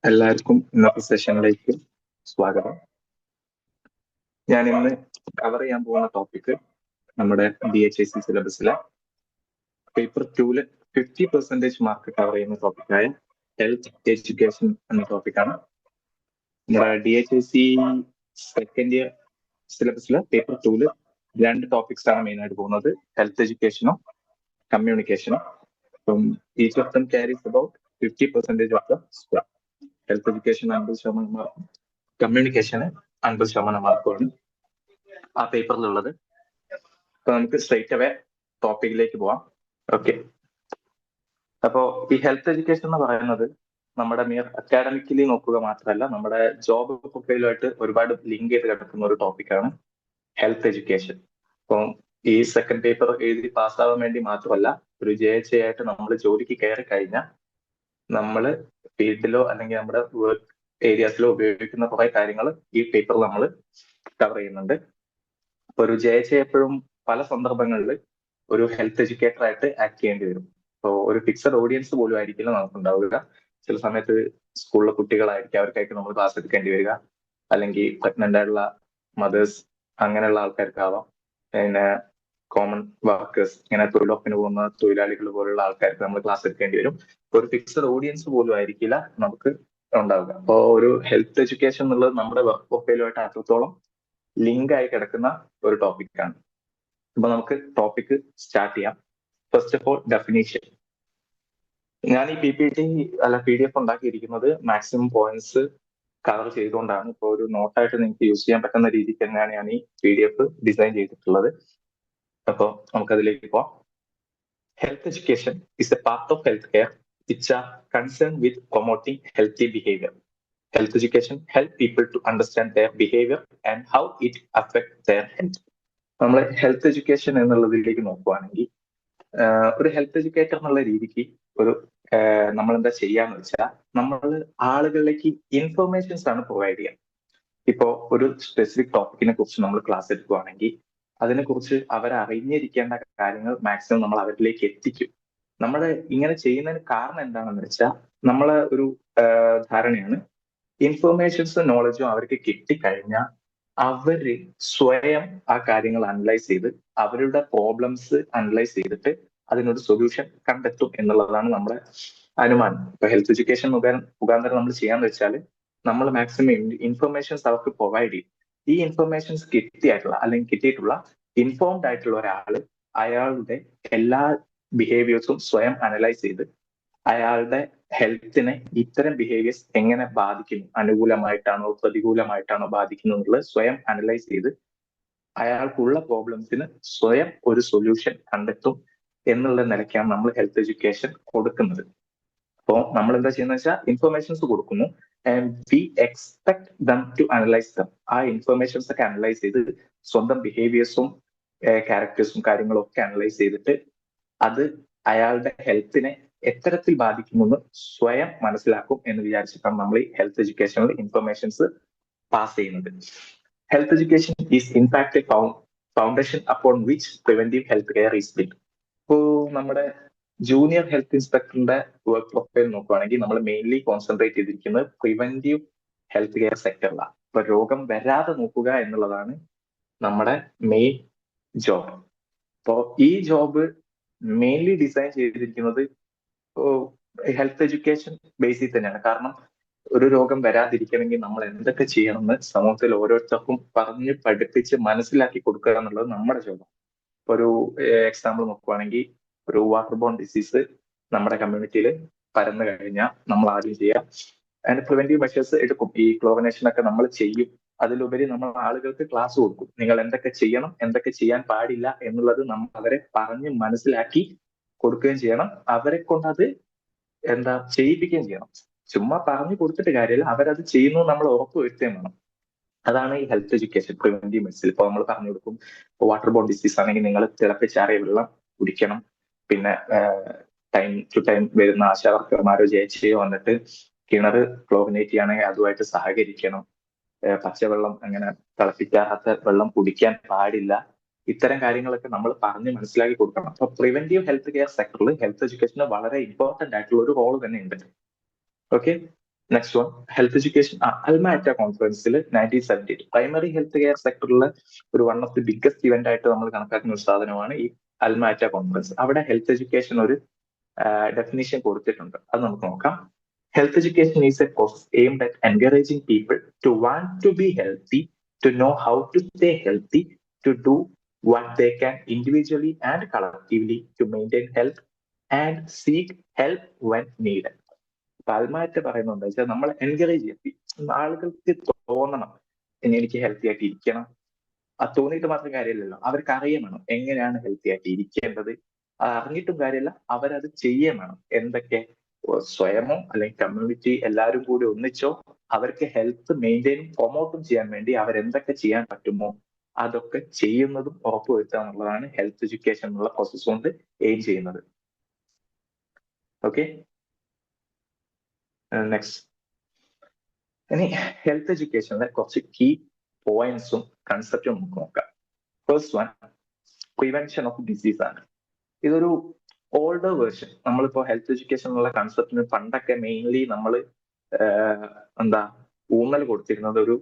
എല്ലാവർക്കും ഇന്നത്തെ സെഷനിലേക്ക് സ്വാഗതം. ഞാൻ ഇന്ന് കവർ ചെയ്യാൻ പോകുന്ന ടോപ്പിക് നമ്മുടെ DHIC സിലബസിലെ പേപ്പർ 2-ല് 50% മാർക്ക് കവർ ചെയ്യുന്ന ടോപ്പിക്കായ ഹെൽത്ത് എഡ്യൂക്കേഷൻ എന്ന ടോപ്പിക്കാണ്. നമ്മുടെ DHIC സെക്കൻഡ് ഇയർ സിലബസിലെ പേപ്പർ 2-ല് 2 ടോപ്പിക്സ് ആണ് മെയിൻ ആയിട്ട് പോകുന്നത്, ഹെൽത്ത് എഡ്യൂക്കേഷനും കമ്മ്യൂണിക്കേഷനും. അപ്പം each of them carries about 50% of the score. Health education 50% മാർക്കും കമ്മ്യൂണിക്കേഷന് 50% മാർക്കുമാണ് ആ പേപ്പറിലുള്ളത്. അപ്പൊ നമുക്ക് സ്ട്രേറ്റ് അവേ ടോപ്പിക്കിലേക്ക് പോവാം. ഓക്കെ, അപ്പോ ഈ ഹെൽത്ത് എഡ്യൂക്കേഷൻ എന്ന് പറയുന്നത് നമ്മുടെ മിയർ അക്കാഡമിക്കലി നോക്കുക മാത്രമല്ല, നമ്മുടെ ജോബ് പ്രൊഫൈലുമായിട്ട് ഒരുപാട് ലിങ്ക് ചെയ്ത് കിടക്കുന്ന ഒരു ടോപ്പിക്കാണ് ഹെൽത്ത് എഡ്യൂക്കേഷൻ. അപ്പം ഈ സെക്കൻഡ് പേപ്പർ എഴുതി പാസ്സാവാൻ വേണ്ടി മാത്രമല്ല, ഒരു JHA ആയിട്ട് നമ്മൾ ജോലിക്ക് കയറി കഴിഞ്ഞാൽ നമ്മൾ ഫീൽഡിലോ അല്ലെങ്കിൽ നമ്മുടെ വർക്ക് ഏരിയാസിലോ ഉപയോഗിക്കുന്ന കുറെ കാര്യങ്ങൾ ഈ പേപ്പറിൽ നമ്മൾ കവർ ചെയ്യുന്നുണ്ട്. അപ്പൊ ഒരു JHA എപ്പോഴും പല സന്ദർഭങ്ങളിൽ ഒരു ഹെൽത്ത് എഡ്യൂക്കേറ്റർ ആയിട്ട് ആക്ട് ചെയ്യേണ്ടി വരും. അപ്പോൾ ഒരു ഫിക്സഡ് ഓഡിയൻസ് പോലും ആയിരിക്കില്ല നമുക്കുണ്ടാവുക. ചില സമയത്ത് സ്കൂളിലെ കുട്ടികളായിരിക്കും, അവർക്കായിട്ട് നമ്മൾ ക്ലാസ് എടുക്കേണ്ടി വരിക, അല്ലെങ്കിൽ പ്രഗ്നന്റ് ആയിട്ടുള്ള മദേഴ്സ് അങ്ങനെയുള്ള ആൾക്കാർക്കാവാം, പിന്നെ കോമൺ വർക്കേഴ്സ്, ഇങ്ങനെ തൊഴിലുറപ്പിന് പോകുന്ന തൊഴിലാളികൾ പോലുള്ള ആൾക്കാർക്ക് നമ്മൾ ക്ലാസ് എടുക്കേണ്ടി വരും. ഒരു ഫിക്സഡ് ഓഡിയൻസ് പോലും ആയിരിക്കില്ല നമുക്ക് ഉണ്ടാവുക. അപ്പോൾ ഒരു ഹെൽത്ത് എഡ്യൂക്കേഷൻ എന്നുള്ളത് നമ്മുടെ വർക്ക് പ്രൊഫൈലുമായിട്ട് അത്രത്തോളം ലിങ്ക് ആയി കിടക്കുന്ന ഒരു ടോപ്പിക്കാണ്. അപ്പൊ നമുക്ക് ടോപ്പിക് സ്റ്റാർട്ട് ചെയ്യാം. First of all, definition. ഞാൻ ഈ PDF ഉണ്ടാക്കിയിരിക്കുന്നത് മാക്സിമം പോയിന്റ്സ് കവർ ചെയ്തുകൊണ്ടാണ്. ഇപ്പോൾ ഒരു നോട്ടായിട്ട് നിങ്ങൾക്ക് യൂസ് ചെയ്യാൻ പറ്റുന്ന രീതിക്ക് തന്നെയാണ് ഞാൻ ഈ PDF ഡിസൈൻ ചെയ്തിട്ടുള്ളത്. അപ്പോൾ നമുക്കതിലേക്ക് പോവാം. Health education is A part of health care which are concerned with promoting healthy behavior. Health education help people to understand their behavior and how it affects their health. നമ്മൾ health education എന്നുള്ളതിലേക്ക് നോക്കുവാണെങ്കിൽ, ഒരു health educator എന്നുള്ള രീതിക്ക് ഒരു നമ്മൾ എന്താ ചെയ്യാന്ന് വെച്ചാൽ, നമ്മൾ ആളുകളിലേക്ക് ഇൻഫർമേഷൻസ് ആണ് പ്രൊവൈഡ് ചെയ്യുക. ഇപ്പോ ഒരു സ്പെസിഫിക് ടോപ്പിക്കിനെ കുറിച്ച് നമ്മൾ ക്ലാസ് എടുക്കുകയാണെങ്കിൽ അതിനെക്കുറിച്ച് അവർ അറിഞ്ഞിരിക്കേണ്ട കാര്യങ്ങൾ മാക്സിമം നമ്മൾ അവരിലേക്ക് എത്തിക്കും. നമ്മൾ ഇങ്ങനെ ചെയ്യുന്നതിന് കാരണം എന്താണെന്ന് വെച്ചാൽ, നമ്മളെ ഒരു ധാരണയാണ്, ഇൻഫർമേഷൻസും നോളജും അവർക്ക് കിട്ടിക്കഴിഞ്ഞാൽ അവര് സ്വയം ആ കാര്യങ്ങൾ അനലൈസ് ചെയ്ത് അവരുടെ പ്രോബ്ലംസ് അനലൈസ് ചെയ്തിട്ട് അതിനൊരു സൊല്യൂഷൻ കണ്ടെത്തും എന്നുള്ളതാണ് നമ്മുടെ അനുമാനം. ഇപ്പൊ ഹെൽത്ത് എഡ്യൂക്കേഷൻ മുഖാന്തരം നമ്മൾ ചെയ്യാന്ന് വെച്ചാൽ, നമ്മൾ മാക്സിമം ഇൻഫർമേഷൻസ് അവർക്ക് പ്രൊവൈഡ് ചെയ്യും. ഈ ഇൻഫർമേഷൻസ് കിട്ടിയിട്ടുള്ള ഇൻഫോംഡ് ആയിട്ടുള്ള ഒരാള് അയാളുടെ എല്ലാ ബിഹേവിയേഴ്സും സ്വയം അനലൈസ് ചെയ്ത് അയാളുടെ ഹെൽത്തിനെ ഇത്തരം ബിഹേവിയേഴ്സ് എങ്ങനെ ബാധിക്കുന്നു, അനുകൂലമായിട്ടാണോ പ്രതികൂലമായിട്ടാണോ ബാധിക്കുന്നു എന്നുള്ളത് സ്വയം അനലൈസ് ചെയ്ത് അയാൾക്കുള്ള പ്രോബ്ലംസിന് സ്വയം ഒരു സൊല്യൂഷൻ കണ്ടെത്തും എന്നുള്ള നിലയ്ക്കാണ് നമ്മൾ ഹെൽത്ത് എഡ്യൂക്കേഷൻ കൊടുക്കുന്നത്. അപ്പോൾ നമ്മൾ എന്താ ചെയ്യുന്നത് വെച്ചാൽ, ഇൻഫർമേഷൻസ് കൊടുക്കുന്നു and we expect them to analyse them. ആ ഇൻഫർമേഷൻസ് ഒക്കെ അനലൈസ് ചെയ്ത് സ്വന്തം ബിഹേവിയേഴ്സും ക്യാരക്ടേഴ്സും കാര്യങ്ങളും ഒക്കെ അനലൈസ് ചെയ്തിട്ട് അത് അയാളുടെ ഹെൽത്തിനെ എത്തരത്തിൽ ബാധിക്കുമെന്ന് സ്വയം മനസ്സിലാക്കും എന്ന് വിചാരിച്ചിട്ടാണ് നമ്മൾ ഈ ഹെൽത്ത് എഡ്യൂക്കേഷനിൽ ഇൻഫർമേഷൻസ് പാസ് ചെയ്യുന്നത്. Health education is in fact A foundation upon which preventive health care is build. ഇപ്പോ നമ്മുടെ ജൂനിയർ ഹെൽത്ത് ഇൻസ്പെക്ടറിന്റെ വർക്ക് പ്രൊഫൈൽ നോക്കുകയാണെങ്കിൽ നമ്മൾ മെയിൻലി കോൺസെൻട്രേറ്റ് ചെയ്തിരിക്കുന്നത് പ്രിവെന്റീവ് ഹെൽത്ത് കെയർ സെക്ടറിലാണ്. ഇപ്പൊ രോഗം വരാതെ നോക്കുക എന്നുള്ളതാണ് നമ്മുടെ മെയിൻ ജോബ്. അപ്പോ ഈ ജോബ് മെയിൻലി ഡിസൈൻ ചെയ്തിരിക്കുന്നത് ഹെൽത്ത് എഡ്യൂക്കേഷൻ ബേസിൽ തന്നെയാണ്. കാരണം ഒരു രോഗം വരാതിരിക്കണമെങ്കിൽ നമ്മൾ എന്തൊക്കെ ചെയ്യണമെന്ന് സമൂഹത്തിൽ ഓരോരുത്തർക്കും പറഞ്ഞ് പഠിപ്പിച്ച് മനസ്സിലാക്കി കൊടുക്കുക എന്നുള്ളത് നമ്മുടെ ജോബാണ്. ഇപ്പൊ ഒരു എക്സാമ്പിൾ നോക്കുവാണെങ്കിൽ, ഒരു വാട്ടർ ബോൺ ഡിസീസ് നമ്മുടെ കമ്മ്യൂണിറ്റിയിൽ പരന്നു കഴിഞ്ഞാൽ നമ്മൾ ആദ്യം ചെയ്യുക അതിന്റെ പ്രിവെന്റീവ് മെഷേഴ്സ് എടുക്കും. ഈ ക്ലോറിനേഷൻ ഒക്കെ നമ്മൾ ചെയ്യും. അതിലുപരി നമ്മൾ ആളുകൾക്ക് ക്ലാസ് കൊടുക്കും. നിങ്ങൾ എന്തൊക്കെ ചെയ്യണം, എന്തൊക്കെ ചെയ്യാൻ പാടില്ല എന്നുള്ളത് നമ്മൾ അവരെ പറഞ്ഞ് മനസ്സിലാക്കി കൊടുക്കുകയും ചെയ്യണം. അവരെ കൊണ്ട് അത് ചെയ്യിപ്പിക്കുകയും ചെയ്യണം. ചുമ്മാ പറഞ്ഞു കൊടുത്തിട്ട് കാര്യമില്ല, അവരത് ചെയ്യുന്നു നമ്മൾ ഉറപ്പ് വരുത്തുകയും വേണം. അതാണ് ഈ ഹെൽത്ത് എഡ്യൂക്കേഷൻ പ്രിവെന്റീവ് മെഡിസിൻ. ഇപ്പൊ നമ്മൾ പറഞ്ഞു കൊടുക്കും, വാട്ടർ ബോൺ ഡിസീസ് ആണെങ്കിൽ നിങ്ങൾ തിളപ്പിച്ചാറിയ വെള്ളം കുടിക്കണം. പിന്നെ ടൈം ടു ടൈം വരുന്ന ആശാ വർക്കർമാരോ JHA വന്നിട്ട് കിണർ ക്ലോറിനേറ്റ് ചെയ്യുകയാണെങ്കിൽ അതുമായിട്ട് സഹകരിക്കണം. പച്ചവെള്ളം, അങ്ങനെ തിളപ്പിക്കാത്ത വെള്ളം കുടിക്കാൻ പാടില്ല. ഇത്തരം കാര്യങ്ങളൊക്കെ നമ്മൾ പറഞ്ഞ് മനസ്സിലാക്കി കൊടുക്കണം. അപ്പൊ പ്രിവെന്റീവ് ഹെൽത്ത് കെയർ സെക്ടറിൽ ഹെൽത്ത് എഡ്യൂക്കേഷന് വളരെ ഇമ്പോർട്ടന്റ് ആയിട്ടുള്ള ഒരു റോൾ തന്നെ ഉണ്ട്. Okay, next one health education. Alma Ata കോൺഫറൻസിൽ 1978 പ്രൈമറി ഹെൽത്ത് കെയർ സെക്ടറിലെ ഒരു one of the biggest event ആയിട്ട് നമ്മൾ കണക്കാക്കുന്ന ഒരു സാധനമാണ് ഈ അൽമാറ്റ കോൺഫറൻസ്. അവിടെ ഹെൽത്ത് എഡ്യൂക്കേഷൻ ഒരു ഡെഫിനിഷൻ കൊടുത്തിട്ടുണ്ട്. അത് നമുക്ക് നോക്കാം. Health education is a process aimed at encouraging people to want to be healthy, to know how to stay healthy, to do what they can individually and collectively to maintain health and seek help when needed. അൽമാറ്റ പറയുന്നത് വെച്ചാൽ നമ്മൾ encourage ചെയ്യും, ആളുകൾക്ക് തോന്നണം എനിക്ക് healthy ആയിട്ട് ഇരിക്കണം. അത് തോന്നിയിട്ട് മാത്രം കാര്യമില്ലല്ലോ, അവർക്ക് അറിയാൻ വേണം എങ്ങനെയാണ് ഹെൽത്തി ആയിട്ട് ഇരിക്കേണ്ടത്. അറിഞ്ഞിട്ടും കാര്യമില്ല, അവരത് ചെയ്യാൻ വേണം. എന്തൊക്കെ സ്വയമോ അല്ലെങ്കിൽ കമ്മ്യൂണിറ്റി എല്ലാവരും കൂടി ഒന്നിച്ചോ അവർക്ക് ഹെൽത്ത് മെയിൻറ്റെയിനും പ്രൊമോട്ടും ചെയ്യാൻ വേണ്ടി അവരെന്തൊക്കെ ചെയ്യാൻ പറ്റുമോ അതൊക്കെ ചെയ്യുന്നതും ഉറപ്പുവരുത്തുക എന്നുള്ളതാണ് ഹെൽത്ത് എഡ്യൂക്കേഷൻ എന്നുള്ള പ്രോസസ് കൊണ്ട് എയിം ചെയ്യുന്നത്. Okay, next. ഇനി ഹെൽത്ത് എഡ്യൂക്കേഷനിലെ കുറച്ച് കീ പോയിന്റ്സും കൺസെപ്റ്റും നമുക്ക് നോക്കാം. First one, prevention of disease ആണ്. ഇതൊരു ഓൾഡർ വേർഷൻ. നമ്മളിപ്പോ ഹെൽത്ത് എഡ്യൂക്കേഷൻ എന്നുള്ള കൺസെപ്റ്റിന് പണ്ടൊക്കെ മെയിൻലി നമ്മൾ ഊന്നൽ കൊടുത്തിരുന്നത് ഒരു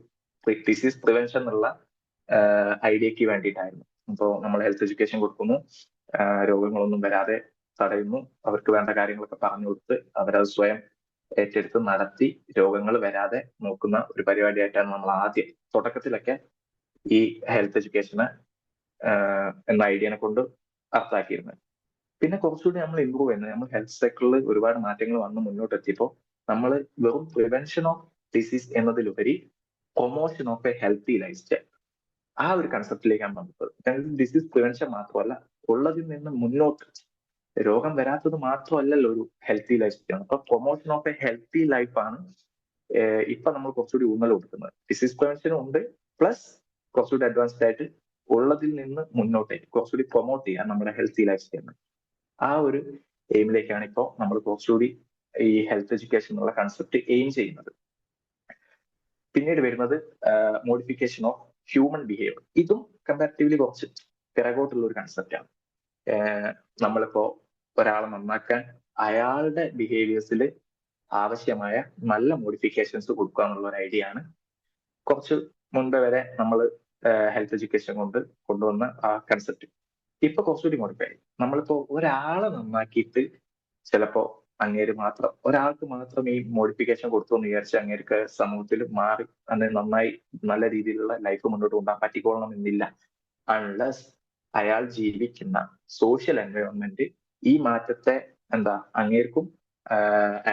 ഡിസീസ് പ്രിവെൻഷൻ എന്നുള്ള ഐഡിയക്ക് വേണ്ടിയിട്ടായിരുന്നു. ഇപ്പോൾ നമ്മൾ ഹെൽത്ത് എഡ്യൂക്കേഷൻ കൊടുക്കുന്നു, രോഗങ്ങളൊന്നും വരാതെ തടയുന്നു, അവർക്ക് വേണ്ട കാര്യങ്ങളൊക്കെ പറഞ്ഞു കൊടുത്ത് അവരത് സ്വയം ഏറ്റെടുത്ത് നടത്തി രോഗങ്ങൾ വരാതെ നോക്കുന്ന ഒരു പരിപാടിയായിട്ടാണ് നമ്മൾ ആദ്യം തുടക്കത്തിലൊക്കെ ഈ ഹെൽത്ത് എഡ്യൂക്കേഷന് എന്ന ഐഡിയനെ കൊണ്ട് അർത്ഥാക്കിയിരുന്നത്. പിന്നെ കുറച്ചുകൂടി നമ്മൾ ഇമ്പ്രൂവ് ചെയ്യുന്നത്, നമ്മൾ ഹെൽത്ത് സെക്ടറിൽ ഒരുപാട് മാറ്റങ്ങൾ വന്ന് മുന്നോട്ടെത്തിയപ്പോൾ നമ്മൾ വെറും പ്രിവെൻഷൻ ഓഫ് ഡിസീസ് എന്നതിലുപരി promotion of A healthy life style, ആ ഒരു കൺസെപ്റ്റിലേക്കാണ് വന്നത്. ഡിസീസ് പ്രിവെൻഷൻ മാത്രമല്ല, ഉള്ളതിൽ നിന്ന് മുന്നോട്ട് രോഗം വരാത്തത് മാത്രമല്ലല്ലോ ഒരു ഹെൽത്തി ലൈഫ് സ്റ്റൈൽ. അപ്പൊ പ്രൊമോഷൻ ഓഫ് എ ഹെൽത്തി ലൈഫാണ് ഇപ്പൊ നമ്മൾ കുറച്ചുകൂടി ഊന്നൽ കൊടുക്കുന്നത്. ഡിസീസ് പ്രിവെൻഷനും ഉണ്ട്, പ്ലസ് കുറച്ചുകൂടി അഡ്വാൻസ്ഡ് ആയിട്ട് ഉള്ളതിൽ നിന്ന് മുന്നോട്ടേക്ക് കുറച്ചുകൂടി പ്രൊമോട്ട് ചെയ്യാൻ നമ്മുടെ ഹെൽത്തി ലൈഫ് സ്റ്റൈലിന്. ആ ഒരു എയിമിലേക്കാണ് ഇപ്പോൾ നമ്മൾ കുറച്ചുകൂടി ഈ ഹെൽത്ത് എഡ്യൂക്കേഷൻ എന്നുള്ള കൺസെപ്റ്റ് എയിം ചെയ്യുന്നത്. പിന്നീട് വരുന്നത് മോഡിഫിക്കേഷൻ ഓഫ് ഹ്യൂമൻ ബിഹേവിയർ. ഇതും കമ്പാരിറ്റീവ്ലി കുറച്ച് പിറകോട്ടുള്ള ഒരു കൺസെപ്റ്റാണ്. നമ്മളിപ്പോ ഒരാളെ നന്നാക്കാൻ അയാളുടെ ബിഹേവിയേഴ്സിൽ ആവശ്യമായ നല്ല മോഡിഫിക്കേഷൻസ് കൊടുക്കുക എന്നുള്ള ഒരു ഐഡിയ ആണ് കുറച്ച് മുൻപ് വരെ നമ്മൾ ഹെൽത്ത് എഡ്യൂക്കേഷൻ കൊണ്ട് കൊണ്ടുവന്ന ആ കൺസെപ്റ്റ്. ഇപ്പൊ കുറച്ചുകൂടി മോഡിഫൈ ആയി. നമ്മളിപ്പോ ഒരാളെ നന്നാക്കിയിട്ട് ചിലപ്പോ ഒരാൾക്ക് മാത്രം ഈ മോഡിഫിക്കേഷൻ കൊടുത്തു എന്ന് വിചാരിച്ച് അങ്ങേർക്ക് സമൂഹത്തിൽ മാറി നന്നായി നല്ല രീതിയിലുള്ള ലൈഫ് മുന്നോട്ട് കൊണ്ടുപോകാൻ പറ്റിക്കോളണം എന്നില്ല. അൺലെസ് അയാൾ ജീവിക്കുന്ന സോഷ്യൽ എൻവയോൺമെന്റ് ഈ മാറ്റത്തെ അങ്ങേർക്കും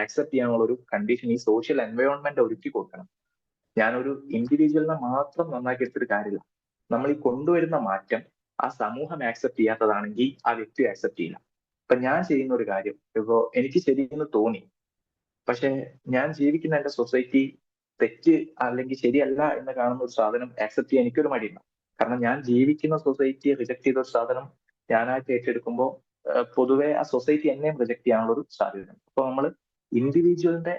ആക്സെപ്റ്റ് ചെയ്യാനുള്ള ഒരു കണ്ടീഷൻ ഈ സോഷ്യൽ എൻവയോൺമെന്റ് ഒരുക്കി കൊടുക്കണം. ഞാനൊരു ഇൻഡിവിജ്വലിനെ മാത്രം നന്നാക്കി എടുത്തിട്ട് കാര്യമില്ല. നമ്മൾ ഈ കൊണ്ടുവരുന്ന മാറ്റം ആ സമൂഹം ആക്സെപ്റ്റ് ചെയ്യാത്തതാണെങ്കിൽ ആ വ്യക്തി ആക്സെപ്റ്റ് ചെയ്യില്ല. ഇപ്പൊ ഞാൻ ചെയ്യുന്ന ഒരു കാര്യം ഇപ്പോ എനിക്ക് ശരിയെന്ന് തോന്നി, പക്ഷെ ഞാൻ ജീവിക്കുന്ന എന്റെ സൊസൈറ്റി തെറ്റ് അല്ലെങ്കിൽ ശരിയല്ല എന്ന് കാണുന്ന ഒരു സാധനം ആക്സെപ്റ്റ് ചെയ്യാൻ എനിക്കൊരു മടിയില്ല. കാരണം ഞാൻ ജീവിക്കുന്ന സൊസൈറ്റിയെ റിജക്ട് ചെയ്ത ഒരു സാധനം ഞാനായിട്ട് ഏറ്റെടുക്കുമ്പോൾ പൊതുവെ ആ സൊസൈറ്റി എന്നെയും റിജക്ട് ചെയ്യാനുള്ള ഒരു സാധ്യത. അപ്പൊ നമ്മൾ ഇൻഡിവിജ്വലിന്റെ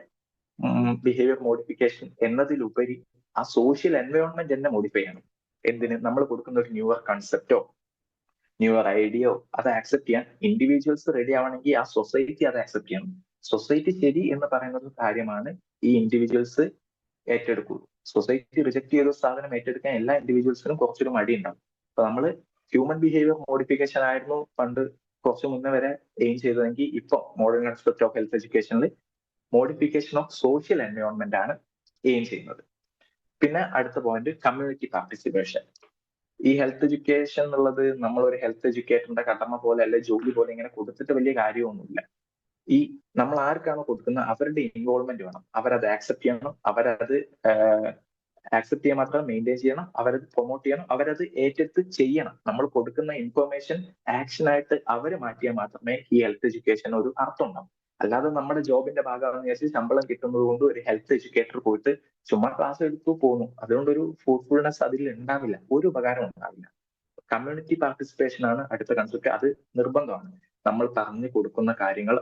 ബിഹേവിയർ മോഡിഫിക്കേഷൻ എന്നതിലുപരി ആ സോഷ്യൽ എൻവയോൺമെന്റ് തന്നെ മോഡിഫൈ ചെയ്യണം. എന്തിന്? നമ്മൾ കൊടുക്കുന്ന ഒരു ന്യൂവർ കൺസെപ്റ്റോ ന്യൂവർ ഐഡിയയോ അത് ആക്സെപ്റ്റ് ചെയ്യാൻ ഇൻഡിവിജ്വൽസ് റെഡി ആവണമെങ്കിൽ ആ സൊസൈറ്റി അത് ആക്സെപ്റ്റ് ചെയ്യണം. സൊസൈറ്റി ശരി എന്ന് പറയുന്ന ഒരു കാര്യമാണ് ഈ ഇൻഡിവിജ്വൽസ് ഏറ്റെടുക്കൂ. സൊസൈറ്റി റിജക്ട് ചെയ്ത സാധനം ഏറ്റെടുക്കാൻ എല്ലാ ഇൻഡിവിജ്വൽസിനും കുറച്ചൊരു മടി ഉണ്ടാവും. അപ്പൊ നമ്മൾ ഹ്യൂമൻ ബിഹേവിയർ മോഡിഫിക്കേഷൻ ആയിരുന്നു പണ്ട് കുറച്ച് മുന്നേ വരെ എയിം ചെയ്തതെങ്കിൽ ഇപ്പൊ മോഡേൺ കൺസെപ്റ്റ് ഓഫ് ഹെൽത്ത് എഡ്യൂക്കേഷനിൽ മോഡിഫിക്കേഷൻ ഓഫ് സോഷ്യൽ എൻവയോൺമെന്റ് ആണ് എയിം ചെയ്യുന്നത്. പിന്നെ അടുത്ത പോയിന്റ് കമ്മ്യൂണിറ്റി പാർട്ടിസിപ്പേഷൻ. ഈ ഹെൽത്ത് എഡ്യൂക്കേഷൻ എന്നുള്ളത് നമ്മളൊരു ഹെൽത്ത് എഡ്യൂക്കേറ്ററിന്റെ കടമ പോലെ അല്ലെ ജോലി പോലെ ഇങ്ങനെ കൊടുത്തിട്ട് വലിയ കാര്യമൊന്നുമില്ല. ഈ നമ്മൾ ആർക്കാണോ കൊടുക്കുന്നത് അവരുടെ ഇൻവോൾവ്മെന്റ് വേണം. അവരത് ആക്സെപ്റ്റ് ചെയ്യണം, അവരത് ആക്സെപ്റ്റ് ചെയ്യാൻ മാത്രം മെയിൻറ്റെയിൻ ചെയ്യണം, അവരത് പ്രൊമോട്ട് ചെയ്യണം, അവരത് ഏറ്റെടുത്ത് ചെയ്യണം. നമ്മൾ കൊടുക്കുന്ന ഇൻഫർമേഷൻ ആക്ഷനായിട്ട് അവര് മാറ്റിയാൽ മാത്രമേ ഈ ഹെൽത്ത് എഡ്യൂക്കേഷൻ ഒരു അർത്ഥം ഉണ്ടാവും. അല്ലാതെ നമ്മുടെ ജോബിന്റെ ഭാഗമാണെന്ന് വിചാരിച്ച് ശമ്പളം കിട്ടുന്നത് കൊണ്ട് ഒരു ഹെൽത്ത് എഡ്യൂക്കേറ്റർ പോയിട്ട് ചുമ്മാ ക്ലാസ് എടുത്തു പോകുന്നു, അതുകൊണ്ടൊരു ഫ്രൂട്ട്ഫുൾനെസ് അതിൽ ഉണ്ടാവില്ല, ഒരു ഉപകാരം ഉണ്ടാവില്ല. കമ്മ്യൂണിറ്റി പാർട്ടിസിപ്പേഷൻ ആണ് അടുത്ത കൺസെപ്റ്റ്. അത് നിർബന്ധമാണ്. നമ്മൾ പറഞ്ഞു കൊടുക്കുന്ന കാര്യങ്ങൾ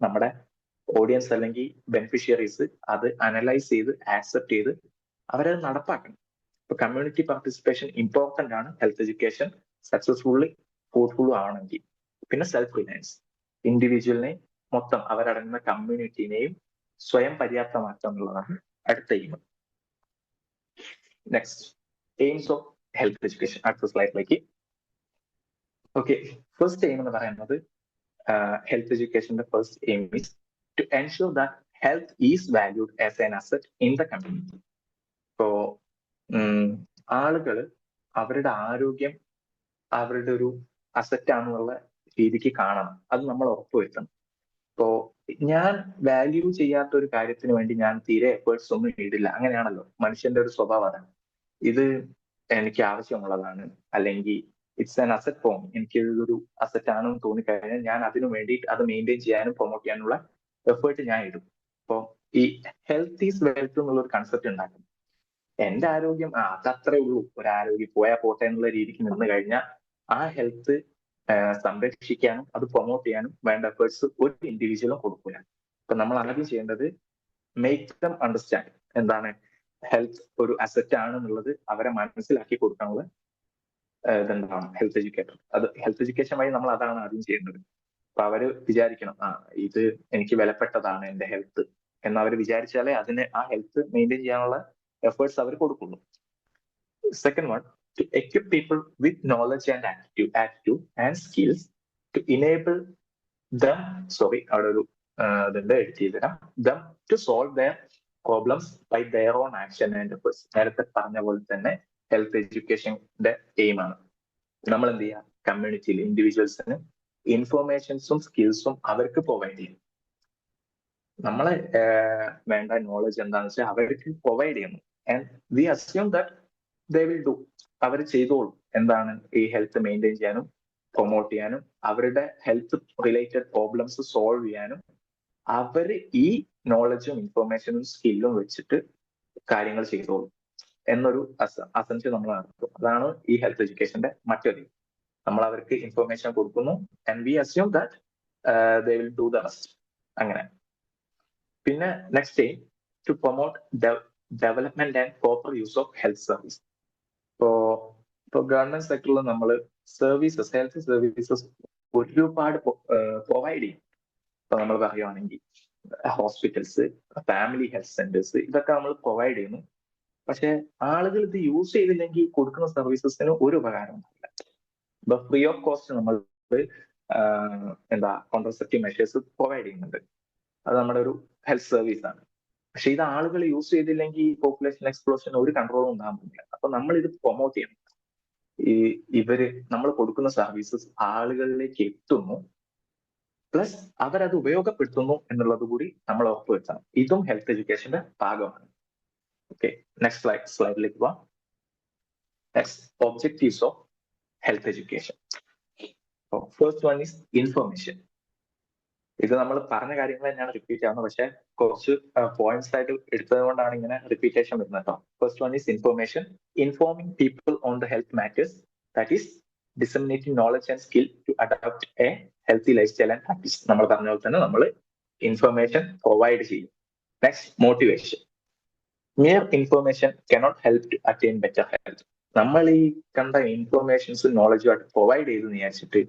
നമ്മുടെ ഓഡിയൻസ് അല്ലെങ്കിൽ ബെനിഫിഷ്യറീസ് അത് അനലൈസ് ചെയ്ത് ആക്സെപ്റ്റ് ചെയ്ത് അവരത് നടപ്പാക്കണം. ഇപ്പൊ കമ്മ്യൂണിറ്റി പാർട്ടിസിപ്പേഷൻ ഇമ്പോർട്ടന്റ് ആണ് ഹെൽത്ത് എഡ്യൂക്കേഷൻ സക്സസ്ഫുള്ളി ഫ്രൂട്ട്ഫുള്ളും ആവണമെങ്കിൽ. പിന്നെ സെൽഫ് റിലയൻസ്, ഇൻഡിവിജ്വലിനെ മൊത്തം അവരടങ്ങുന്ന കമ്മ്യൂണിറ്റിനെയും സ്വയം പര്യാപ്തമാക്കുക എന്നുള്ളതാണ് അടുത്ത aim. Next, aims of health education. അടുത്ത സ്ലൈഡിലേക്ക്. ഓക്കെ, ഫസ്റ്റ് എയിം എന്ന് പറയുന്നത് ഹെൽത്ത് എഡ്യൂക്കേഷന്റെ first aim is to ensure that health is valued as an asset in the community. ഇപ്പോ ആളുകൾ അവരുടെ ആരോഗ്യം അവരുടെ ഒരു അസറ്റ് ആണെന്നുള്ള രീതിക്ക് കാണണം. അത് നമ്മൾ ഉറപ്പുവരുത്തണം. ഇപ്പോ ഞാൻ വാല്യൂ ചെയ്യാത്ത ഒരു കാര്യത്തിന് വേണ്ടി ഞാൻ തീരെ എഫേർട്സ് ഒന്നും ഇടില്ല. അങ്ങനെയാണല്ലോ മനുഷ്യന്റെ ഒരു സ്വഭാവം. അതാണ്, ഇത് എനിക്ക് ആവശ്യമുള്ളതാണ്, അല്ലെങ്കിൽ ഇറ്റ്സ് ആൻ അസറ്റ് ഫോം, എനിക്ക് ഇതൊരു അസറ്റ് ആണെന്ന് തോന്നിക്കഴിഞ്ഞാൽ ഞാൻ അതിനു വേണ്ടി അത് മെയിൻറ്റെയിൻ ചെയ്യാനും പ്രൊമോട്ട് ചെയ്യാനുള്ള എഫേർട്ട് ഞാൻ ഇടും. അപ്പോൾ ഈ ഹെൽത്ത് ഈസ് വെൽത്ത് എന്നുള്ള ഒരു കൺസെപ്റ്റ് ഉണ്ടാക്കും. എന്റെ ആരോഗ്യം അതത്രേ ഉള്ളൂ, ഒരു ആരോഗ്യം പോയാൽ പോട്ടെ എന്നുള്ള രീതിക്ക് നിന്ന് കഴിഞ്ഞാൽ ആ ഹെൽത്ത് സംരക്ഷിക്കാനും അത് പ്രൊമോട്ട് ചെയ്യാനും വേണ്ട എഫേർട്സ് ഒരു ഇൻഡിവിജ്വലും കൊടുക്കില്ല. അപ്പൊ നമ്മൾ ആദ്യം ചെയ്യേണ്ടത് മേക്ക് ദം അണ്ടർസ്റ്റാൻഡ് എന്താണ് ഹെൽത്ത് ഒരു അസറ്റ് ആണ് എന്നുള്ളത് അവരെ മനസ്സിലാക്കി കൊടുക്കാനുള്ള ഇതെന്താണ് ഹെൽത്ത് എഡ്യൂക്കേറ്റർ. അത് ഹെൽത്ത് എഡ്യൂക്കേഷൻ വഴി നമ്മൾ അതാണ് ആദ്യം ചെയ്യേണ്ടത്. അപ്പൊ അവര് വിചാരിക്കണം ഇത് എനിക്ക് വിലപ്പെട്ടതാണ് എന്റെ ഹെൽത്ത് എന്ന് അവർ വിചാരിച്ചാലേ അതിന് ആ ഹെൽത്ത് മെയിൻറ്റെയിൻ ചെയ്യാനുള്ള എഫേർട്സ് അവർ കൊടുക്കുള്ളൂ. Second one, to equip people with knowledge and attitude and skills to enable them, അവിടെ ഒരു ഇതിന്റെ എഡിറ്റ് ചെയ്ത് തരാം, them to solve their problems by their own action and efforts. നേരത്തെ പറഞ്ഞ പോലെ തന്നെ ഹെൽത്ത് എഡ്യൂക്കേഷന്റെ എയിം ആണ് നമ്മൾ എന്ത് ചെയ്യുക, കമ്മ്യൂണിറ്റിയിൽ ഇൻഡിവിജ്വൽസിന് ഇൻഫോർമേഷൻസും സ്കിൽസും അവർക്ക് പ്രൊവൈഡ് ചെയ്യും. നമ്മളെ വേണ്ട നോളജ് എന്താണെന്ന് വെച്ചാൽ അവർക്ക് പ്രൊവൈഡ് ചെയ്യുന്നു. And we assume that they will do. അവർ ചെയ്തോളും. എന്താണ് ഈ ഹെൽത്ത് മെയിൻറ്റെയിൻ ചെയ്യാനും പ്രൊമോട്ട് ചെയ്യാനും അവരുടെ ഹെൽത്ത് റിലേറ്റഡ് പ്രോബ്ലംസ് സോൾവ് ചെയ്യാനും അവർ ഈ നോളജും ഇൻഫോർമേഷനും സ്കില്ലും വെച്ചിട്ട് കാര്യങ്ങൾ ചെയ്തോളും എന്നൊരു അസംഷൻ നമ്മൾ നടത്തും. അതാണ് ഈ ഹെൽത്ത് എഡ്യൂക്കേഷന്റെ മറ്റൊരു. നമ്മൾ അവർക്ക് ഇൻഫോർമേഷൻ കൊടുക്കുന്നു and we assume that they will do the rest. അങ്ങനെ. പിന്നെ next aim to promote development and proper use of health service. ഇപ്പോ ഗവൺമെന്റ് സെക്ടറിൽ നമ്മൾ സർവീസസ്, ഹെൽത്ത് സർവീസസ് ഒരുപാട് പ്രൊവൈഡ് ചെയ്യും. ഇപ്പൊ നമ്മൾ പറയുവാണെങ്കിൽ ഹോസ്പിറ്റൽസ്, ഫാമിലി ഹെൽത്ത് സെന്റേഴ്സ്, ഇതൊക്കെ നമ്മൾ പ്രൊവൈഡ് ചെയ്യുന്നു. പക്ഷെ ആളുകൾ ഇത് യൂസ് ചെയ്തില്ലെങ്കിൽ കൊടുക്കുന്ന സർവീസസിന് ഒരു ഉപകാരം ഉണ്ടാവില്ല. ഇപ്പൊ ഫ്രീ ഓഫ് കോസ്റ്റ് നമ്മൾ കോൺട്രസെപ്റ്റീവ് മെഷേഴ്സ് പ്രൊവൈഡ് ചെയ്യുന്നുണ്ട്. അത് നമ്മുടെ ഒരു ഹെൽത്ത് സർവീസ് ആണ്. പക്ഷെ ഇത് ആളുകൾ യൂസ് ചെയ്തില്ലെങ്കിൽ പോപ്പുലേഷൻ എക്സ്പ്ലോഷൻ ഒരു കൺട്രോളും ഉണ്ടാകാൻ പറ്റില്ല. അപ്പൊ നമ്മൾ ഇത് പ്രൊമോട്ട് ചെയ്യണം. നമ്മൾ കൊടുക്കുന്ന സർവീസസ് ആളുകളിലേക്ക് എത്തുന്നു, പ്ലസ് അവരത് ഉപയോഗപ്പെടുത്തുന്നു എന്നുള്ളത് കൂടി നമ്മൾ ഉറപ്പുവരുത്തണം. ഇതും ഹെൽത്ത് എഡ്യൂക്കേഷന്റെ ഭാഗമാണ്. ഓക്കെ, നെക്സ്റ്റ് സ്ലൈഡിലേക്ക് പോവാം. Next, objectives of health education. First one is information. ഇത് നമ്മൾ പറഞ്ഞ കാര്യങ്ങൾ തന്നെയാണ് റിപ്പീറ്റ് ആവുന്നത്, പക്ഷെ കുറച്ച് പോയിന്റ്സ് ആയിട്ട് എടുത്തത് കൊണ്ടാണ് ഇങ്ങനെ റിപ്പീറ്റേഷൻ വരുന്നത് കേട്ടോ. First one is information. Informing people on the health matters, that is disseminating knowledge and skill to adapt a healthy lifestyle and practice. നമ്മൾ പറഞ്ഞ പോലെ തന്നെ നമ്മൾ ഇൻഫർമേഷൻ പ്രൊവൈഡ് ചെയ്യും. Next, motivation. Mere information cannot help to attain better health. നമ്മൾ ഈ കണ്ട ഇൻഫർമേഷൻസും നോളജുമായിട്ട് provide ചെയ്ത് വിചാരിച്ചിട്ട്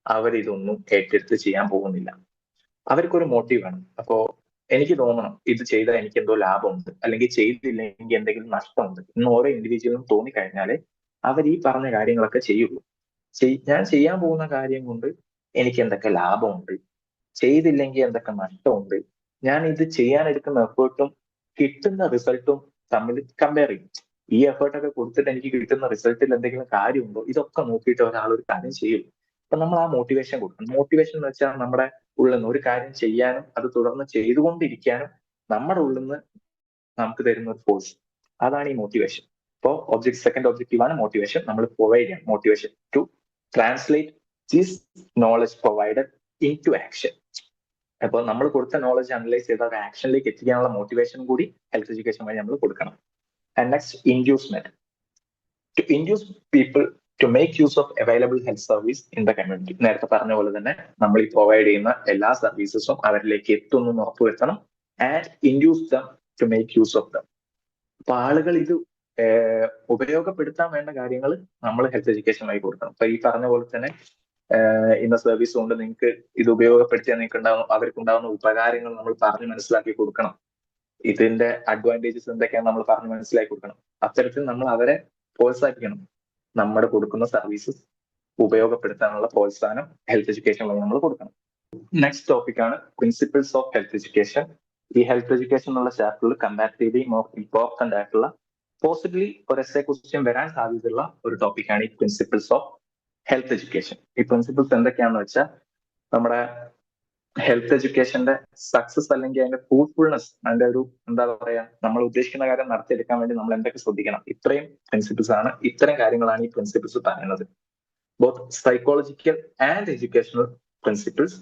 അവരിതൊന്നും ഏറ്റെടുത്ത് ചെയ്യാൻ പോകുന്നില്ല. അവർക്കൊരു മോട്ടീവ് വേണം. അപ്പോ എനിക്ക് തോന്നണം ഇത് ചെയ്താൽ എനിക്ക് എന്തോ ലാഭമുണ്ട്, അല്ലെങ്കിൽ ചെയ്തില്ലെങ്കിൽ എന്തെങ്കിലും നഷ്ടമുണ്ട് എന്ന് ഓരോ ഇൻഡിവിജ്വലും തോന്നിക്കഴിഞ്ഞാലേ അവർ ഈ പറഞ്ഞ കാര്യങ്ങളൊക്കെ ചെയ്യുള്ളൂ. ഞാൻ ചെയ്യാൻ പോകുന്ന കാര്യം കൊണ്ട് എനിക്ക് എന്തൊക്കെ ലാഭമുണ്ട്, ചെയ്തില്ലെങ്കിൽ എന്തൊക്കെ നഷ്ടമുണ്ട്, ഞാൻ ഇത് ചെയ്യാൻ എടുക്കുന്ന എഫേർട്ടും കിട്ടുന്ന റിസൾട്ടും തമ്മിൽ കമ്പയർ ചെയ്യും. ഈ എഫേർട്ടൊക്കെ കൊടുത്തിട്ട് എനിക്ക് കിട്ടുന്ന റിസൾട്ടിൽ എന്തെങ്കിലും കാര്യമുണ്ടോ, ഇതൊക്കെ നോക്കിയിട്ട് ഒരാൾ ഒരു കാര്യം ചെയ്യും. അപ്പൊ നമ്മൾ ആ മോട്ടിവേഷൻ കൊടുക്കണം. മോട്ടിവേഷൻ എന്ന് വെച്ചാൽ നമ്മുടെ ഉള്ളിൽ നിന്ന് ഒരു കാര്യം ചെയ്യാനും അത് തുടർന്ന് ചെയ്തുകൊണ്ടിരിക്കാനും നമ്മുടെ ഉള്ളിൽ നിന്ന് നമുക്ക് തരുന്ന ഒരു ഫോഴ്സ്, അതാണ് ഈ മോട്ടിവേഷൻ. അപ്പോൾ സെക്കൻഡ് ഒബ്ജക്റ്റീവ് ആണ് മോട്ടിവേഷൻ. നമ്മൾ പ്രൊവൈഡ് ചെയ്യണം motivation to translate this knowledge provided into action. അപ്പോൾ നമ്മൾ കൊടുത്ത നോളജ് അനലൈസ് ചെയ്ത ഒരു ആക്ഷനിലേക്ക് എത്തിക്കാനുള്ള മോട്ടിവേഷൻ കൂടി ഹെൽത്ത് എഡ്യൂക്കേഷൻ വഴി നമ്മൾ കൊടുക്കണം. And next, inducement. To induce people to make use of available health service in the community. നേരത്തെ പറഞ്ഞ പോലെ തന്നെ നമ്മൾ ഈ പ്രൊവൈഡ് ചെയ്യുന്ന എല്ലാ സർവീസസും അവരിലേക്ക് എത്തുന്നു എന്ന് ഉറപ്പുവരുത്തണം. And induce them to make use of them. അപ്പൊ ആളുകൾ ഇത് ഉപയോഗപ്പെടുത്താൻ വേണ്ട കാര്യങ്ങൾ നമ്മൾ ഹെൽത്ത് എഡ്യൂക്കേഷൻ വഴി കൊടുക്കണം. അപ്പൊ ഈ പറഞ്ഞ പോലെ തന്നെ ഇന്ന സർവീസ് കൊണ്ട് നിങ്ങൾക്ക് ഇത് ഉപയോഗപ്പെടുത്തിയാൽ അവർക്കുണ്ടാവുന്ന ഉപകാരങ്ങൾ നമ്മൾ പറഞ്ഞ് മനസ്സിലാക്കി കൊടുക്കണം. ഇതിന്റെ അഡ്വാൻറ്റേജസ് എന്തൊക്കെയാണ് നമ്മൾ പറഞ്ഞ് മനസ്സിലാക്കി കൊടുക്കണം. അത്തരത്തിൽ നമ്മൾ അവരെ പ്രോത്സാഹിപ്പിക്കണം. നമ്മുടെ കൊടുക്കുന്ന സർവീസസ് ഉപയോഗപ്പെടുത്താനുള്ള പ്രോത്സാഹനം ഹെൽത്ത് എഡ്യൂക്കേഷനിൽ നമ്മൾ കൊടുക്കണം. നെക്സ്റ്റ് ടോപ്പിക്കാണ് പ്രിൻസിപ്പിൾസ് ഓഫ് ഹെൽത്ത് എഡ്യൂക്കേഷൻ. ഈ ഹെൽത്ത് എഡ്യൂക്കേഷൻ എന്നുള്ള ചാപ്റ്ററിൽ കമ്പാരിറ്റീവ്ലി മോർ ഇമ്പോർട്ടന്റ് ആയിട്ടുള്ള, പോസിബിലി ഒരു എസ്സേ ക്വസ്റ്റ്യൻ വരാൻ സാധ്യതയുള്ള ഒരു ടോപ്പിക്കാണ് ഈ പ്രിൻസിപ്പിൾസ് ഓഫ് ഹെൽത്ത് എഡ്യൂക്കേഷൻ. ഈ പ്രിൻസിപ്പിൾസ് എന്തൊക്കെയാണെന്ന് വെച്ചാൽ, നമ്മുടെ ഹെൽത്ത് എഡ്യൂക്കേഷന്റെ സക്സസ് അല്ലെങ്കിൽ അതിന്റെ ഫ്രൂട്ട്ഫുൾനെസ്, അതിന്റെ ഒരു എന്താ പറയാ, നമ്മൾ ഉദ്ദേശിക്കുന്ന കാര്യം നടത്തിയെടുക്കാൻ വേണ്ടി നമ്മൾ എന്തൊക്കെ ശ്രദ്ധിക്കണം, ഇത്രയും പ്രിൻസിപ്പിൾസ് ആണ്, ഇത്തരം കാര്യങ്ങളാണ് ഈ പ്രിൻസിപ്പിൾസ് പറയുന്നത്. Both psychological and educational principles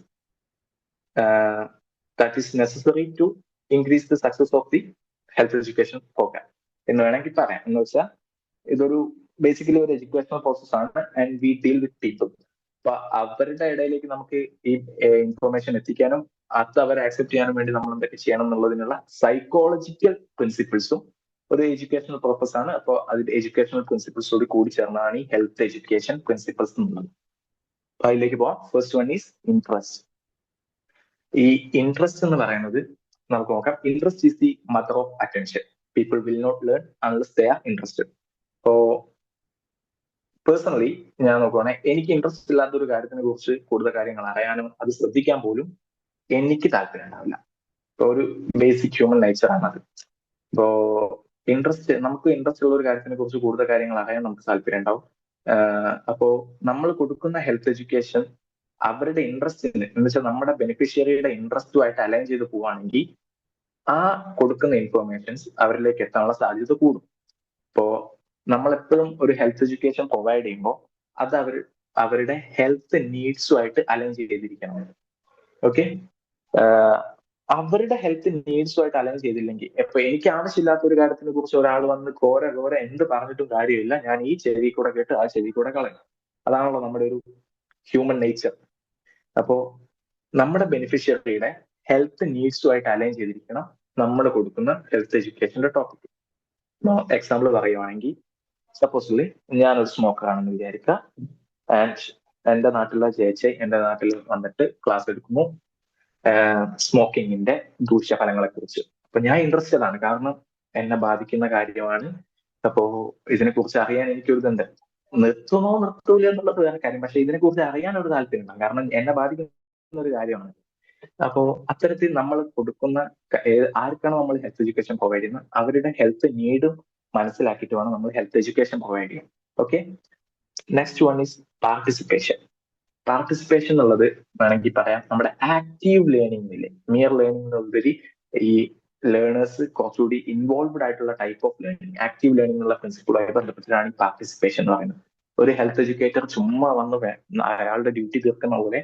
that is necessary to increase the success of the health education program എന്ന് വേണമെങ്കിൽ പറയാം. എന്ന് വെച്ചാൽ ഇതൊരു ബേസിക്കലി ഒരു എഡ്യൂക്കേഷണൽ പ്രോസസ് ആണ്, and we deal with people. അപ്പൊ അവരുടെ ഇടയിലേക്ക് നമുക്ക് ഈ ഇൻഫർമേഷൻ എത്തിക്കാനും അത് അവരെ ആക്സെപ്റ്റ് ചെയ്യാനും വേണ്ടി നമ്മൾ എന്തൊക്കെ ചെയ്യണം എന്നുള്ളതിനുള്ള സൈക്കോളജിക്കൽ പ്രിൻസിപ്പിൾസും ഒരു എഡ്യൂക്കേഷണൽ പർപ്പസ് ആണ്. അപ്പോൾ അതിന്റെ എഡ്യൂക്കേഷണൽ പ്രിൻസിപ്പിൾസോട് കൂടി ചേർന്നാണ് ഈ ഹെൽത്ത് എഡ്യൂക്കേഷൻ പ്രിൻസിപ്പിൾസ് എന്നുള്ളത്. അപ്പൊ അതിലേക്ക് പോവാം. First one is interest. ഈ ഇൻട്രസ്റ്റ് എന്ന് പറയുന്നത് നമുക്ക് നോക്കാം. Interest is the mother of attention. People will not learn unless they are interested. അപ്പോ പേഴ്സണലി ഞാൻ നോക്കുവാണെങ്കിൽ എനിക്ക് ഇൻട്രസ്റ്റ് ഇല്ലാത്ത ഒരു കാര്യത്തിനെ കുറിച്ച് കൂടുതൽ കാര്യങ്ങൾ അറിയാനും അത് ശ്രദ്ധിക്കാൻ പോലും എനിക്ക് താല്പര്യം ഉണ്ടാവില്ല. ഇപ്പൊ ഒരു ബേസിക് ഹ്യൂമൻ നേച്ചറാണ് അത്. ഇപ്പോ നമുക്ക് ഇൻട്രസ്റ്റ് ഉള്ള ഒരു കാര്യത്തിനെ കുറിച്ച് കൂടുതൽ കാര്യങ്ങൾ അറിയാൻ നമുക്ക് താല്പര്യം ഉണ്ടാവും. അപ്പോ നമ്മൾ കൊടുക്കുന്ന ഹെൽത്ത് എഡ്യൂക്കേഷൻ അവരുടെ ഇൻട്രസ്റ്റിന്, എന്ന് വെച്ചാൽ നമ്മുടെ ബെനിഫിഷ്യറിയുടെ ഇൻട്രസ്റ്റുമായിട്ട് അലൈൻ ചെയ്ത് പോവുകയാണെങ്കിൽ ആ കൊടുക്കുന്ന ഇൻഫർമേഷൻസ് അവരിലേക്ക് എത്താനുള്ള സാധ്യത കൂടും. ഇപ്പോ നമ്മളെപ്പോഴും ഒരു ഹെൽത്ത് എഡ്യൂക്കേഷൻ പ്രൊവൈഡ് ചെയ്യുമ്പോൾ അത് അവരുടെ ഹെൽത്ത് നീഡ്സുമായിട്ട് അലൈൻ ചെയ്തിരിക്കണം. ഓക്കെ, അവരുടെ ഹെൽത്ത് നീഡ്സുമായിട്ട് അലൈൻ ചെയ്തില്ലെങ്കിൽ, ഇപ്പൊ എനിക്ക് ആവശ്യമില്ലാത്ത ഒരു കാര്യത്തിനെ കുറിച്ച് ഒരാൾ വന്ന് ഘോര എന്ത് പറഞ്ഞിട്ടും കാര്യമില്ല, ഞാൻ ഈ ചെവി കൂടെ കേട്ട് ആ ചെവി കൂടെ കളയും. അതാണല്ലോ നമ്മുടെ ഒരു ഹ്യൂമൻ നേച്ചർ. അപ്പോ നമ്മുടെ ബെനിഫിഷ്യറിയുടെ ഹെൽത്ത് നീഡ്സുമായിട്ട് അലൈൻ ചെയ്തിരിക്കണം നമ്മൾ കൊടുക്കുന്ന ഹെൽത്ത് എഡ്യൂക്കേഷന്റെ ടോപ്പിക്. എക്സാമ്പിൾ പറയുവാണെങ്കിൽ, സപ്പോസ്ലി ഞാനൊരു സ്മോക്കർ ആണെന്ന് വിചാരിക്കുക, ആൻഡ് എന്റെ നാട്ടിലുള്ള ചേച്ചി എന്റെ നാട്ടിൽ വന്നിട്ട് ക്ലാസ് എടുക്കുന്നു സ്മോക്കിങ്ങിന്റെ ദൂഷ്യഫലങ്ങളെ കുറിച്ച്. അപ്പൊ ഞാൻ ഇൻട്രസ്റ്റഡ് ആണ്, കാരണം എന്നെ ബാധിക്കുന്ന കാര്യമാണ്. അപ്പോ ഇതിനെക്കുറിച്ച് അറിയാൻ എനിക്കൊരു ഇതുണ്ട്. നിർത്തുമോ നിർത്തൂല എന്നുള്ളത് വേറെ കാര്യം, പക്ഷെ ഇതിനെക്കുറിച്ച് അറിയാൻ ഒരു താല്പര്യം ഉണ്ടാകും, കാരണം എന്നെ ബാധിക്കുന്ന ഒരു കാര്യമാണ്. അപ്പോ അത്തരത്തിൽ നമ്മൾ കൊടുക്കുന്ന ആർക്കാണ് നമ്മൾ ഹെൽത്ത് എഡ്യൂക്കേഷൻ പ്രൊവൈഡ് ചെയ്യുന്നത്, അവരുടെ ഹെൽത്ത് നീഡും മനസ്സിലാക്കിയിട്ട് വേണം നമ്മൾ ഹെൽത്ത് എഡ്യൂക്കേഷൻ പ്രൊവൈഡ് ചെയ്യാൻ. Okay, next one is participation. Participation എന്നുള്ളത് വേണമെങ്കിൽ പറയാം നമ്മുടെ ആക്റ്റീവ് ലേണിംഗിലെ, മിയർ ലേണിംഗിനുപരി ഈ ലേണേഴ്സ് കുറച്ചുകൂടി ഇൻവോൾവ്ഡ് ആയിട്ടുള്ള type of learning, active learning എന്നുള്ള പ്രിൻസിപ്പിളുമായി ബന്ധപ്പെട്ടിട്ടാണ് ഈ പാർട്ടിസിപ്പേഷൻ എന്ന് പറയുന്നത്. ഒരു ഹെൽത്ത് എഡ്യൂക്കേറ്റർ ചുമ്മാ വന്ന് അയാളുടെ ഡ്യൂട്ടി തീർക്കുന്ന പോലെ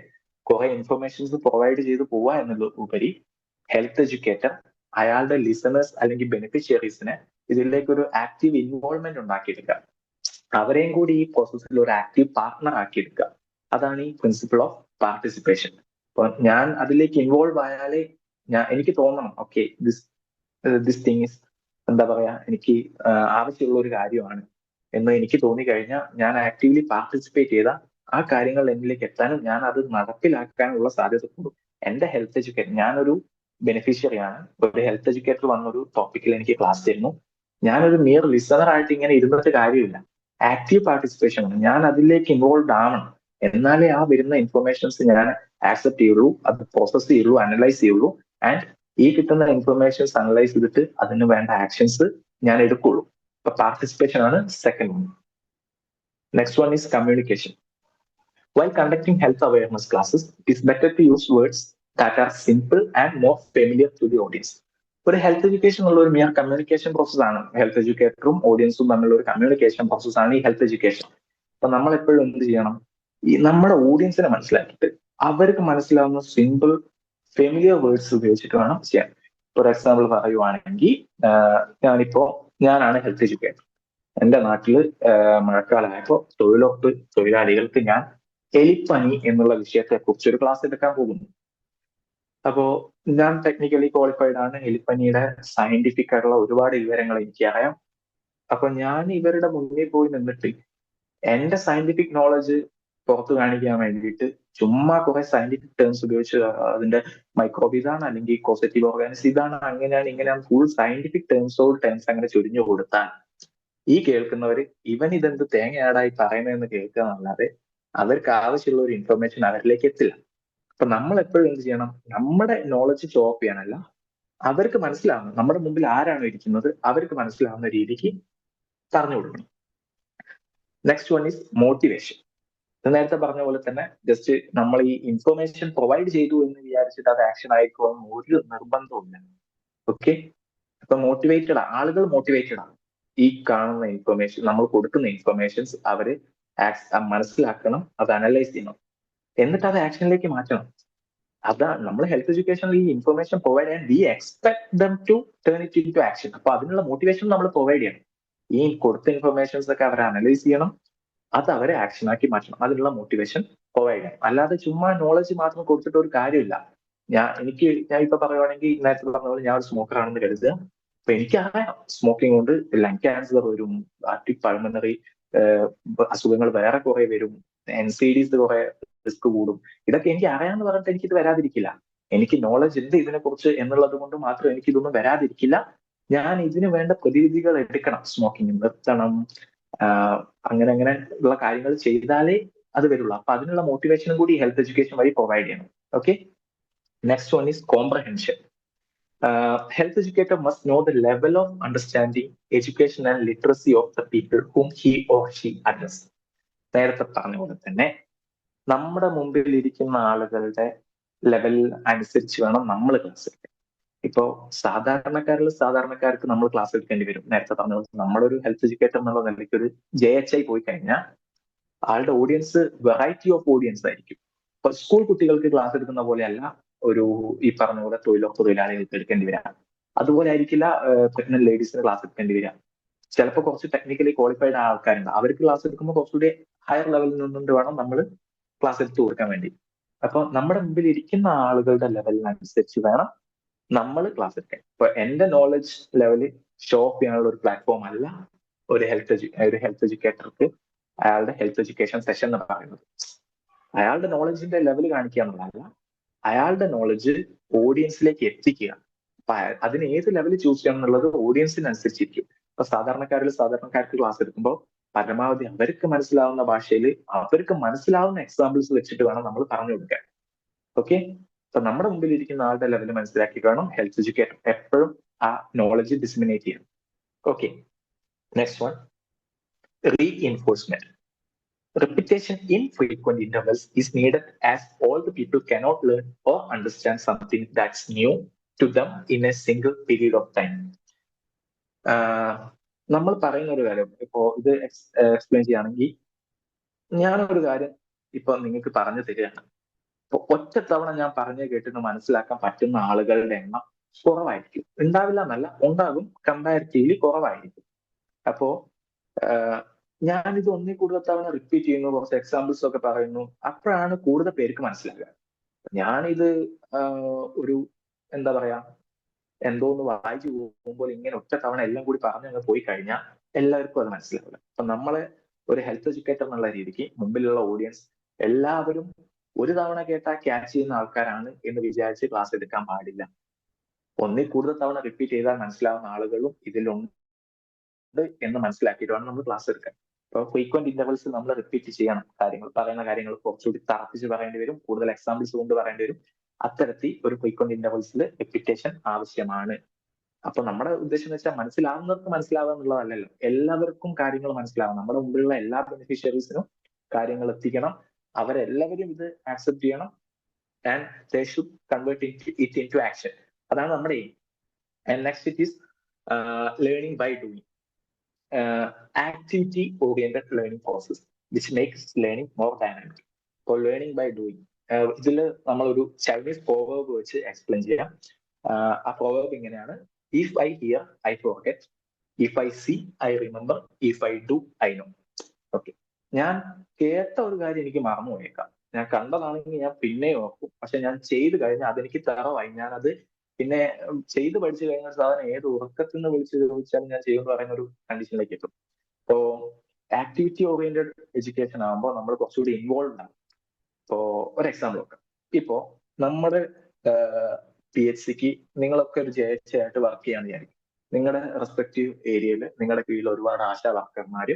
കുറെ ഇൻഫർമേഷൻസ് പ്രൊവൈഡ് ചെയ്ത് പോവുക എന്നുള്ള ഉപരി ഹെൽത്ത് എഡ്യൂക്കേറ്റർ അയാളുടെ ലിസണേഴ്സ് അല്ലെങ്കിൽ ബെനിഫിഷ്യറീസിനെ ഇതിലേക്ക് ഒരു ആക്റ്റീവ് ഇൻവോൾവ്മെന്റ് ഉണ്ടാക്കിയെടുക്കുക, അവരെയും കൂടി ഈ പ്രോസസ്സിൽ ഒരു ആക്റ്റീവ് പാർട്ട്ണർ ആക്കിയെടുക്കുക. അതാണ് ഈ പ്രിൻസിപ്പിൾ ഓഫ് പാർട്ടിസിപ്പേഷൻ. അപ്പൊ ഞാൻ അതിലേക്ക് ഇൻവോൾവ് ആയാലേ എനിക്ക് തോന്നണം, ഓക്കെ ദിസ് തിങ് ഇസ് എന്താ പറയാ, എനിക്ക് ആവശ്യമുള്ള ഒരു കാര്യമാണ് എന്ന് എനിക്ക് തോന്നിക്കഴിഞ്ഞാൽ ഞാൻ ആക്റ്റീവ്ലി പാർട്ടിസിപ്പേറ്റ് ചെയ്ത ആ കാര്യങ്ങൾ എന്നിലേക്ക് എത്താനും ഞാൻ അത് നടപ്പിലാക്കാനുള്ള സാധ്യത കൂടും. എന്റെ ഹെൽത്ത് എഡ്യൂക്കേറ്റർ, ഞാനൊരു ബെനിഫിഷ്യറിയാണ്, ഒരു ഹെൽത്ത് എഡ്യൂക്കേറ്റർ വന്നൊരു ടോപ്പിക്കിൽ എനിക്ക് ക്ലാസ് തരുന്നു, ഞാനൊരു മിയർ ലിസണർ ആയിട്ട് ഇങ്ങനെ ഇരുന്നിട്ട് കാര്യമില്ല, ആക്റ്റീവ് പാർട്ടിസിപ്പേഷൻ ആണ്, ഞാൻ അതിലേക്ക് ഇൻവോൾവ് ആവണം. എന്നാലേ ആ വരുന്ന ഇൻഫർമേഷൻസ് ഞാൻ ആക്സെപ്റ്റ് ചെയ്യുള്ളൂ, അത് പ്രോസസ് ചെയ്യുള്ളൂ, അനലൈസ് ചെയ്യുള്ളൂ, ആൻഡ് ഈ കിട്ടുന്ന ഇൻഫർമേഷൻസ് അനലൈസ് ചെയ്തിട്ട് അതിന് വേണ്ട ആക്ഷൻസ് ഞാൻ എടുക്കുള്ളൂ. അപ്പൊ പാർട്ടിസിപ്പേഷൻ ആണ് second one. Next one is communication. While conducting health awareness classes, it is better to use words that are simple and more familiar to the audience. ഒരു ഹെൽത്ത് എഡ്യൂക്കേഷൻ ഉള്ള ഒരു മിയർ കമ്മ്യൂണിക്കേഷൻ പ്രോസസ് ആണ്. Health എഡ്യൂക്കേറ്ററും ഓഡിയൻസും തമ്മിലുള്ള ഒരു communication process ആണ് ഈ health education. അപ്പൊ നമ്മൾ എപ്പോഴും എന്ത് ചെയ്യണം, ഈ നമ്മുടെ ഓഡിയൻസിനെ മനസ്സിലാക്കിയിട്ട് അവർക്ക് മനസ്സിലാവുന്ന സിമ്പിൾ ഫെമിലിയർ വേർഡ്സ് ഉപയോഗിച്ചിട്ട് വേണം ചെയ്യാൻ. ഫോർ എക്സാമ്പിൾ പറയുവാണെങ്കിൽ, ഞാനാണ് ഹെൽത്ത് എഡ്യൂക്കേറ്റർ. എന്റെ നാട്ടില് മഴക്കാലമായപ്പോൾ തൊഴിലാളികൾക്ക് ഞാൻ എലിപ്പനി എന്നുള്ള വിഷയത്തെ കുറിച്ച് ഒരു ക്ലാസ് എടുക്കാൻ പോകുന്നു. അപ്പോ ഞാൻ ടെക്നിക്കലി ക്വാളിഫൈഡ് ആണ്, എലിപ്പനിയുടെ സയന്റിഫിക് ആയിട്ടുള്ള ഒരുപാട് വിവരങ്ങൾ എനിക്ക് അറിയാം. അപ്പൊ ഞാൻ ഇവരുടെ മുന്നിൽ പോയി നിന്നിട്ട് എന്റെ സയന്റിഫിക് നോളജ് പുറത്തു കാണിക്കാൻ വേണ്ടിയിട്ട് ചുമ്മാ കുറെ സയന്റിഫിക് ടേംസ് ഉപയോഗിച്ച് അതിന്റെ മൈക്രോബ് ഇതാണ്, അല്ലെങ്കിൽ കോസറ്റീവ് ഓർഗാനിസം ഇതാണ്, അങ്ങനെയാണ് ഇങ്ങനെയാണ് ഫുൾ സയന്റിഫിക് ടേംസ് അങ്ങനെ ചുരിഞ്ഞു കൊടുത്താൽ ഈ കേൾക്കുന്നവർ ഇവൻ ഇതെന്ത് തേങ്ങയാടായി പറയുന്നതെന്ന് കേൾക്കുക എന്നല്ലാതെ അവർക്ക് ആവശ്യമുള്ള ഒരു ഇൻഫർമേഷൻ അവരിലേക്ക് എത്തില്ല. അപ്പൊ നമ്മൾ എപ്പോഴും എന്ത് ചെയ്യണം? നമ്മുടെ നോളജ് ഷോ ഓഫ് ചെയ്യാനല്ല, അവർക്ക് മനസ്സിലാവുന്ന, നമ്മുടെ മുമ്പിൽ ആരാണോ ഇരിക്കുന്നത് അവർക്ക് മനസ്സിലാവുന്ന രീതിക്ക് പറഞ്ഞു കൊടുക്കണം. Next one is motivation. നേരത്തെ പറഞ്ഞ പോലെ തന്നെ ജസ്റ്റ് നമ്മൾ ഈ ഇൻഫർമേഷൻ പ്രൊവൈഡ് ചെയ്തു എന്ന് വിചാരിച്ചിട്ട് അത് ആക്ഷൻ ആയിക്കോളും ഒരു നിർബന്ധവുമില്ല. ഓക്കെ, അപ്പൊ ആളുകൾ മോട്ടിവേറ്റഡ് ആണ്. ഈ കാണുന്ന ഇൻഫർമേഷൻ, നമ്മൾ കൊടുക്കുന്ന ഇൻഫർമേഷൻസ് അവര് മനസ്സിലാക്കണം, അത് അനലൈസ് ചെയ്യണം, എന്നിട്ട് അത് ആക്ഷനിലേക്ക് മാറ്റണം. അതാണ് നമ്മൾ ഹെൽത്ത് എഡ്യൂക്കേഷനിൽ ഈ ഇൻഫർമേഷൻ പ്രൊവൈഡ് ചെയ്യാൻ we expect them to turn it into action. അപ്പൊ അതിനുള്ള മോട്ടിവേഷൻ നമ്മൾ പ്രൊവൈഡ് ചെയ്യണം. ഈ കൊടുത്ത ഇൻഫർമേഷൻസ് ഒക്കെ അവരെ അനലൈസ് ചെയ്യണം, അത് അവരെ ആക്ഷൻ ആക്കി മാറ്റണം. അതിനുള്ള മോട്ടിവേഷൻ പ്രൊവൈഡ് ചെയ്യണം. അല്ലാതെ ചുമ്മാ നോളജ് മാത്രം കൊടുത്തിട്ട് ഒരു കാര്യമില്ല. ഞാൻ ഇപ്പൊ പറയുവാണെങ്കിൽ നേരത്തെ പറഞ്ഞ പോലെ ഞാൻ ഒരു സ്മോക്കർ ആണെന്ന് കരുതുക. അപ്പൊ എനിക്കറിയാം സ്മോക്കിംഗ് കൊണ്ട് ലങ് ക്യാൻസർ വരും, ആർട്ടിക് പൾമണറി അസുഖങ്ങൾ വേറെ കുറെ വരും, NCDs കുറെ റിസ്ക് കൂടും. ഇതൊക്കെ എനിക്ക് അറിയാമെന്ന് പറഞ്ഞിട്ട് എനിക്കിത് വരാതിരിക്കില്ല. എനിക്ക് നോളജ് ഉണ്ട് ഇതിനെ കുറിച്ച് എന്നുള്ളത് കൊണ്ട് മാത്രം എനിക്ക് ഇതൊന്നും വരാതിരിക്കില്ല. ഞാൻ ഇതിന് വേണ്ട പ്രതിവിധികൾ എടുക്കണം, സ്മോക്കിംഗ് നിർത്തണം, അങ്ങനെ ഉള്ള കാര്യങ്ങൾ ചെയ്താലേ അത് വരുള്ളൂ. അപ്പൊ അതിനുള്ള മോട്ടിവേഷനും കൂടി ഹെൽത്ത് എഡ്യൂക്കേഷൻ വഴി പ്രൊവൈഡ് ചെയ്യണം. Okay, next one is comprehension. Health educator must know the level of understanding, education and literacy of the people whom he or she address. നേരത്തെ പറഞ്ഞ പോലെ തന്നെ നമ്മുടെ മുമ്പിൽ ഇരിക്കുന്ന ആളുകളുടെ ലെവൽ അനുസരിച്ച് വേണം നമ്മൾ ക്ലാസ് എടുക്കാൻ. ഇപ്പോ സാധാരണക്കാർക്ക് നമ്മൾ ക്ലാസ് എടുക്കേണ്ടി വരും. നേരത്തെ പറഞ്ഞ പോലെ നമ്മളൊരു ഹെൽത്ത് എഡ്യൂക്കേറ്റർ എന്നുള്ള നിലയ്ക്ക് ഒരു JHI പോയി കഴിഞ്ഞാൽ ആളുടെ ഓഡിയൻസ് വെറൈറ്റി ഓഫ് ഓഡിയൻസ് ആയിരിക്കും. ഇപ്പൊ സ്കൂൾ കുട്ടികൾക്ക് ക്ലാസ് എടുക്കുന്ന പോലെയല്ല ഒരു ഈ പറഞ്ഞ പോലെ തൊഴിലാളികൾക്ക് എടുക്കേണ്ടി വരാം. അതുപോലെ ആയിരിക്കില്ല പ്രഗ്നന്റ് ലേഡീസിന് ക്ലാസ് എടുക്കേണ്ടി വരിക. ചിലപ്പോൾ കുറച്ച് ടെക്നിക്കലി ക്വാളിഫൈഡ് ആൾക്കാരുണ്ട്, അവർക്ക് ക്ലാസ് എടുക്കുമ്പോൾ കുറച്ചുകൂടി ഹയർ ലെവലിൽ നിന്നുകൊണ്ട് വേണം നമ്മൾ ക്ലാസ് എടുത്ത് കൊടുക്കാൻ വേണ്ടി. അപ്പൊ നമ്മുടെ മുമ്പിൽ ഇരിക്കുന്ന ആളുകളുടെ ലെവലിനനുസരിച്ച് വേണം നമ്മൾ ക്ലാസ് എടുക്കാൻ. ഇപ്പൊ എന്റെ നോളജ് ലെവല് ഷോ ഓഫ് ചെയ്യാനുള്ള ഒരു പ്ലാറ്റ്ഫോം അല്ല ഒരു ഹെൽത്ത് എഡ്യൂക്കേറ്റർക്ക് അയാളുടെ ഹെൽത്ത് എഡ്യൂക്കേഷൻ സെഷൻ എന്ന് പറയുന്നത്. അയാളുടെ നോളജിന്റെ ലെവൽ കാണിക്കുക എന്നുള്ളതല്ല, അയാളുടെ നോളജ് ഓഡിയൻസിലേക്ക് എത്തിക്കുക. അപ്പൊ അതിന് ഏത് ലെവൽ ചൂസ് ചെയ്യണം എന്നുള്ളത് ഓഡിയൻസിനനുസരിച്ചിരിക്കും. ഇപ്പൊ സാധാരണക്കാർക്ക് ക്ലാസ് എടുക്കുമ്പോൾ പരമാവധി അവർക്ക് മനസ്സിലാവുന്ന ഭാഷയിൽ അവർക്ക് മനസ്സിലാവുന്ന എക്സാമ്പിൾസ് വെച്ചിട്ട് വേണം നമ്മൾ പറഞ്ഞു കൊടുക്കാൻ. ഓക്കെ, അപ്പൊ നമ്മുടെ മുമ്പിൽ ഇരിക്കുന്ന ആളുടെ ലെവൽ മനസ്സിലാക്കി വേണം ഹെൽത്ത് എഡ്യൂക്കേറ്റർ എപ്പോഴും ആ നോളജ് ഡിസ്മിനേറ്റ് ചെയ്യണം. Okay, next one, reinforcement. Repetition in frequent intervals is needed as all the people cannot learn or understand something that's new to them in a single period of time. നമ്മൾ പറയുന്ന ഒരു കാര്യം ഇപ്പോ ഇത് explain ചെയ്യുകയാണെങ്കിൽ, ഞാനൊരു കാര്യം ഇപ്പൊ നിങ്ങൾക്ക് പറഞ്ഞു തരികയാണ്. ഇപ്പൊ ഒറ്റ തവണ ഞാൻ പറഞ്ഞു കേട്ടിട്ട് മനസ്സിലാക്കാൻ പറ്റുന്ന ആളുകളുടെ എണ്ണം കുറവായിരിക്കും. ഉണ്ടാവില്ല എന്നല്ല, ഉണ്ടാകും, കമ്പാരിറ്റീവ്ലി കുറവായിരിക്കും. അപ്പോ ഞാനിത് ഒന്നിൽ കൂടുതൽ തവണ റിപ്പീറ്റ് ചെയ്യുന്നു, കുറച്ച് എക്സാമ്പിൾസ് ഒക്കെ പറയുന്നു, അപ്പോഴാണ് കൂടുതൽ പേർക്ക് മനസ്സിലാകുക. ഞാനിത് ഒരു എന്താ പറയാ, എന്തോന്ന് വായിച്ചു പോകുമ്പോൾ ഇങ്ങനെ ഒറ്റ തവണ എല്ലാം കൂടി പറഞ്ഞങ്ങ് പോയി കഴിഞ്ഞാൽ എല്ലാവർക്കും അത് മനസ്സിലാവില്ല. അപ്പൊ നമ്മളെ ഒരു ഹെൽത്ത് എഡ്യൂക്കേറ്റർ എന്നുള്ള രീതിക്ക് മുമ്പിലുള്ള ഓഡിയൻസ് എല്ലാവരും ഒരു തവണ കേട്ടാൽ ക്യാച്ച് ചെയ്യുന്ന ആൾക്കാരാണ് എന്ന് വിചാരിച്ച് ക്ലാസ് എടുക്കാൻ പാടില്ല. ഒന്നിൽ കൂടുതൽ തവണ റിപ്പീറ്റ് ചെയ്താൽ മനസ്സിലാവുന്ന ആളുകളും ഇതിലുണ്ട് എന്ന് മനസ്സിലാക്കിയിട്ട് വേണം നമ്മൾ ക്ലാസ് എടുക്കാൻ. ഇപ്പൊ ഫ്രീക്വന്റ് ഇന്റർവൽസ് നമ്മൾ റിപ്പീറ്റ് ചെയ്യണം. പറയുന്ന കാര്യങ്ങൾ കുറച്ചുകൂടി തറപ്പിച്ച് പറയേണ്ടി വരും, കൂടുതൽ എക്സാമ്പിൾസ് കൊണ്ട് പറയേണ്ടി വരും. അത്തരത്തിൽ ഒരു ഫ്രീക്വന്റ് ഇന്റർവൽസിൽ റിപ്പീറ്റേഷൻ ആവശ്യമാണ്. അപ്പൊ നമ്മുടെ ഉദ്ദേശം എന്ന് വെച്ചാൽ മനസ്സിലാവുന്നവർക്ക് മനസ്സിലാവുക എന്നുള്ളതല്ലല്ലോ, എല്ലാവർക്കും കാര്യങ്ങൾ മനസ്സിലാവണം. നമ്മുടെ മുമ്പിലുള്ള എല്ലാ ബെനിഫിഷ്യറീസിനും കാര്യങ്ങൾ എത്തിക്കണം, അവരെല്ലാവരും ഇത് ആക്സെപ്റ്റ് ചെയ്യണം, and they should convert it into action. അതാണ് നമ്മുടെ aim. And next it is learning by doing. Activity oriented learning process which makes learning more dynamic. അപ്പോൾ ലേണിംഗ് ബൈ ഡൂയിങ്, ഇതിൽ നമ്മളൊരു ചൈനീസ് പ്രോവേർബ് വെച്ച് explain ചെയ്യാം. ആ proverb ഇങ്ങനെയാണ്: if I hear I forget, if I see I remember, if I do I know. Okay, ഞാൻ കേട്ട ഒരു കാര്യം എനിക്ക് മറന്നു പോയേക്കാം, ഞാൻ കണ്ടതാണെങ്കിൽ ഞാൻ പിന്നെ ഓർക്കും, പക്ഷെ ഞാൻ ചെയ്ത് കഴിഞ്ഞാൽ അതെനിക്ക് തറവായി, ഞാനത് പിന്നെ ചെയ്ത് പഠിച്ചു കഴിഞ്ഞ സാധനം ഏത് ഉറക്കത്തിൽ നിന്ന് വിളിച്ച് ചോദിച്ചാലും ഞാൻ ചെയ്യുമെന്ന് പറയുന്ന ഒരു കണ്ടീഷനിലേക്ക് എത്തും. അപ്പോ ആക്ടിവിറ്റി ഓറിയന്റഡ് എഡ്യൂക്കേഷൻ ആകുമ്പോൾ നമ്മൾ കുറച്ചുകൂടി ഇൻവോൾവ് ആണ്. ഇപ്പോ ഒരു എക്സാമ്പിൾ നോക്കാം. ഇപ്പോ നമ്മുടെ PHCക്ക് നിങ്ങളൊക്കെ ഒരു JHC ആയിട്ട് വർക്ക് ചെയ്യാന്ന് വിചാരിക്കും. നിങ്ങളുടെ റെസ്പെക്റ്റീവ് ഏരിയയിൽ നിങ്ങളുടെ കീഴിൽ ഒരുപാട് ആശാ വർക്കർമാർ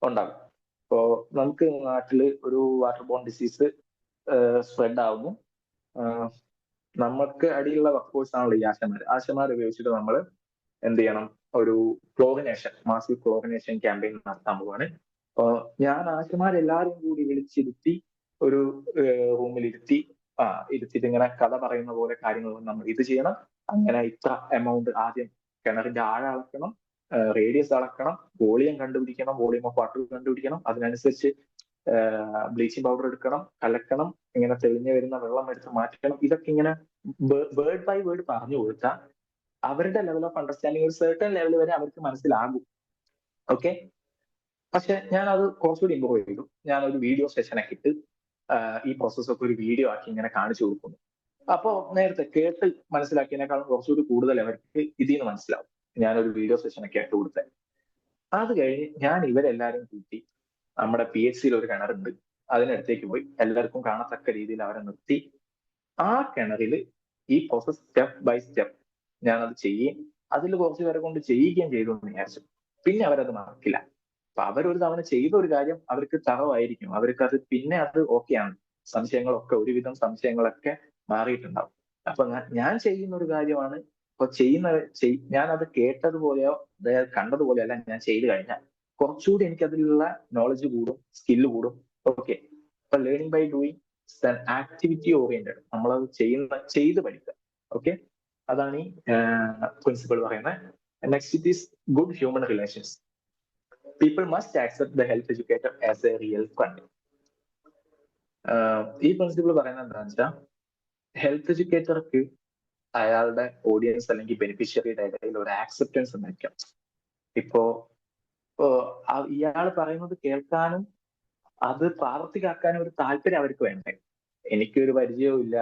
ഉണ്ടാകും. ഇപ്പോ നമുക്ക് നാട്ടിൽ ഒരു വാട്ടർ ബോൺ ഡിസീസ് സ്പ്രെഡ് ആവുന്നു. നമുക്ക് അടിയിലുള്ള വർക്ക്ഫോഴ്സ് ആണല്ലോ ഈ ആശമാർ ഉപയോഗിച്ചിട്ട് നമ്മൾ എന്ത് ചെയ്യണം, ഒരു ക്ലോറിനേഷൻ, മാസീവ് ക്ലോറിനേഷൻ ക്യാമ്പയിൻ നടത്താൻ പോവാണ്. ഞാൻ ആശമാരെല്ലാവരും കൂടി വിളിച്ചിരുത്തി ഒരു റൂമിലിരുത്തി ഇരുത്തിയിട്ട് ഇങ്ങനെ കഥ പറയുന്ന പോലെ കാര്യങ്ങൾ നമ്മൾ ഇത് ചെയ്യണം, അങ്ങനെ ഇത്ര എമൗണ്ട് ആദ്യം കിണറിന്റെ ആഴം അളക്കണം, റേഡിയസ് അളക്കണം, വോളിയം കണ്ടുപിടിക്കണം, വോളിയം ഓഫ് വാട്ടർ കണ്ടുപിടിക്കണം, അതിനനുസരിച്ച് ബ്ലീച്ചിങ് പൗഡർ എടുക്കണം, കലക്കണം, ഇങ്ങനെ തെളിഞ്ഞു വരുന്ന വെള്ളം എടുത്ത് മാറ്റണം. ഇതൊക്കെ ഇങ്ങനെ വേർഡ് ബൈ വേർഡ് പറഞ്ഞു കൊടുത്താൽ അവരുടെ ലെവൽ ഓഫ് അണ്ടർസ്റ്റാൻഡിങ് ഒരു സർട്ടൺ ലെവൽ വരെ അവർക്ക് മനസ്സിലാകും. ഓക്കെ, പക്ഷെ ഞാൻ അത് കുറച്ചുകൂടി ഇമ്പ്രൂവ് ചെയ്തു. ഞാൻ ഒരു വീഡിയോ സെഷനൊക്കെ ഇട്ട് ഈ പ്രോസസ്സൊക്കെ ഒരു വീഡിയോ ആക്കി ഇങ്ങനെ കാണിച്ചു കൊടുക്കുന്നു. അപ്പോൾ നേരത്തെ കേട്ട് മനസ്സിലാക്കിയതിനേക്കാളും കുറച്ചുകൂടി കൂടുതൽ അവർക്ക് ഇതിൽ നിന്ന് മനസ്സിലാവും. ഞാനൊരു വീഡിയോ സെഷനൊക്കെ ആയിട്ട് കൊടുത്തത്. അത് കഴിഞ്ഞ് ഞാൻ ഇവരെല്ലാരും കൂട്ടി നമ്മുടെ PHCയിൽ ഒരു കിണറുണ്ട്, അതിനടുത്തേക്ക് പോയി എല്ലാവർക്കും കാണത്തക്ക രീതിയിൽ അവരെ നിർത്തി ആ കിണറിൽ ഈ പ്രോസസ് സ്റ്റെപ്പ് ബൈ സ്റ്റെപ്പ് ഞാനത് ചെയ്യുകയും അതിൽ കുറച്ച് പേരെ കൊണ്ട് ചെയ്യുകയും ചെയ്തു എന്ന് വിചാരിച്ചു. പിന്നെ അവരത് മറക്കില്ല. അപ്പൊ അവരൊരു തവണ ചെയ്ത ഒരു കാര്യം അവർക്ക് തറവായിരിക്കും, അവർക്ക് അത് പിന്നെ അത് ഓക്കെയാണ്. സംശയങ്ങളൊക്കെ ഒരുവിധം സംശയങ്ങളൊക്കെ മാറിയിട്ടുണ്ടാവും. അപ്പൊ ഞാൻ ചെയ്യുന്ന ഒരു കാര്യമാണ് ഇപ്പൊ ഞാനത് കേട്ടതുപോലെയോ കണ്ടതുപോലെയോ അല്ല ഞാൻ ചെയ്തു കഴിഞ്ഞാൽ കുറച്ചുകൂടി എനിക്ക് അതിലുള്ള നോളജ് കൂടും, സ്കില്ല് കൂടും. ഓക്കെ, ഇപ്പൊ learning by doing activity oriented, നമ്മളത് ചെയ്ത് പഠിക്കുക. ഓക്കെ, അതാണ് ഈ പ്രിൻസിപ്പിൾ പറയുന്നത്. Next it is good human relations. People must accept the health educator as a real friend. ഈ പ്രിൻസിപ്പിൾ പറയുന്നത് എന്താണെന്ന് വെച്ചാൽ ഹെൽത്ത് എഡ്യൂക്കേറ്റർക്ക് അയാളുടെ ഓഡിയൻസ് അല്ലെങ്കിൽ ബെനിഫിഷ്യറിയുടെ ഇടയിൽ ഒരു ആക്സെപ്റ്റൻസ് ഉണ്ടായിരിക്കാം. ഇപ്പോ ഇയാൾ പറയുന്നത് കേൾക്കാനും അത് പ്രാവർത്തികമാക്കാനും ഒരു താല്പര്യം അവർക്ക് വേണ്ടേ. എനിക്കൊരു പരിചയവും ഇല്ല,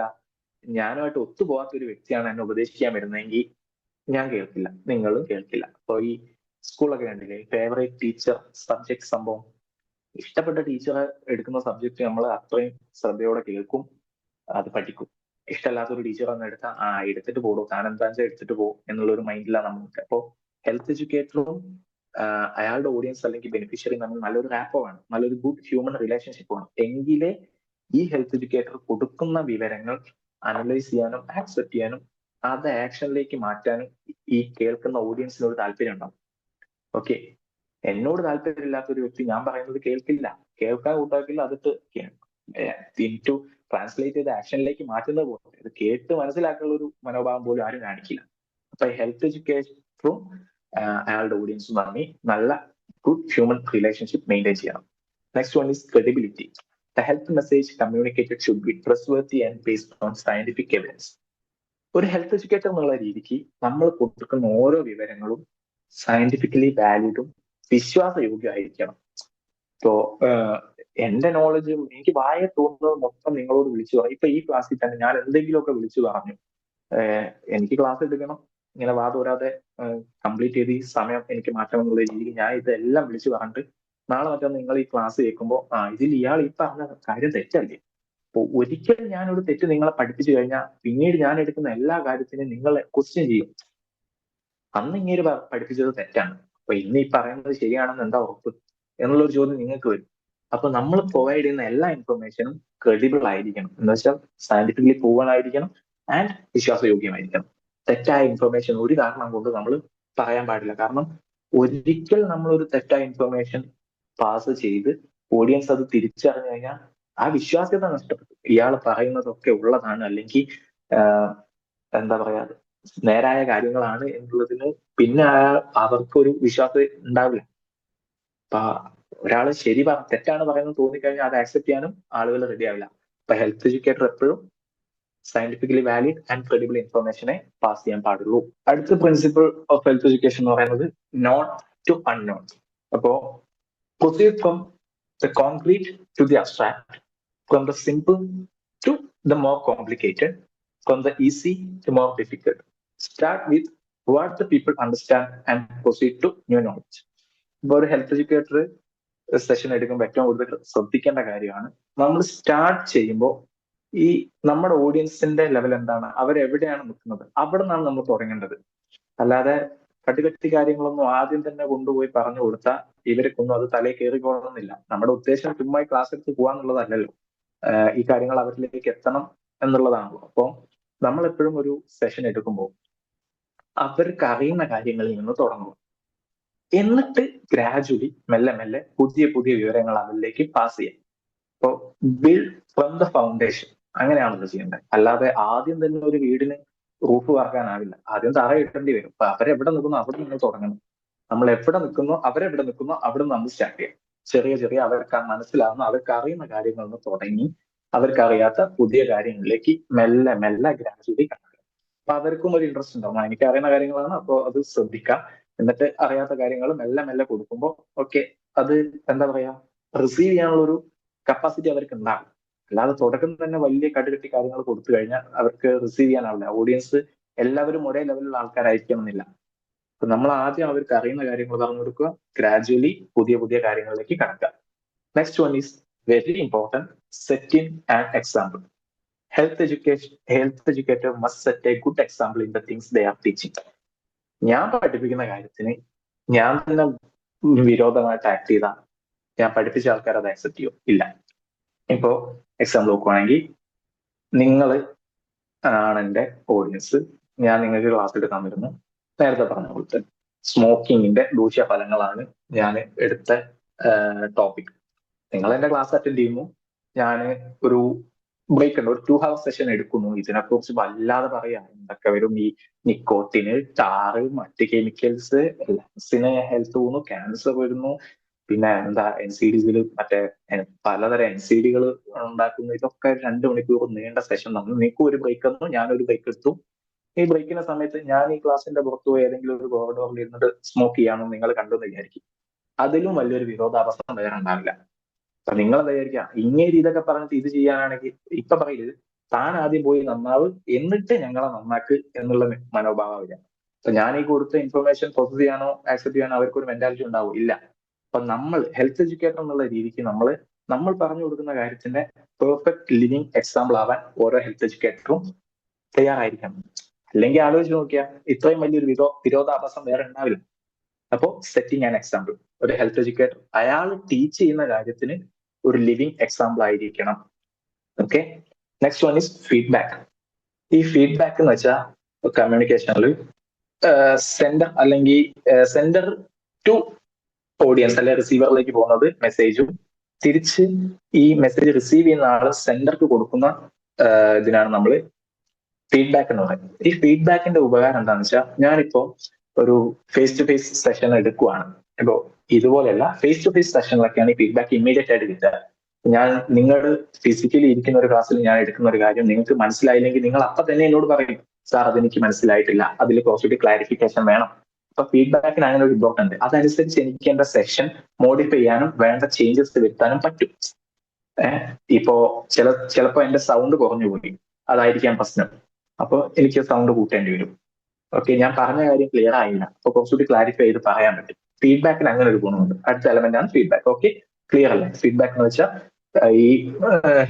ഞാനുമായിട്ട് ഒത്തുപോകാത്ത ഒരു വ്യക്തിയാണ് എന്നെ ഉപദേശിക്കാൻ വരുന്നതെങ്കിൽ ഞാൻ കേൾക്കില്ല, നിങ്ങളും കേൾക്കില്ല. അപ്പൊ ഈ സ്കൂളൊക്കെ കണ്ടില്ലേ, ഫേവറേറ്റ് ടീച്ചർ സബ്ജക്ട് സംഭവം. ഇഷ്ടപ്പെട്ട ടീച്ചർ എടുക്കുന്ന സബ്ജക്ട് നമ്മൾ അത്രയും ശ്രദ്ധയോടെ കേൾക്കും, അത് പഠിക്കും. ഇഷ്ടമല്ലാത്തൊരു ടീച്ചർ ഒന്ന് എടുത്തിട്ട് പോടും, താൻ എന്താണെന്ന് എടുത്തിട്ട് പോകും എന്നുള്ള ഒരു മൈൻഡിലാണ് നമുക്ക്. അപ്പോൾ ഹെൽത്ത് എഡ്യൂക്കേറ്ററും അയാളുടെ ഓഡിയൻസ് അല്ലെങ്കിൽ ബെനിഫിഷ്യറി നമ്മൾ നല്ലൊരു റാപ്പോ വേണം, നല്ലൊരു ഗുഡ് ഹ്യൂമൻ റിലേഷൻഷിപ്പ് വേണം. എങ്കിലേ ഈ ഹെൽത്ത് എഡ്യൂക്കേറ്റർ കൊടുക്കുന്ന വിവരങ്ങൾ അനലൈസ് ചെയ്യാനും ആക്സെപ്റ്റ് ചെയ്യാനും അത് ആക്ഷനിലേക്ക് മാറ്റാനും ഈ കേൾക്കുന്ന ഓഡിയൻസിനോട് താല്പര്യം ഉണ്ടാവും. ഓക്കെ, എന്നോട് താല്പര്യമില്ലാത്ത ഒരു വ്യക്തി ഞാൻ പറയുന്നത് കേൾക്കില്ല, കേൾക്കാൻ കൂട്ടാക്കില്ല, അതിട്ട് ടു ട്രാൻസ്ലേറ്റ് ചെയ്ത് ആക്ഷനിലേക്ക് മാറ്റുന്നത് പോലെ ഇത് കേട്ട് മനസ്സിലാക്കാനുള്ള ഒരു മനോഭാവം പോലും ആരും കാണിക്കില്ല. അപ്പൊ ഹെൽത്ത് എഡ്യൂക്കേറ്ററും അയാളുടെ ഓഡിയൻസും തമ്മിൽ നല്ല ഗുഡ് ഹ്യൂമൻ റിലേഷൻഷിപ്പ് മെയിൻറ്റെയിൻ ചെയ്യണം. Next one is credibility. The health message communicated should be trustworthy and based on scientific evidence. ഒരു ഹെൽത്ത് എഡ്യൂക്കേറ്റർ എന്നുള്ള രീതിക്ക് നമ്മൾ കൊടുക്കുന്ന ഓരോ വിവരങ്ങളും സയന്റിഫിക്കലി വാലിഡും വിശ്വാസയോഗ്യമായിരിക്കണം. ഇപ്പോ എന്റെ നോളജും എനിക്ക് വായ തോന്നുന്നത് മൊത്തം നിങ്ങളോട് വിളിച്ചു പറഞ്ഞു. ഇപ്പൊ ഈ ക്ലാസ്സിൽ തന്നെ ഞാൻ എന്തെങ്കിലുമൊക്കെ വിളിച്ചു പറഞ്ഞു, എനിക്ക് ക്ലാസ് എടുക്കണം, ഇങ്ങനെ വാദോരാതെ കംപ്ലീറ്റ് ചെയ്ത് ഈ സമയം എനിക്ക് മാറ്റണമെന്നുള്ള രീതിക്ക് ഞാൻ ഇതെല്ലാം വിളിച്ചു പറഞ്ഞിട്ട് നാളെ മറ്റൊന്ന് നിങ്ങൾ ഈ ക്ലാസ് കേൾക്കുമ്പോൾ ഇതിൽ ഇയാൾ ഈ പറഞ്ഞ കാര്യം തെറ്റല്ലേ. അപ്പൊ ഒരിക്കൽ ഞാനൊരു തെറ്റ് നിങ്ങളെ പഠിപ്പിച്ചു കഴിഞ്ഞാൽ പിന്നീട് ഞാൻ എടുക്കുന്ന എല്ലാ കാര്യത്തിനും നിങ്ങൾ ക്വസ്റ്റ്യൻ ചെയ്യും. അന്ന് ഇങ്ങനെ പഠിപ്പിച്ചത് തെറ്റാണ്, അപ്പൊ ഇന്ന് ഈ പറയുന്നത് ശരിയാണെന്ന് എന്താ ഉറപ്പ് എന്നുള്ളൊരു ചോദ്യം നിങ്ങൾക്ക് വരും. അപ്പൊ നമ്മൾ പ്രൊവൈഡ് ചെയ്യുന്ന എല്ലാ ഇൻഫർമേഷനും ക്രെഡിബിൾ ആയിരിക്കണം, എന്ന് വെച്ചാൽ സയന്റിഫിക്കലി പ്രൂവൺ ആയിരിക്കണം ആൻഡ് വിശ്വാസയോഗ്യമായിരിക്കണം. തെറ്റായ ഇൻഫർമേഷൻ ഒരു കാരണം കൊണ്ട് നമ്മൾ പറയാൻ പാടില്ല. കാരണം ഒരിക്കൽ നമ്മളൊരു തെറ്റായ ഇൻഫർമേഷൻ പാസ് ചെയ്ത് ഓഡിയൻസ് അത് തിരിച്ചറിഞ്ഞു കഴിഞ്ഞാൽ ആ വിശ്വാസ്യത നഷ്ടപ്പെട്ടു. ഇയാൾ പറയുന്നതൊക്കെ ഉള്ളതാണ് അല്ലെങ്കിൽ എന്താ പറയാ നേരായ കാര്യങ്ങളാണ് എന്നുള്ളതിന് പിന്നെ അവർക്കൊരു വിശ്വാസം ഉണ്ടാവില്ല. അപ്പൊ ഒരാൾ തെറ്റാണ് പറയുന്നത് തോന്നിക്കഴിഞ്ഞാൽ അത് ആക്സെപ്റ്റ് ചെയ്യാനും ആളുകൾ റെഡി ആവില്ല. അപ്പൊ ഹെൽത്ത് എഡ്യൂക്കേറ്റർ എപ്പോഴും സയന്റിഫിക്കലി വാലിഡ് ആൻഡ് ക്രെഡിബിൾ ഇൻഫർമേഷനെ പാസ് ചെയ്യാൻ പാടുള്ളൂ. അടുത്ത പ്രിൻസിപ്പിൾ ഓഫ് ഹെൽത്ത് എഡ്യൂക്കേഷൻ എന്ന് പറയുന്നത് നോട്ട് ടു അൺനോൺ. അപ്പോ proceed from the concrete to the abstract, from the simple to the more complicated, from the easy to more difficult. Start with what the people understand and proceed to new knowledge. ഇപ്പൊ ഒരു health educator session എടുക്കുമ്പോൾ ഏറ്റവും കൂടുതൽ ശ്രദ്ധിക്കേണ്ട കാര്യമാണ്. നമ്മൾ start ചെയ്യുമ്പോൾ ഈ നമ്മുടെ ഓഡിയൻസിന്റെ ലെവൽ എന്താണ്, അവരെവിടെയാണ് നിൽക്കുന്നത്, അവിടെ നിന്നാണ് നമ്മൾ തുടങ്ങേണ്ടത്. അല്ലാതെ കടുകട്ടി കാര്യങ്ങളൊന്നും ആദ്യം തന്നെ കൊണ്ടുപോയി പറഞ്ഞു കൊടുത്താൽ ഇവർക്കൊന്നും അത് തലയിൽ കയറിക്കൊള്ളുന്നില്ല. നമ്മുടെ ഉദ്ദേശം ചുമ്മാ ക്ലാസ് എടുത്ത് പോകാന്നുള്ളതല്ലല്ലോ, ഈ കാര്യങ്ങൾ അവരിലേക്ക് എത്തണം എന്നുള്ളതാണല്ലോ. അപ്പോൾ നമ്മൾ എപ്പോഴും ഒരു സെഷൻ എടുക്കുമ്പോൾ അവർക്ക് അറിയുന്ന കാര്യങ്ങളിൽ നിന്ന് തുടങ്ങും. എന്നിട്ട് ഗ്രാജുവലി മെല്ലെ മെല്ലെ പുതിയ പുതിയ വിവരങ്ങൾ അവരിലേക്ക് പാസ് ചെയ്യാം. അപ്പോൾ ബിൽഡ് ഫ്രം ദ ഫൗണ്ടേഷൻ, അങ്ങനെയാണല്ലോ ചെയ്യേണ്ടത്. അല്ലാതെ ആദ്യം തന്നെ ഒരു വീടിന് റൂഫ് വാർക്കാനാവില്ല, ആദ്യം തറ ഇട്ടേണ്ടി വരും. അപ്പൊ അവരെവിടെ നിൽക്കുന്നു അവിടെ നിന്ന് തുടങ്ങണം. നമ്മൾ എവിടെ നിൽക്കുന്നോ അവരെവിടെ നിൽക്കുന്നോ അവിടെ നിന്ന് നമ്മൾ സ്റ്റാർട്ട് ചെയ്യാം. ചെറിയ ചെറിയ അവർക്ക് മനസ്സിലാവുന്ന അവർക്ക് അറിയുന്ന കാര്യങ്ങളിൽ നിന്ന് തുടങ്ങി അവർക്കറിയാത്ത പുതിയ കാര്യങ്ങളിലേക്ക് മെല്ലെ മെല്ലെ ഗ്രാജുവലി കടക്കുക. അപ്പൊ അവർക്കും ഒരു ഇൻട്രസ്റ്റ് ഉണ്ടാവും, എനിക്ക് അറിയുന്ന കാര്യങ്ങളാണ്, അപ്പോൾ അത് ശ്രദ്ധിക്കാം. എന്നിട്ട് അറിയാത്ത കാര്യങ്ങൾ മെല്ലെ മെല്ലെ കൊടുക്കുമ്പോൾ ഓക്കെ, അത് എന്താ പറയാ, റിസീവ് ചെയ്യാനുള്ള ഒരു കപ്പാസിറ്റി അവർക്ക് ഉണ്ടാകും. അല്ലാതെ തുടക്കം തന്നെ വലിയ കടുകട്ടി കാര്യങ്ങൾ കൊടുത്തു കഴിഞ്ഞാൽ അവർക്ക് റിസീവ് ചെയ്യാനാവില്ല. ഓഡിയൻസ് എല്ലാവരും ഒരേ ലെവലിലുള്ള ആൾക്കാരായിരിക്കണമെന്നില്ല. അപ്പൊ നമ്മൾ ആദ്യം അവർക്ക് അറിയുന്ന കാര്യങ്ങൾ പറഞ്ഞു കൊടുക്കുക, ഗ്രാജുവലി പുതിയ പുതിയ കാര്യങ്ങളിലേക്ക് കടക്കുക. Next one is very important, setting and example. Health educator must set a good example in the things they are teaching. ഞാൻ പഠിപ്പിക്കുന്ന കാര്യത്തിന് ഞാൻ തന്നെ വിരോധമായിട്ട് ആക്ട് ചെയ്താൽ ഞാൻ പഠിപ്പിച്ച ആൾക്കാർ അത് അക്സെപ്റ്റ് ചെയ്യോ? ഇല്ല. ഇപ്പോ എക്സാമ്പിൾ നോക്കുവാണെങ്കിൽ, നിങ്ങൾ ആണ് എൻ്റെ ഓഡിയൻസ്, ഞാൻ നിങ്ങൾക്ക് ക്ലാസ് എടുക്കാൻ വരുന്നു. നേരത്തെ പറഞ്ഞ പോലത്തെ സ്മോക്കിങ്ങിന്റെ ദൂഷ്യഫലങ്ങളാണ് ഞാൻ എടുത്ത ടോപ്പിക്. നിങ്ങൾ എന്റെ ക്ലാസ് അറ്റൻഡ് ചെയ്യുന്നു, ഞാൻ ഒരു ബ്രേക്ക് ഉണ്ട്, ഒരു 2 hour സെഷൻ എടുക്കുന്നു. ഇതിനെക്കുറിച്ച് വല്ലാതെ പറയാം, എന്തൊക്കെ വരും, ഈ നിക്കോട്ടിന്, ടാറ്, മറ്റ് കെമിക്കൽസ്, ലങ്സിന് ഹെൽത്ത് പോകുന്നു, ക്യാൻസർ വരുന്നു, പിന്നെ എന്താ NCDs മറ്റേ പലതരം NCDകൾ ഉണ്ടാക്കുന്നു. ഇതൊക്കെ 2 മണിക്കൂർ നീണ്ട സെഷൻ തന്നു. നിങ്ങൾക്ക് ഒരു ബ്രേക്ക് തന്നു, ഞാനൊരു ബ്രേക്ക് എടുത്തു. ഈ ബ്രേക്കിന്റെ സമയത്ത് ഞാൻ ഈ ക്ലാസിന്റെ പുറത്തു പോയി ഏതെങ്കിലും ഒരു കോറിഡോറിൽ ഇരുന്നിട്ട് സ്മോക്ക് ചെയ്യാമെന്ന് നിങ്ങൾ കണ്ടെന്ന് വിചാരിക്കും. അതിലും വലിയൊരു വിരോധാഭാസം വേറെ ഉണ്ടാവില്ല. അപ്പൊ നിങ്ങൾ വിചാരിക്കുക ഇങ്ങനെ ഇതൊക്കെ പറഞ്ഞിട്ട് ഇത് ചെയ്യാനാണെങ്കിൽ ഇപ്പൊ പറയില്ല, താൻ ആദ്യം പോയി നന്നാവ് എന്നിട്ട് ഞങ്ങളെ നന്നാക്ക് എന്നുള്ള മനോഭാവമില്ല. അപ്പൊ ഞാൻ ഈ കൊടുത്ത ഇൻഫർമേഷൻ പ്രോസസ് ചെയ്യാനോ ആക്സെപ്റ്റ് ചെയ്യാനോ അവർക്കൊരു മെന്റാലിറ്റി ഉണ്ടാവും? ഇല്ല. അപ്പൊ നമ്മൾ ഹെൽത്ത് എഡ്യൂക്കേറ്റർ എന്നുള്ള രീതിക്ക് നമ്മൾ പറഞ്ഞു കൊടുക്കുന്ന കാര്യത്തിന്റെ പെർഫെക്റ്റ് ലിവിങ് എക്സാമ്പിൾ ആവാൻ ഓരോ ഹെൽത്ത് എഡ്യൂക്കേറ്ററും തയ്യാറായിരിക്കണം. അല്ലെങ്കിൽ ആലോചിച്ച് നോക്കിയാൽ ഇത്രയും വലിയൊരു വിരോധാഭാസം വേറെ ഉണ്ടാവില്ല. അപ്പോൾ സെറ്റിംഗ് ആൻഡ് എക്സാമ്പിൾ, ഒരു ഹെൽത്ത് എഡ്യൂക്കേറ്റർ അയാൾ ടീച്ച് ചെയ്യുന്ന കാര്യത്തിന് ഒരു ലിവിങ് എക്സാമ്പിൾ ആയിരിക്കണം. Okay. Next one is feedback. ഈ ഫീഡ്ബാക്ക് എന്ന് വെച്ചാൽ കമ്മ്യൂണിക്കേഷനിൽ സെൻഡർ അല്ലെങ്കിൽ സെൻഡർ ടു ഓഡിയൻസ് അല്ലെ റിസീവറിലേക്ക് പോകുന്നത് മെസ്സേജും, തിരിച്ച് ഈ മെസ്സേജ് റിസീവ് ചെയ്യുന്ന ആള് സെൻഡർക്ക് കൊടുക്കുന്ന ഇതിനാണ് നമ്മൾ ഫീഡ്ബാക്ക് എന്ന് പറയുന്നത്. ഈ ഫീഡ്ബാക്കിന്റെ ഉപകാരം എന്താണെന്ന് വെച്ചാൽ, ഞാനിപ്പോ ഒരു ഫേസ് ടു ഫേസ് സെഷൻ എടുക്കുവാണ്. ഇപ്പോ ഇതുപോലെയല്ല, ഫേസ് ടു ഫേസ് സെഷനിലൊക്കെയാണ് ഈ ഫീഡ്ബാക്ക് ഇമ്മീഡിയറ്റ് ആയിട്ട് കിട്ടുക. ഞാൻ നിങ്ങൾ ഫിസിക്കലി ഇരിക്കുന്ന ഒരു ക്ലാസ്സിൽ ഞാൻ എടുക്കുന്ന ഒരു കാര്യം നിങ്ങൾക്ക് മനസ്സിലായില്ലെങ്കിൽ നിങ്ങൾ അപ്പൊ തന്നെ എന്നോട് പറയും, സാർ അതെനിക്ക് മനസ്സിലായിട്ടില്ല, അതിൽ കുറച്ചുകൂടി ക്ലാരിഫിക്കേഷൻ വേണം. അപ്പൊ ഫീഡ്ബാക്കിന് അങ്ങനെ ഒരു ഇമ്പോർട്ടന്റ്. അതനുസരിച്ച് എനിക്ക് എന്റെ സെഷൻ മോഡിഫൈ ചെയ്യാനും വേണ്ട ചേഞ്ചസ് വരുത്താനും പറ്റും. ഇപ്പോ ചിലപ്പോ എന്റെ സൗണ്ട് കുറഞ്ഞു പോയി, അതായിരിക്കാം പ്രശ്നം. അപ്പൊ എനിക്ക് സൗണ്ട് കൂട്ടേണ്ടി വരും. ഓക്കെ, ഞാൻ പറഞ്ഞ കാര്യം ക്ലിയർ ആയില്ല, അപ്പൊ കുറച്ചുകൂടി ക്ലാരിഫൈ ചെയ്ത് പറയാൻ പറ്റും. ഫീഡ്ബാക്കിന് അങ്ങനെ ഒരു ഗുണമുണ്ട്. അടുത്ത എലമെന്റ് ആണ് ഫീഡ്ബാക്ക്. ഓക്കെ, ക്ലിയർ അല്ലേ? ഫീഡ്ബാക്ക് എന്ന് വെച്ചാൽ ഈ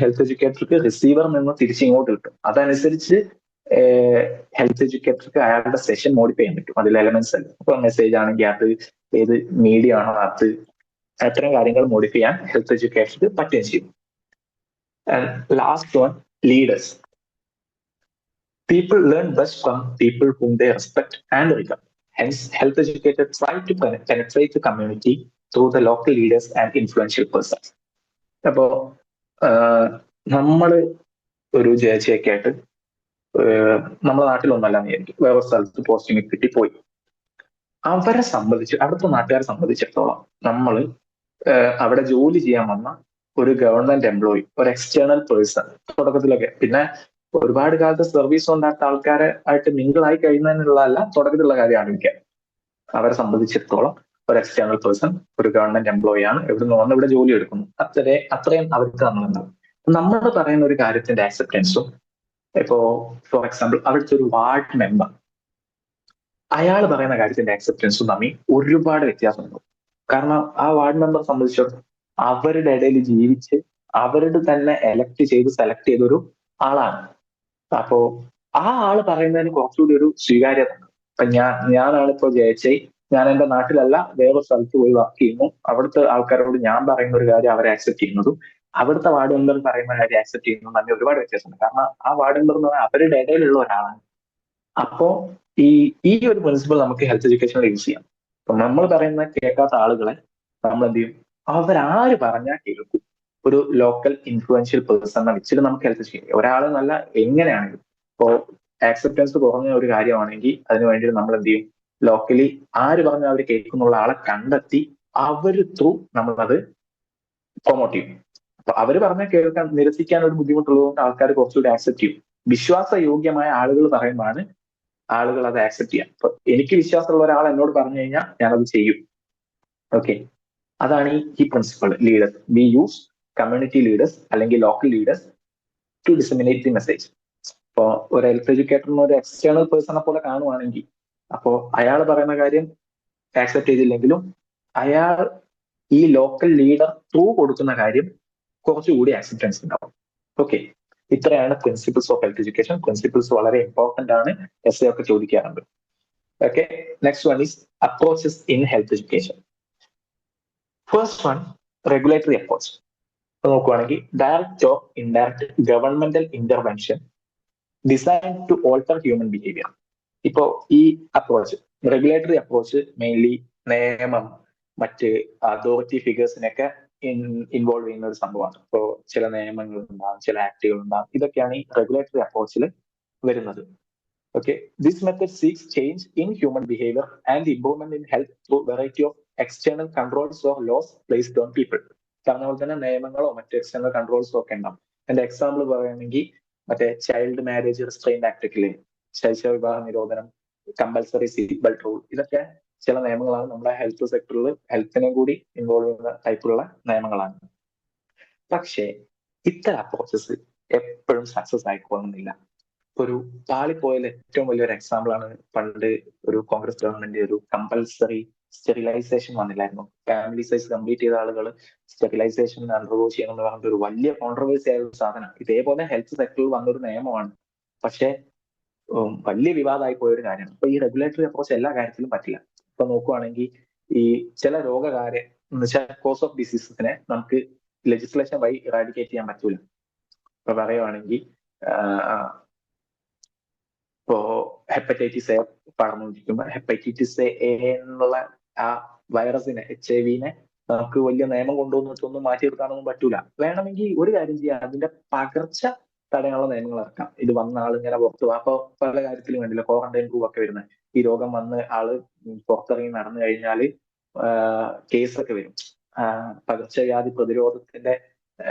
ഹെൽത്ത് എഡ്യൂക്കേറ്റർക്ക് റിസീവറിൽ നിന്ന് തിരിച്ചിങ്ങോട്ട് കിട്ടും. അതനുസരിച്ച് ഹെൽത്ത് എഡ്യൂക്കേറ്റർക്ക് അയാളുടെ സെഷൻ മോഡിഫൈ ചെയ്യാൻ പറ്റും. അതിൽ എലമെന്റ്സ് അല്ല. ഇപ്പൊ മെസ്സേജ് ആണെങ്കിൽ അത് ഏത് മീഡിയ ആണോ അത്, അത്തരം കാര്യങ്ങൾ മോഡിഫൈ ചെയ്യാൻ ഹെൽത്ത് എഡ്യൂക്കേറ്റർക്ക് പറ്റുകയും ചെയ്യും. Last one, leaders. People learn best from people whom they respect and regard. Hence, health educators try to penetrate the community through the local leaders and influential persons. അപ്പോ നമ്മൾ ഒരു ജയച്ചയൊക്കെ ആയിട്ട് നമ്മുടെ നാട്ടിലൊന്നല്ലാന്ന് വിചാരിക്കും, വേറെ സ്ഥലത്ത് പോസ്റ്റിംഗ് കിട്ടി പോയി. അവരെ സംബന്ധിച്ച്, അവിടുത്തെ നാട്ടുകാരെ സംബന്ധിച്ചിടത്തോളം നമ്മൾ അവിടെ ജോലി ചെയ്യാൻ വന്ന ഒരു ഗവൺമെന്റ് എംപ്ലോയി, ഒരു എക്സ്റ്റേണൽ പേഴ്സൺ തുടക്കത്തിലൊക്കെ, പിന്നെ ഒരുപാട് കാലത്ത് സർവീസ് കൊണ്ടാത്ത ആൾക്കാരെ ആയിട്ട് മിങ്കിളായി കഴിയുന്നതിനുള്ളതല്ല, തുടക്കത്തിലുള്ള കാര്യം ആലോചിക്കാൻ. അവരെ സംബന്ധിച്ചിടത്തോളം ഒരു എക്സ്റ്റേണൽ പേഴ്സൺ, ഒരു ഗവൺമെന്റ് എംപ്ലോയി ആണ്, എവിടെ നിന്ന് ഇവിടെ ജോലി എടുക്കുന്നു, അത്രയും അവർക്ക് നമ്മളുണ്ടാവും. നമ്മൾ പറയുന്ന ഒരു കാര്യത്തിന്റെ ആക്സെപ്റ്റൻസും, ഇപ്പോ ഫോർ എക്സാമ്പിൾ അവിടുത്തെ ഒരു വാർഡ് മെമ്പർ, അയാൾ പറയുന്ന കാര്യത്തിന്റെ ആക്സെപ്റ്റൻസും തമ്മിൽ ഒരുപാട് വ്യത്യാസമുണ്ട്. കാരണം ആ വാർഡ് മെമ്പറെ സംബന്ധിച്ചിടത്തോളം അവരുടെ ഇടയിൽ ജീവിച്ച് അവരുടെ തന്നെ എലക്ട് ചെയ്ത് സെലക്ട് ചെയ്തൊരു ആളാണ്. അപ്പോ ആ ആള് പറയുന്നതിന് കുറച്ചുകൂടി ഒരു സ്വീകാര്യത. ഇപ്പൊ ഞാനാണ് ഇപ്പോ ജയിച്ചേ, ഞാൻ എന്റെ നാട്ടിലല്ല വേറെ സ്ഥലത്ത് പോയി വർക്ക് ചെയ്യുന്നു. അവിടുത്തെ ആൾക്കാരോട് ഞാൻ പറയുന്ന ഒരു കാര്യം അവരെ ആക്സെപ്റ്റ് ചെയ്യുന്നതും അവിടുത്തെ വാർഡ് മെമ്പർ പറയുന്ന കാര്യം ആക്സെപ്റ്റ് ചെയ്യുന്നതും തമ്മിൽ ഒരുപാട് വ്യത്യാസമുണ്ട്. കാരണം ആ വാർഡ് മെമ്പർ എന്ന് പറഞ്ഞാൽ അവരുടെ ഇടയിലുള്ള ഒരാളാണ്. അപ്പോ ഈ ഈ ഒരു പ്രിൻസിപ്പിൾ നമുക്ക് ഹെൽത്ത് എഡ്യൂക്കേഷനിൽ യൂസ് ചെയ്യാം. അപ്പൊ നമ്മൾ പറയുന്ന കേൾക്കാത്ത ആളുകളെ നമ്മൾ എന്ത് ചെയ്യും, അവരാര് പറഞ്ഞാൽ കേൾക്കും. ഒരു ലോക്കൽ ഇൻഫ്ലുവൻഷ്യൽ പേഴ്സണെ വെച്ചിട്ട് നമുക്ക് ഹെൽത്ത് ചെയ്യാം. ഒരാള് നല്ല എങ്ങനെയാണെങ്കിലും ഇപ്പോ ആക്സെപ്റ്റൻസ് കുറഞ്ഞ ഒരു കാര്യമാണെങ്കിൽ അതിന് വേണ്ടി നമ്മൾ എന്ത് ചെയ്യും, ലോക്കലി ആര് പറഞ്ഞാൽ അവർ കേൾക്കുന്നുള്ള ആളെ കണ്ടെത്തി അവര് ത്രൂ നമ്മളത് പ്രൊമോട്ട് ചെയ്യും. അപ്പൊ അവര് പറഞ്ഞാൽ കേൾക്കാൻ നിരസിക്കാൻ ഒരു ബുദ്ധിമുട്ടുള്ളതുകൊണ്ട് ആൾക്കാർ കുറച്ചുകൂടി ആക്സെപ്റ്റ് ചെയ്യും. വിശ്വാസയോഗ്യമായ ആളുകൾ പറയുമ്പോഴാണ് ആളുകൾ അത് ആക്സെപ്റ്റ് ചെയ്യാം. അപ്പൊ എനിക്ക് വിശ്വാസമുള്ള ഒരാൾ എന്നോട് പറഞ്ഞു കഴിഞ്ഞാൽ ഞാനത് ചെയ്യും. ഓക്കെ, അതാണ് ഈ principle. Leaders we use community leaders അല്ലെങ്കിൽ local leaders to disseminate the message. ഇപ്പോ ഒരു ഹെൽത്ത് എഡ്യൂക്കേറ്ററിന് ഒരു എക്സ്റ്റേണൽ പേഴ്സണെ പോലെ കാണുവാണെങ്കിൽ അപ്പോ അയാൾ പറയുന്ന കാര്യം ആക്സെപ്റ്റ് ചെയ്തില്ലെങ്കിലും അയാൾ ഈ ലോക്കൽ ലീഡർ ത്രൂ കൊടുക്കുന്ന കാര്യം കുറച്ചുകൂടി ആക്സെപ്റ്റൻസ് ഉണ്ടാവും. ഓക്കെ, ഇത്രയാണ് principles of health education. Principles വളരെ ഇമ്പോർട്ടന്റ് ആണ്, എസ് എ ഒക്കെ ചോദിക്കാറുണ്ട്. Okay, next one is approaches in health education. First one, regulatory approach. നോക്കുവാണെങ്കിൽ direct or indirect governmental intervention design to alter human behaviour. ഇപ്പോ ഈ approach, regulatory approach mainly നിയമം, മറ്റ് authority ഫിഗേഴ്സിനൊക്കെ involve ചെയ്യുന്ന ഒരു സംഭവമാണ്. ഇപ്പോ ചില നിയമങ്ങൾ ഉണ്ടാകും, ചില ആക്ടുകൾ ഉണ്ടാകും. ഇതൊക്കെയാണ് ഈ റെഗുലേറ്ററി അപ്രോച്ചിൽ വരുന്നത്. Okay, this method seeks change in human behaviour and improvement in health through variety of external controls or laws placed on people. പറഞ്ഞ പോലെ തന്നെ നിയമങ്ങളോ മറ്റ് എക്സ്റ്റേണൽ കൺട്രോൾസോ ഒക്കെ ഉണ്ടാവും. എന്റെ എക്സാമ്പിൾ പറയുകയാണെങ്കിൽ മറ്റേ ചൈൽഡ് മാരേജ് റിസ്ട്രെയിന്റ് ആക്ട് ഒക്കെ, ശൈശവ വിവാഹ നിരോധനം, കമ്പൽസറി സീറ്റ് ബെൽറ്റ് റൂൾ, ഇതൊക്കെ ചില നിയമങ്ങളാണ് നമ്മുടെ ഹെൽത്ത് സെക്ടറിൽ ഹെൽത്തിനെ കൂടി ഇൻവോൾവ് ചെയ്യുന്ന ടൈപ്പിലുള്ള നിയമങ്ങളാണ്. പക്ഷേ ഇത്തരം അപ്രോച്ചസ് എപ്പോഴും സക്സസ് ആയിക്കൊള്ളുന്നില്ല. ഒരു പാളിപ്പോയാൽ ഏറ്റവും വലിയൊരു എക്സാമ്പിൾ ആണ് പണ്ട് ഒരു കോൺഗ്രസ് ഗവൺമെന്റ് ഒരു കമ്പൽസറി സ്റ്റെറിലൈസേഷൻ വന്നില്ലായിരുന്നു. ഫാമിലി സൈസ് കംപ്ലീറ്റ് ചെയ്ത ആളുകൾ സ്റ്റെറിലൈസേഷൻ അണ്ടർഗോ ചെയ്യണം എന്ന് പറഞ്ഞിട്ട് ഒരു വലിയ കോൺട്രവേഴ്സി ആയ ഒരു സാധനം. ഇതേപോലെ ഹെൽത്ത് സെക്ടറിൽ വന്നൊരു നിയമമാണ്, പക്ഷെ വലിയ വിവാദമായി പോയൊരു കാര്യമാണ്. അപ്പൊ ഈ റെഗുലേറ്ററി അപ്രോച്ച് എല്ലാ കാര്യത്തിലും പറ്റില്ല. ഇപ്പൊ നോക്കുവാണെങ്കിൽ ഈ ചില രോഗകാര്യ എന്ന് വെച്ചാൽ കോസ് ഓഫ് ഡിസീസസിനെ നമുക്ക് ലെജിസ്ലേഷൻ വഴി ഇറാഡിക്കേറ്റ് ചെയ്യാൻ പറ്റൂല. ഇപ്പൊ പറയുവാണെങ്കിൽ ഇപ്പോ ഹെപ്പറ്റൈറ്റിസ് എ പടർന്നുകൊണ്ടിരിക്കുമ്പോൾ ഹെപ്പറ്റൈറ്റിസ് എ എന്നുള്ള ആ വൈറസിനെ, HIV-നെ നമുക്ക് വലിയ നിയമം കൊണ്ടുവന്നിട്ടൊന്നും മാറ്റി നിർത്താനൊന്നും പറ്റൂല. വേണമെങ്കിൽ ഒരു കാര്യം ചെയ്യാം, അതിന്റെ പകർച്ച തടയാനുള്ള നിയമങ്ങൾ ഇറക്കാം. ഇത് വന്ന ആൾ ഇങ്ങനെ പുറത്തു പോകും. അപ്പൊ പല കാര്യത്തിലും വേണ്ടില്ല, ക്വാറന്റൈൻ പ്രൂഫ് ഒക്കെ വരുന്നത്. ഈ രോഗം വന്ന് ആള് പുറത്തിറങ്ങി നടന്നു കഴിഞ്ഞാൽ കേസൊക്കെ വരും. പകർച്ചവ്യാധി പ്രതിരോധത്തിന്റെ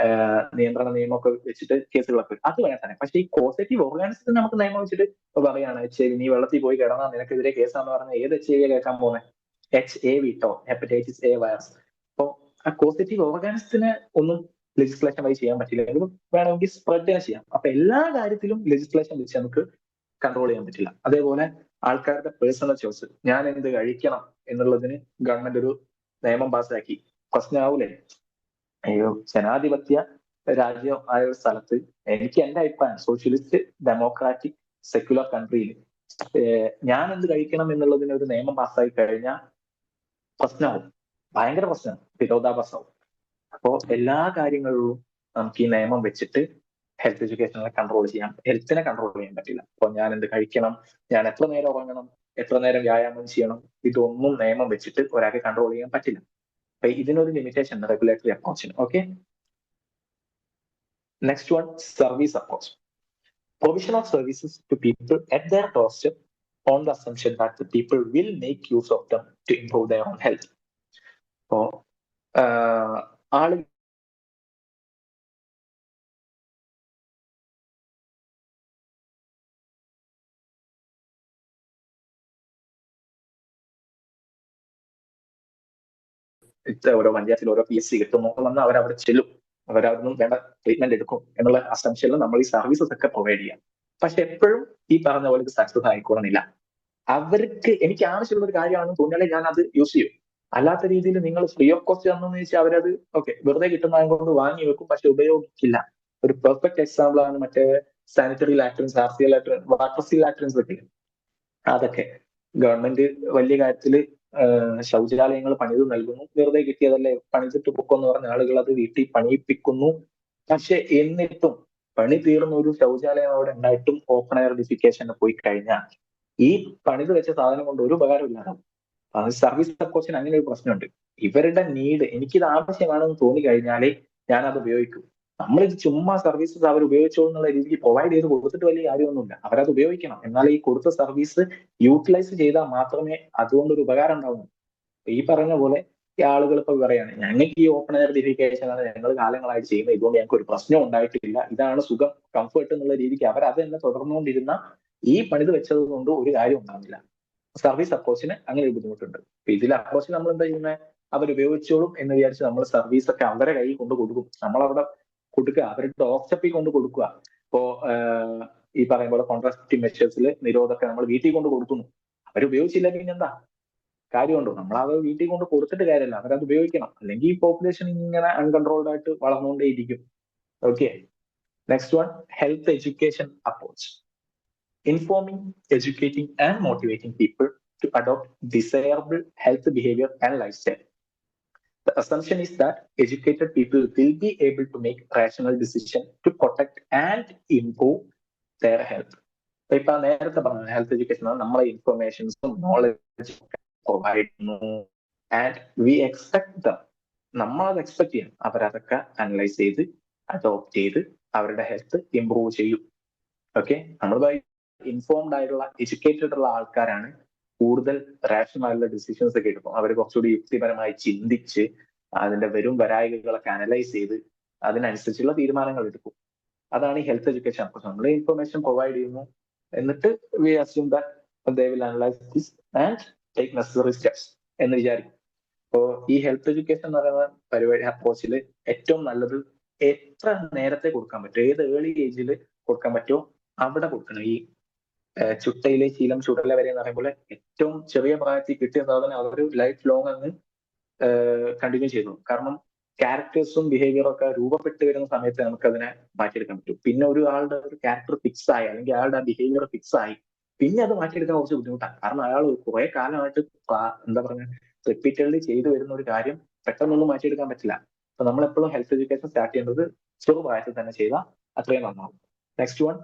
നിയന്ത്രണ നിയമമൊക്കെ വെച്ചിട്ട് കേസുകളൊക്കെ വരും. അത് വേണം തന്നെ. പക്ഷേ ഈ പോസിറ്റീവ് ഓർഗാനിസത്തിന് നമുക്ക് നിയമം വെച്ചിട്ട് പറയാണ് HIV, നീ വെള്ളത്തിൽ പോയി കിടന്നാൽ നിനക്കെതിരെ കേസാന്ന് പറഞ്ഞാൽ ഏത് HIV കേൾക്കാൻ പോകുന്നത്? HAV ട്ടോ, ഹെപ്പറ്റൈറ്റിസ് എ വൈറസ്. അപ്പൊ ആ പോസിറ്റീവ് ഓർഗാനിസത്തിന് ഒന്നും ലെജിസ്ലേഷൻ വഴി ചെയ്യാൻ പറ്റില്ല. എങ്കിലും വേണമെങ്കിൽ സ്പ്രെഡിനെ ചെയ്യാം. അപ്പൊ എല്ലാ കാര്യത്തിലും ലെജിസ്ലേഷൻ വെച്ച് നമുക്ക് കൺട്രോൾ ചെയ്യാൻ പറ്റില്ല. അതേപോലെ ആൾക്കാരുടെ പേഴ്സണൽ ചോയ്സ്, ഞാൻ എന്ത് കഴിക്കണം എന്നുള്ളതിന് ഗവൺമെന്റ് ഒരു നിയമം പാസ്സാക്കി, പ്രശ്നമാവൂലേ? അയ്യോ, ജനാധിപത്യ രാജ്യം ആയ ഒരു സ്ഥലത്ത് എനിക്ക് എന്റെ അഭിപ്രായം, സോഷ്യലിസ്റ്റ് ഡെമോക്രാറ്റിക് സെക്യുലർ കൺട്രിയിൽ ഞാൻ എന്ത് കഴിക്കണം എന്നുള്ളതിന് ഒരു നിയമം പാസ്സായി കഴിഞ്ഞാൽ പ്രശ്നമാവും, ഭയങ്കര പ്രശ്നമാണ്, വിരോധാഭാസമാവും. അപ്പോ എല്ലാ കാര്യങ്ങളിലും നമുക്ക് ഈ നിയമം വെച്ചിട്ട് ഹെൽത്ത് എഡ്യൂക്കേഷനെ കൺട്രോൾ ചെയ്യാം. ഹെൽത്തിനെ കൺട്രോൾ ചെയ്യാൻ പറ്റില്ല. അപ്പൊ ഞാൻ എന്ത് കഴിക്കണം, ഞാൻ എത്ര നേരം ഉറങ്ങണം, എത്ര നേരം വ്യായാമം ചെയ്യണം, ഇതൊന്നും നിയമം വെച്ചിട്ട് ഒരാൾക്ക് കൺട്രോൾ ചെയ്യാൻ പറ്റില്ല. അപ്പൊ ഇതിനൊരു ലിമിറ്റേഷൻ ഉണ്ട് റെഗുലേറ്ററി അപ്രോച്ചിന്. Okay, next one, service approach. Provision of services to people at their doorstep on the assumption that the people will make use of them to improve their own health. അപ്പോ ആള് ഓരോ പഞ്ചായത്തിൽ ഓരോ PSC കിട്ടുന്നു വന്ന് അവരവിടെ ചെല്ലും, അവരവിടുന്ന് വേണ്ട ട്രീറ്റ്മെന്റ് എടുക്കും എന്നുള്ള അസംഷനിൽ നമ്മൾ ഈ സർവീസസ് ഒക്കെ പ്രൊവൈഡ് ചെയ്യാം. പക്ഷെ എപ്പോഴും ഈ പറഞ്ഞ പോലെ ഇത് സക്സസ് ആയിക്കോളുന്നില്ല. അവർക്ക് എനിക്ക് ആവശ്യമുള്ള ഒരു കാര്യമാണെന്ന് തോന്നിയാലേ ഞാൻ അത് യൂസ് ചെയ്യും. അല്ലാത്ത രീതിയിൽ നിങ്ങൾ ഫ്രീ ഓഫ് കോസ്റ്റ് തന്നെന്ന് ചോദിച്ചാൽ അവരത് ഓക്കെ വെറുതെ കിട്ടുന്നത് കൊണ്ട് വാങ്ങി വെക്കും, പക്ഷെ ഉപയോഗിക്കില്ല. ഒരു പെർഫെക്റ്റ് എക്സാമ്പിൾ ആണ് മറ്റേ sanitary latrines, RCA latrine, water seal latrines ഒക്കെ. അതൊക്കെ ഗവൺമെന്റ് വലിയ കാര്യത്തില് ശൗചാലയങ്ങൾ പണിത് നൽകുന്നു, വെറുതെ കിട്ടിയതല്ലേ പണിതിട്ട് പൊക്കെന്ന് പറഞ്ഞ ആളുകൾ അത് വീട്ടിൽ പണിയിപ്പിക്കുന്നു. പക്ഷെ എന്നിട്ടും പണി തീർന്ന ഒരു ശൗചാലയം അവിടെ ഉണ്ടായിട്ടും ഓപ്പൺ എയർ ഡിഫിക്കേഷന് പോയി കഴിഞ്ഞാൽ ഈ പണിത് വെച്ച സാധനം കൊണ്ട് ഒരു ഉപകാരമില്ലാതാവും. അത് സർവീസ് സപ്പോർട്ടിന് അങ്ങനെ ഒരു പ്രശ്നമുണ്ട്. ഇവരുടെ നീഡ് എനിക്കിത് ആവശ്യമാണെന്ന് തോന്നി കഴിഞ്ഞാലേ ഞാൻ അത് ഉപയോഗിക്കും. നമ്മളിത് ചുമ്മാ സർവീസസ് അവർ ഉപയോഗിച്ചോളൂ എന്നുള്ള രീതിക്ക് പ്രൊവൈഡ് ചെയ്ത് കൊടുത്തിട്ട് വലിയ കാര്യമൊന്നുമില്ല. അവരത് ഉപയോഗിക്കണം. എന്നാൽ ഈ കൊടുത്ത സർവീസ് യൂട്ടിലൈസ് ചെയ്താൽ മാത്രമേ അതുകൊണ്ടൊരു ഉപകാരം ഉണ്ടാവുന്നു. ഈ പറഞ്ഞ പോലെ ഈ ആളുകൾ ഇപ്പൊ പറയാണ് ഞങ്ങൾക്ക് ഈ ഓപ്പൺ എയർ ഡിഫിക്കേഷൻ ആണ് ഞങ്ങൾ കാലങ്ങളായിട്ട് ചെയ്യുന്നത്, ഇതുകൊണ്ട് ഞങ്ങൾക്ക് ഒരു പ്രശ്നം ഉണ്ടായിട്ടില്ല, ഇതാണ് സുഖം, കംഫർട്ട് എന്നുള്ള രീതിക്ക് അവർ അത് തന്നെ തുടർന്നുകൊണ്ടിരുന്ന ഈ പണിത് വെച്ചത് കൊണ്ട് ഒരു കാര്യം ഉണ്ടാവില്ല. സർവീസ് അപ്രോച്ചിന് അങ്ങനെ ഒരു ബുദ്ധിമുട്ടുണ്ട്. അപ്പൊ ഇതിൽ അപ്രോച്ച് നമ്മൾ എന്താ ചെയ്യുന്നത്, അവർ ഉപയോഗിച്ചോളും എന്ന് വിചാരിച്ച് നമ്മൾ സർവീസ് ഒക്കെ അവരെ കയ്യിൽ കൊണ്ട് കൊടുക്കും. നമ്മളവിടെ കൊടുക്കുക, അവരുടെ ഡോർസ്റ്റപ്പിൽ കൊണ്ട് കൊടുക്കുക. ഇപ്പോ ഈ പറയും പോലെ കോൺട്രാസെപ്റ്റീവ് മെഷേഴ്സിൽ നിരോധമൊക്കെ നമ്മൾ വീട്ടിൽ കൊണ്ട് കൊടുക്കുന്നു. അവരുപയോഗിച്ചില്ല പിന്നെ എന്താ കാര്യമുണ്ടോ? നമ്മൾ അത് വീട്ടിൽ കൊണ്ട് കൊടുത്തിട്ട് കാര്യമല്ല, അവരത് ഉപയോഗിക്കണം. അല്ലെങ്കിൽ ഈ പോപ്പുലേഷൻ ഇങ്ങനെ അൺകൺട്രോൾഡ് ആയിട്ട് വളർന്നുകൊണ്ടേയിരിക്കും. Okay, next one, health education approach. Informing, educating, and motivating people to adopt desirable health behavior and lifestyle. The assumption is that educated people will be able to make rational decisions to protect and improve their health. ഇപ്പൊ നേരത്തെ പറഞ്ഞ health education നമ്മളെ ഇൻഫർമേഷൻസും നോളജും provide ചെയ്യുന്നു. And we expect dum, നമ്മളത് expect ചെയ്യണം അവരതൊക്കെ analyse ചെയ്ത് adopt ചെയ്ത് അവരുടെ ഹെൽത്ത് ഇംപ്രൂവ് ചെയ്യും. ഓക്കെ, നമ്മൾ ഇൻഫോംഡ് ആയിട്ടുള്ള എഡ്യൂക്കേറ്റഡ് ഉള്ള ആൾക്കാരാണ് കൂടുതൽ റാഷണൽ ആയിട്ടുള്ള ഡിസിഷൻസ് ഒക്കെ എടുക്കും. അവർ കുറച്ചുകൂടി യുക്തിപരമായി ചിന്തിച്ച് അതിന്റെ വരും വരായികളൊക്കെ അനലൈസ് ചെയ്ത് അതിനനുസരിച്ചുള്ള തീരുമാനങ്ങൾ എടുക്കും. അതാണ് ഈ ഹെൽത്ത് എഡ്യൂക്കേഷൻ. അപ്പൊ നമ്മൾ ഇൻഫർമേഷൻ പ്രൊവൈഡ് ചെയ്യുന്നു, എന്നിട്ട് V assume that they will analyse this and take necessary steps എന്ന് വിചാരിക്കും. അപ്പോ ഈ ഹെൽത്ത് എഡ്യൂക്കേഷൻ എന്ന് പറയുന്ന പരിപാടി അപ്രോച്ചിൽ ഏറ്റവും നല്ലത് എത്ര നേരത്തെ കൊടുക്കാൻ പറ്റും, ഏത് ഏർലി ഏജിൽ കൊടുക്കാൻ പറ്റുമോ അവിടെ കൊടുക്കണം. ഈ ചുട്ടയിലെ ശീലം ചുടല വരെ എന്ന് പറയുമ്പോൾ ഏറ്റവും ചെറിയ പ്രായത്തിൽ കിട്ടിയ സാധനം അതൊരു ലൈഫ് ലോങ് അങ്ങ് കണ്ടിന്യൂ ചെയ്തു. കാരണം ക്യാരക്ടേഴ്സും ബിഹേവിയറും ഒക്കെ രൂപപ്പെട്ട് വരുന്ന സമയത്ത് നമുക്ക് അതിനെ മാറ്റിയെടുക്കാൻ പറ്റും. പിന്നെ ഒരു ആളുടെ ഒരു ക്യാരക്ടർ ഫിക്സ് ആയി അല്ലെങ്കിൽ അയാളുടെ ബിഹേവിയർ ഫിക്സ് ആയി പിന്നെ അത് മാറ്റിയെടുക്കാൻ കുറച്ച് ബുദ്ധിമുട്ടാണ്. കാരണം അയാൾ കുറെ കാലമായിട്ട് എന്താ പറയുക റിപ്പീറ്റഡ്ലി ചെയ്തു വരുന്ന ഒരു കാര്യം പെട്ടെന്നൊന്നും മാറ്റിയെടുക്കാൻ പറ്റില്ല. അപ്പൊ നമ്മളെപ്പോഴും ഹെൽത്ത് എഡ്യൂക്കേഷൻ സ്റ്റാർട്ട് ചെയ്യേണ്ടത് ചെറുപ്രായത്തിൽ തന്നെ ചെയ്താൽ അത്രയും നന്നാവും. Next one,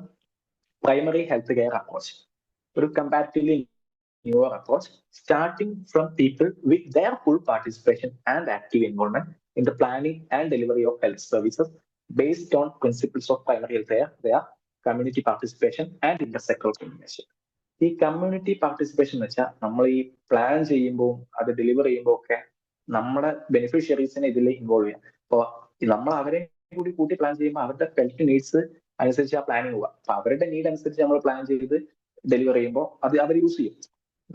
primary health care approach. ഒരു comparatively newer approach starting from people with their full participation and active involvement in the planning and delivery of health services based on principles of primary health care. They are community participation and intersectoral coordination. ഈ community participation എന്ന് വെച്ചാൽ നമ്മൾ ഈ plan ചെയ്യുമ്പോൾ അത് deliver ചെയ്യുമ്പോൾ ഒക്കെ നമ്മുടെ ബെനിഫിഷ്യറീസിനെ ഇതിൽ ഇൻവോൾവ് ചെയ്യാം. അപ്പോൾ നമ്മൾ അവരെ കൂടി കൂട്ടി പ്ലാൻ ചെയ്യുമ്പോൾ അവരുടെ ഹെൽത്ത് നീഡ്സ് അനുസരിച്ച് ആ പ്ലാനിങ് പോവാം. അപ്പൊ അവരുടെ നീഡ് അനുസരിച്ച് നമ്മൾ പ്ലാൻ ചെയ്ത് ഡെലിവർ ചെയ്യുമ്പോൾ അത് അവർ യൂസ് ചെയ്യും.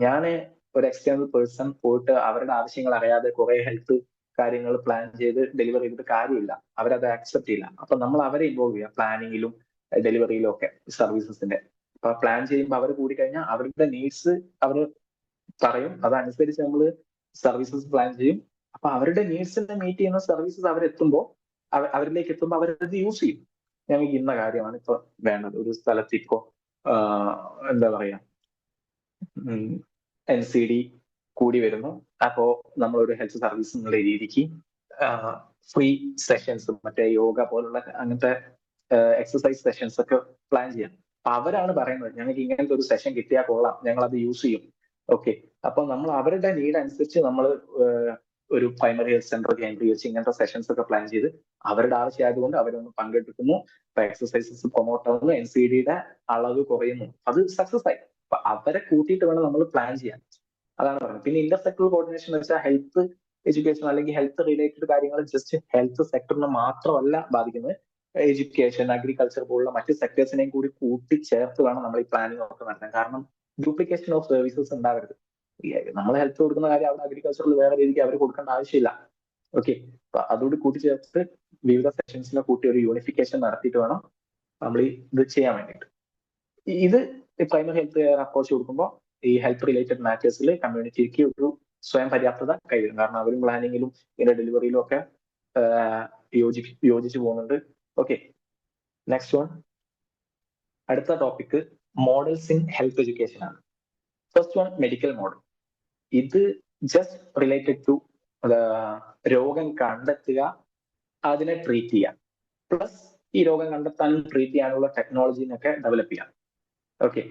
ഞാൻ ഒരു എക്സ്റ്റേണൽ പേഴ്സൺ പോയിട്ട് അവരുടെ ആവശ്യങ്ങൾ അറിയാതെ കുറെ ഹെൽത്ത് കാര്യങ്ങൾ പ്ലാൻ ചെയ്ത് ഡെലിവർ ചെയ്തിട്ട് കാര്യമില്ല, അവരത് ആക്സെപ്റ്റ് ചെയ്യില്ല. അപ്പൊ നമ്മൾ അവരെ ഇൻവോൾവ് ചെയ്യാം പ്ലാനിങ്ങിലും ഡെലിവറിയിലും ഒക്കെ സർവീസസിന്റെ. അപ്പൊ പ്ലാൻ ചെയ്യുമ്പോൾ അവർ കൂടി കഴിഞ്ഞാൽ അവരുടെ നീഡ്സ് അവർ പറയും, അതനുസരിച്ച് നമ്മൾ സർവീസസ് പ്ലാൻ ചെയ്യും. അപ്പൊ അവരുടെ നീഡ്സിനെ മീറ്റ് ചെയ്യുന്ന സർവീസസ് അവരെത്തുമ്പോൾ അവരിലേക്ക് എത്തുമ്പോൾ അവരത് യൂസ് ചെയ്യും. ഞങ്ങൾക്ക് ഇന്ന കാര്യമാണ് ഇപ്പൊ വേണ്ടത്. ഒരു സ്ഥലത്ത് ഇപ്പോ എന്താ പറയാ NCD കൂടി വരുന്നു, അപ്പോ നമ്മളൊരു ഹെൽത്ത് സർവീസ് എന്നുള്ള രീതിക്ക് ഫ്രീ സെഷൻസ് മറ്റേ യോഗ പോലുള്ള അങ്ങനത്തെ എക്സസൈസ് സെഷൻസ് ഒക്കെ പ്ലാൻ ചെയ്യാം. അപ്പൊ അവരാണ് പറയുന്നത് ഞങ്ങൾക്ക് ഇങ്ങനത്തെ ഒരു സെഷൻ കിട്ടിയാൽ കൊള്ളാം, ഞങ്ങൾ അത് യൂസ് ചെയ്യും. ഓക്കെ, അപ്പൊ നമ്മൾ അവരുടെ നീഡ് അനുസരിച്ച് നമ്മൾ ഒരു പ്രൈമറി ഹെൽത്ത് സെന്റർ കേന്ദ്രീകരിച്ച് ഇങ്ങനത്തെ സെഷൻസ് ഒക്കെ പ്ലാൻ ചെയ്ത് അവരുടെ ആവശ്യമായതുകൊണ്ട് അവരൊന്ന് പങ്കെടുക്കുന്നു, എക്സസൈസസ് പ്രൊമോട്ട് ആവുന്നു, NCDയുടെ അളവ് കുറയുന്നു, അത് സക്സസ് ആയി. അപ്പൊ അവരെ കൂട്ടിയിട്ട് വേണം നമ്മൾ പ്ലാൻ ചെയ്യാൻ. അതാണ് പറയുന്നത്. പിന്നെ ഇന്റർസെക്ടറൽ കോർഡിനേഷൻ എന്ന് വെച്ചാൽ ഹെൽത്ത് എഡ്യൂക്കേഷൻ അല്ലെങ്കിൽ ഹെൽത്ത് റിലേറ്റഡ് കാര്യങ്ങൾ ജസ്റ്റ് ഹെൽത്ത് സെക്ടറിനെ മാത്രമല്ല ബാധിക്കുന്നത്, എഡ്യൂക്കേഷൻ, അഗ്രികൾച്ചർ പോലുള്ള മറ്റ് സെക്ടേഴ്സിനെയും കൂടി കൂട്ടിച്ചേർത്ത് വേണം നമ്മൾ ഈ പ്ലാനിങ് ഒക്കെ നടത്താൻ. കാരണം ഡ്യൂപ്ലിക്കേഷൻ ഓഫ് സർവീസസ് ഉണ്ടാവരുത്. നമ്മൾ ഹെൽത്ത് കൊടുക്കുന്ന കാര്യം അവിടെ അഗ്രികൾച്ചറിൽ വേറെ രീതിക്ക് അവർ കൊടുക്കേണ്ട ആവശ്യമില്ല. ഓക്കെ, അപ്പൊ അതോട് കൂട്ടിച്ചേർത്ത് വിവിധ സെഷൻസിനെ കൂട്ടി ഒരു യൂണിഫിക്കേഷൻ നടത്തിയിട്ട് വേണം നമ്മൾ ഇത് ചെയ്യാൻ വേണ്ടിയിട്ട്. ഇത് പ്രൈമറി ഹെൽത്ത് കെയർ അപ്രോച്ച് കൊടുക്കുമ്പോൾ ഈ ഹെൽത്ത് റിലേറ്റഡ് മാറ്റേഴ്സിൽ കമ്മ്യൂണിറ്റിക്ക് ഒരു സ്വയം പര്യാപ്തത കൈവരും. കാരണം അവരും പ്ലാനിങ്ങിലും ഇതിന്റെ ഡെലിവറിയിലും ഒക്കെ യോജിച്ചു പോകുന്നുണ്ട്. Okay, next one. അടുത്ത topic models in health education ആണ്. First one medical model. ഇത് ജസ്റ്റ് റിലേറ്റഡ് ടു രോഗം കണ്ടെത്തുക, അതിനെ ട്രീറ്റ് ചെയ്യുക, പ്ലസ് ഈ രോഗം കണ്ടെത്താനും ട്രീറ്റ് ചെയ്യാനുള്ള ടെക്നോളജിനൊക്കെ ഡെവലപ്പ് ചെയ്യാം. ഓക്കെ,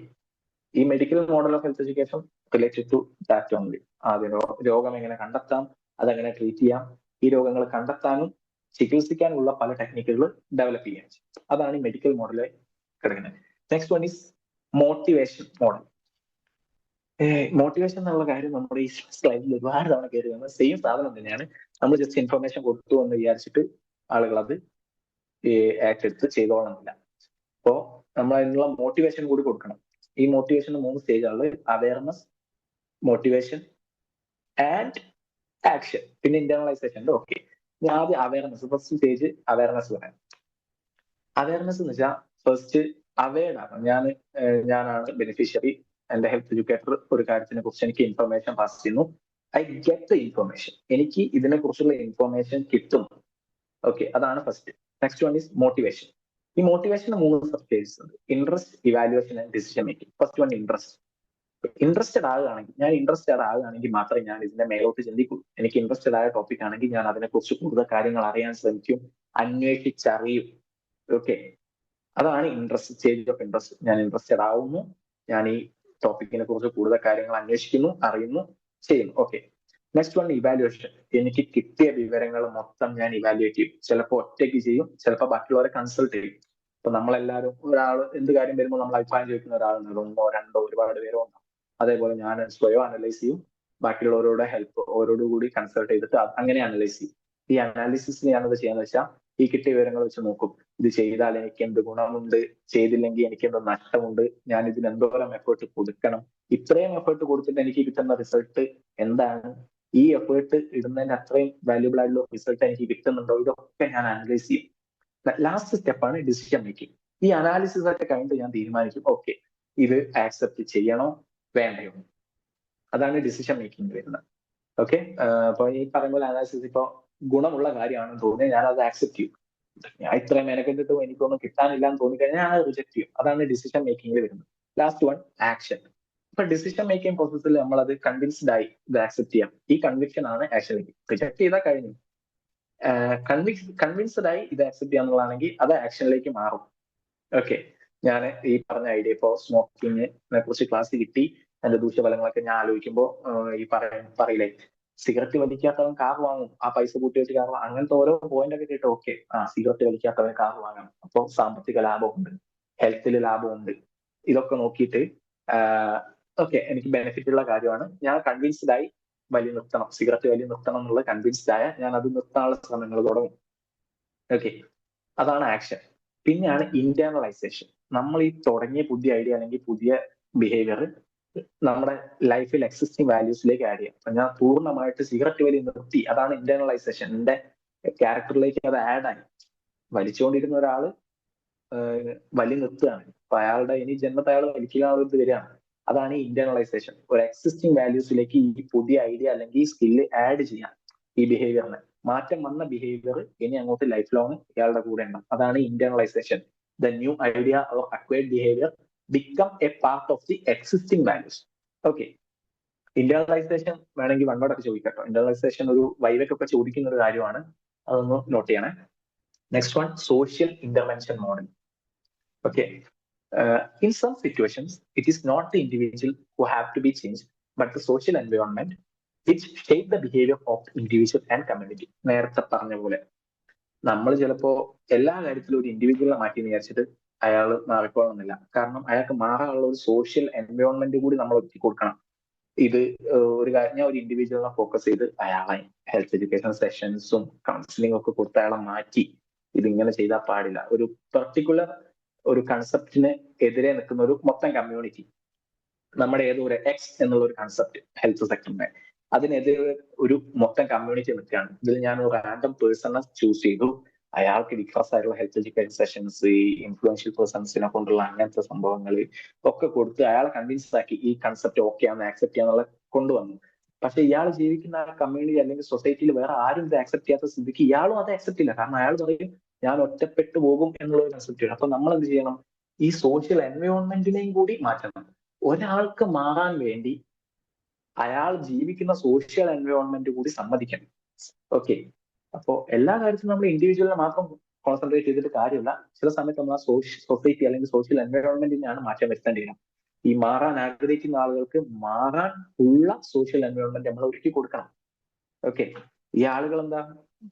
ഈ medical model of health education related to that only. ആദ്യം രോഗം എങ്ങനെ കണ്ടെത്താം, അതെങ്ങനെ ട്രീറ്റ് ചെയ്യാം, ഈ രോഗങ്ങൾ കണ്ടെത്താനും ചികിത്സിക്കാനുള്ള പല ടെക്നിക്കുകൾ ഡെവലപ്പ് ചെയ്യാൻ. അതാണ് ഈ മെഡിക്കൽ മോഡലിൽ കിടക്കുന്നത്. Next one is motivation model. Motivation എന്നുള്ള കാര്യം നമ്മുടെ ഈ സ്ലൈഡിൽ ഒരുപാട് തവണ കയറി വന്നത് സെയിം സാധനം തന്നെയാണ്. നമ്മൾ ജസ്റ്റ് ഇൻഫർമേഷൻ കൊടുത്തു എന്ന് വിചാരിച്ചിട്ട് ആളുകൾ അത് ഏറ്റെടുത്ത് ചെയ്തോളണമെന്നില്ല. അപ്പോ നമ്മൾ അതിനുള്ള മോട്ടിവേഷൻ കൂടി കൊടുക്കണം. ഈ മോട്ടിവേഷന് 3 സ്റ്റേജാണ്: അവയർനെസ്, മോട്ടിവേഷൻ ആൻഡ് ആക്ഷൻ, പിന്നെ ഇന്റേണലൈസേഷൻ. ഓക്കെ, ഞാൻ ആദ്യം അവയർനെസ്, ഫസ്റ്റ് സ്റ്റേജ് അവയർനെസ് പറയാം. അവയർനെസ് എന്ന് വെച്ചാൽ ഫസ്റ്റ് അവയർഡ് ആണ്. ഞാനാണ് ബെനിഫിഷ്യറി. എന്റെ ഹെൽത്ത് എഡ്യൂക്കേറ്റർ ഒരു കാര്യത്തിനെ കുറിച്ച് എനിക്ക് ഇൻഫർമേഷൻ പാസ് ചെയ്യുന്നു. I get the information. എനിക്ക് ഇതിനെ കുറിച്ചുള്ള ഇൻഫർമേഷൻ കിട്ടും. ഓക്കെ, അതാണ് first. Next one is motivation. ഈ മോട്ടിവേഷന് 3 സബ് സ്റ്റേജസ് ഉണ്ട്: interest, evaluation and decision making. First one interest. Interested ആകുകയാണെങ്കിൽ മാത്രമേ ഞാൻ ഇതിന്റെ മേലോട്ട് ചിന്തിക്കൂ. എനിക്ക് ഇൻട്രസ്റ്റഡ് ആയ ടോപ്പിക് ആണെങ്കിൽ ഞാൻ അതിനെക്കുറിച്ച് കൂടുതൽ കാര്യങ്ങൾ അറിയാൻ ശ്രമിക്കും, അന്വേഷിച്ചറിയും. ഓക്കെ, അതാണ് ഇൻട്രസ്റ്റ്, സ്റ്റേജ് ഓഫ് ഇൻട്രസ്റ്റ്. ഞാൻ ഇൻട്രസ്റ്റഡ് ആവുന്നു, ഞാൻ ഈ ടോപ്പിക്കിനെ കുറിച്ച് കൂടുതൽ കാര്യങ്ങൾ അന്വേഷിക്കുന്നു, അറിയുന്നു, ചെയ്യുന്നു. Okay, next one evaluation. എനിക്ക് കിട്ടിയ വിവരങ്ങൾ മൊത്തം ഞാൻ ഇവാലുവേറ്റ് ചെയ്യും. ചിലപ്പോൾ ഒറ്റയ്ക്ക് ചെയ്യും, ചിലപ്പോൾ ബാക്കിയുള്ളവരെ കൺസൾട്ട് ചെയ്യും. ഇപ്പൊ നമ്മളെല്ലാവരും ഒരാൾ എന്ത് കാര്യം വരുമ്പോൾ നമ്മൾ അഭിപ്രായം ചോദിക്കുന്ന ഒരാളുണ്ട്, 1 2 ഒരുപാട് പേരോ ഉണ്ടാവും. അതേപോലെ ഞാൻ സ്വയം അനലൈസ് ചെയ്യും, ബാക്കിയുള്ളവരോട് ഹെൽപ്പ് ഓരോടുകൂടി കൺസൾട്ട് ചെയ്തിട്ട് അങ്ങനെ അനലൈസ് ചെയ്യും. ഈ അനാലിസിസ് ഞാനത് ചെയ്യാന്ന് വെച്ചാൽ ഈ കിട്ടിയ വിവരങ്ങൾ വെച്ച് നോക്കും. ഇത് ചെയ്താൽ എനിക്ക് എന്ത് ഗുണമുണ്ട്, ചെയ്തില്ലെങ്കിൽ എനിക്ക് എന്ത് നഷ്ടമുണ്ട്, ഞാൻ ഇതിന് എന്തോരം എഫേർട്ട് കൊടുക്കണം, ഇത്രയും എഫേർട്ട് കൊടുത്തിട്ട് എനിക്ക് കിട്ടുന്ന റിസൾട്ട് എന്താണ്, ഈ എഫേർട്ട് ഇടുന്നതിന് അത്രയും വാല്യൂബിൾ ആയിട്ടുള്ള റിസൾട്ട് എനിക്ക് കിട്ടുന്നുണ്ടോ, ഇതൊക്കെ ഞാൻ അനലൈസ് ചെയ്യും. ലാസ്റ്റ് സ്റ്റെപ്പാണ് ഡിസിഷൻ മേക്കിംഗ്. ഈ അനാലിസിസ് ഒക്കെ കഴിഞ്ഞിട്ട് ഞാൻ തീരുമാനിക്കും, ഓക്കെ ഇത് ആക്സെപ്റ്റ് ചെയ്യണോ വേണ്ടയോ. അതാണ് ഡിസിഷൻ മേക്കിംഗ് വരുന്നത്. ഓക്കെ, അപ്പൊ ഈ പറയുന്ന പോലെ അനാലിസിസ് ഇപ്പൊ ഗുണമുള്ള കാര്യമാണെന്ന് തോന്നിയാൽ ഞാൻ അത് ആക്സെപ്റ്റ് ചെയ്യും. ഞാൻ ഇത്രയും മെനക്കെട്ടിട്ടും എനിക്കൊന്നും കിട്ടാനില്ല എന്ന് തോന്നിക്കഴിഞ്ഞാൽ ഞാൻ അത് റിജക്ട് ചെയ്യും. അതാണ് ഡിസിഷൻ മേക്കിംഗിൽ വരുന്നത്. Last one action. ഇപ്പൊ ഡിസിഷൻ മേക്കിംഗ് പ്രോസസ്സിൽ നമ്മളത് കൺവിൻസ്ഡ് ആയി ഇത് ആക്സെപ്റ്റ് ചെയ്യാം. ഈ കൺവിക്ഷൻ ആണ് ആക്ഷനിലേക്ക്. റിജക്ട് ചെയ്താൽ കഴിഞ്ഞു. കൺവിൻസ്ഡ് ആയി ഇത് ആക്സെപ്റ്റ് ചെയ്യാന്നുള്ളതാണെങ്കിൽ അത് ആക്ഷനിലേക്ക് മാറും. ഓക്കെ, ഞാൻ ഈ പറഞ്ഞ ഐഡിയ ഇപ്പോ സ്മോക്കിങ്ങിനെ കുറിച്ച് ക്ലാസ് കിട്ടി, അതിന്റെ ദൂഷ്യഫലങ്ങളൊക്കെ ഞാൻ ആലോചിക്കുമ്പോൾ ഈ പറയില്ലേ, സിഗരറ്റ് വലിക്കാത്തവൻ കാർ വാങ്ങും, ആ പൈസ കൂട്ടി വെച്ച് കാർ വാങ്ങും, അങ്ങനത്തെ ഓരോ പോയിന്റ് ഒക്കെ കേട്ട് ഓക്കെ സിഗരറ്റ് വലിക്കാത്തവൻ കാർ വാങ്ങണം, അപ്പോൾ സാമ്പത്തിക ലാഭമുണ്ട്, ഹെൽത്തിൽ ലാഭമുണ്ട്, ഇതൊക്കെ നോക്കിയിട്ട് ഓക്കെ എനിക്ക് ബെനിഫിറ്റ് ഉള്ള കാര്യമാണ്, ഞാൻ കൺവിൻസ്ഡ് ആയി വലിയ നിർത്തണം, സിഗരറ്റ് വലിയ നിർത്തണം എന്നുള്ള കൺവിൻസ്ഡ് ആയ ഞാൻ അത് നിർത്താനുള്ള ശ്രമങ്ങൾ തുടങ്ങും. ഓക്കെ, അതാണ് ആക്ഷൻ. പിന്നെയാണ് ഇന്റേണലൈസേഷൻ. നമ്മൾ ഈ തുടങ്ങിയ പുതിയ ഐഡിയ അല്ലെങ്കിൽ പുതിയ ബിഹേവിയർ നമ്മുടെ ലൈഫിൽ എക്സിസ്റ്റിംഗ് വാല്യൂസിലേക്ക് ആഡ് ചെയ്യാം. അപ്പൊ ഞാൻ പൂർണ്ണമായിട്ട് സിഗരറ്റ് വലി നിർത്തി, അതാണ് ഇന്റേണലൈസേഷൻ. എന്റെ ക്യാരക്ടറിലേക്ക് അത് ആഡ് ആയി. വലിച്ചുകൊണ്ടിരുന്ന ഒരാള് വലി നിർത്തുകയാണ്, അപ്പൊ അയാളുടെ ഇനി ജന്മത്തെ അയാൾ വലിക്കുക ഇത് വരികയാണ്. അതാണ് ഈ ഇന്റേണലൈസേഷൻ. ഒരു എക്സിസ്റ്റിംഗ് വാല്യൂസിലേക്ക് ഈ പുതിയ ഐഡിയ അല്ലെങ്കിൽ സ്കില്ല് ആഡ് ചെയ്യാം. ഈ ബിഹേവിയറിന് മാറ്റം വന്ന ബിഹേവിയർ ഇനി അങ്ങോട്ട് ലൈഫ് ലോങ് ഇയാളുടെ കൂടെ ഉണ്ടാവും. അതാണ് internalisation. The new idea or acquired behaviour become a part of the existing values. Okay, internalisation വേണമെങ്കിൽ വൺവേർഡൊക്കെ ചോദിക്കട്ടോ. ഇന്റേണലൈസേഷൻ ഒരു വൈവയ്ക്കൊക്കെ ചോദിക്കുന്ന ഒരു കാര്യമാണ്, അതൊന്ന് നോട്ട് ചെയ്യണേ. Next one social intervention model. Okay, in some situations it is not the individual who have to be changed but the social environment which shape the behavior of the individual and community. നേരത്തെ പറഞ്ഞ പോലെ നമ്മൾ ചിലപ്പോ എല്ലാ കാര്യത്തിലും ഒരു ഇൻഡിവിജ്വലിനെ മാറ്റി വിചാരിച്ചിട്ട് അയാൾ മാറിപ്പോകുന്നില്ല. കാരണം അയാൾക്ക് മാറാനുള്ള ഒരു സോഷ്യൽ എൻവയോൺമെന്റ് കൂടി നമ്മൾ ഒരുക്കി കൊടുക്കണം. ഇത് ഒരു കാര്യം, ഞാൻ ഒരു ഇൻഡിവിജ്വലിനെ ഫോക്കസ് ചെയ്ത് അയാളെ ഹെൽത്ത് എഡ്യൂക്കേഷൻ സെഷൻസും കൗൺസിലിംഗ് ഒക്കെ കൊടുത്ത് അയാളെ മാറ്റി ഇതിങ്ങനെ ചെയ്താൽ പാടില്ല. ഒരു പെർട്ടിക്കുലർ ഒരു കൺസെപ്റ്റിന് എതിരെ നിൽക്കുന്ന ഒരു മൊത്തം കമ്മ്യൂണിറ്റി, നമ്മുടെ ഏതോ ഒരു എക്സ് എന്നുള്ള ഒരു കൺസെപ്റ്റ് ഹെൽത്ത് സെക്ടറിന്റെ, അതിനെതിരെ ഒരു മൊത്തം കമ്മ്യൂണിറ്റി നിൽക്കുകയാണ്. ഇതിൽ ഞാൻ ഒരു റാൻഡം പേഴ്സണെ ചൂസ് ചെയ്തു, അയാൾക്ക് ഡിഫറൻസ് ആയിട്ടുള്ള ഹെൽത്ത് എഡ്യൂക്കേഷൻ സെഷൻസ്, ഈ ഇൻഫ്ലുവൻഷ്യൽ പേഴ്സൺസിനെ കൊണ്ടുള്ള അങ്ങനത്തെ സംഭവങ്ങൾ ഒക്കെ കൊടുത്ത് അയാളെ കൺവിൻസ് ആക്കി ഈ കൺസെപ്റ്റ് ഓക്കെ ആണെന്ന് ആക്സെപ്റ്റ് ചെയ്യാന്നുള്ള കൊണ്ടുവന്നു. പക്ഷെ ഇയാൾ ജീവിക്കുന്ന ആ കമ്മ്യൂണിറ്റി അല്ലെങ്കിൽ സൊസൈറ്റിയിൽ വേറെ ആരും ഇത് ആക്സെപ്റ്റ് ചെയ്യാത്ത സ്ഥിതിക്ക് ഇയാളും അത് ആക്സെപ്റ്റ് ചെയ്യില്ല. കാരണം അയാൾ പറയും ഞാൻ ഒറ്റപ്പെട്ടു പോകും എന്നുള്ള ഒരു കൺസെപ്റ്റ്. അപ്പൊ നമ്മൾ എന്ത് ചെയ്യണം? ഈ സോഷ്യൽ എൻവയോൺമെന്റിനെയും കൂടി മാറ്റണം. ഒരാൾക്ക് മാറാൻ വേണ്ടി അയാൾ ജീവിക്കുന്ന സോഷ്യൽ എൻവയോൺമെന്റ് കൂടി സമ്മതിക്കണം. ഓക്കെ, അപ്പോ എല്ലാ കാര്യത്തിലും നമ്മൾ ഇൻഡിവിജ്വലിനെ മാത്രം കോൺസെൻട്രേറ്റ് ചെയ്തിട്ട് കാര്യമില്ല. ചില സമയത്ത് നമ്മൾ ആ സൊസൈറ്റി അല്ലെങ്കിൽ സോഷ്യൽ എൻവയോൺമെന്റിനെയാണ് മാറ്റം വരുത്തേണ്ടിയിരുന്നത്. ഈ മാറാൻ ആഗ്രഹിക്കുന്ന ആളുകൾക്ക് മാറാൻ ഉള്ള സോഷ്യൽ എൻവയോൺമെന്റ് നമ്മൾ ഒരുക്കി കൊടുക്കണം. ഓക്കെ, ഈ ആളുകൾ എന്താ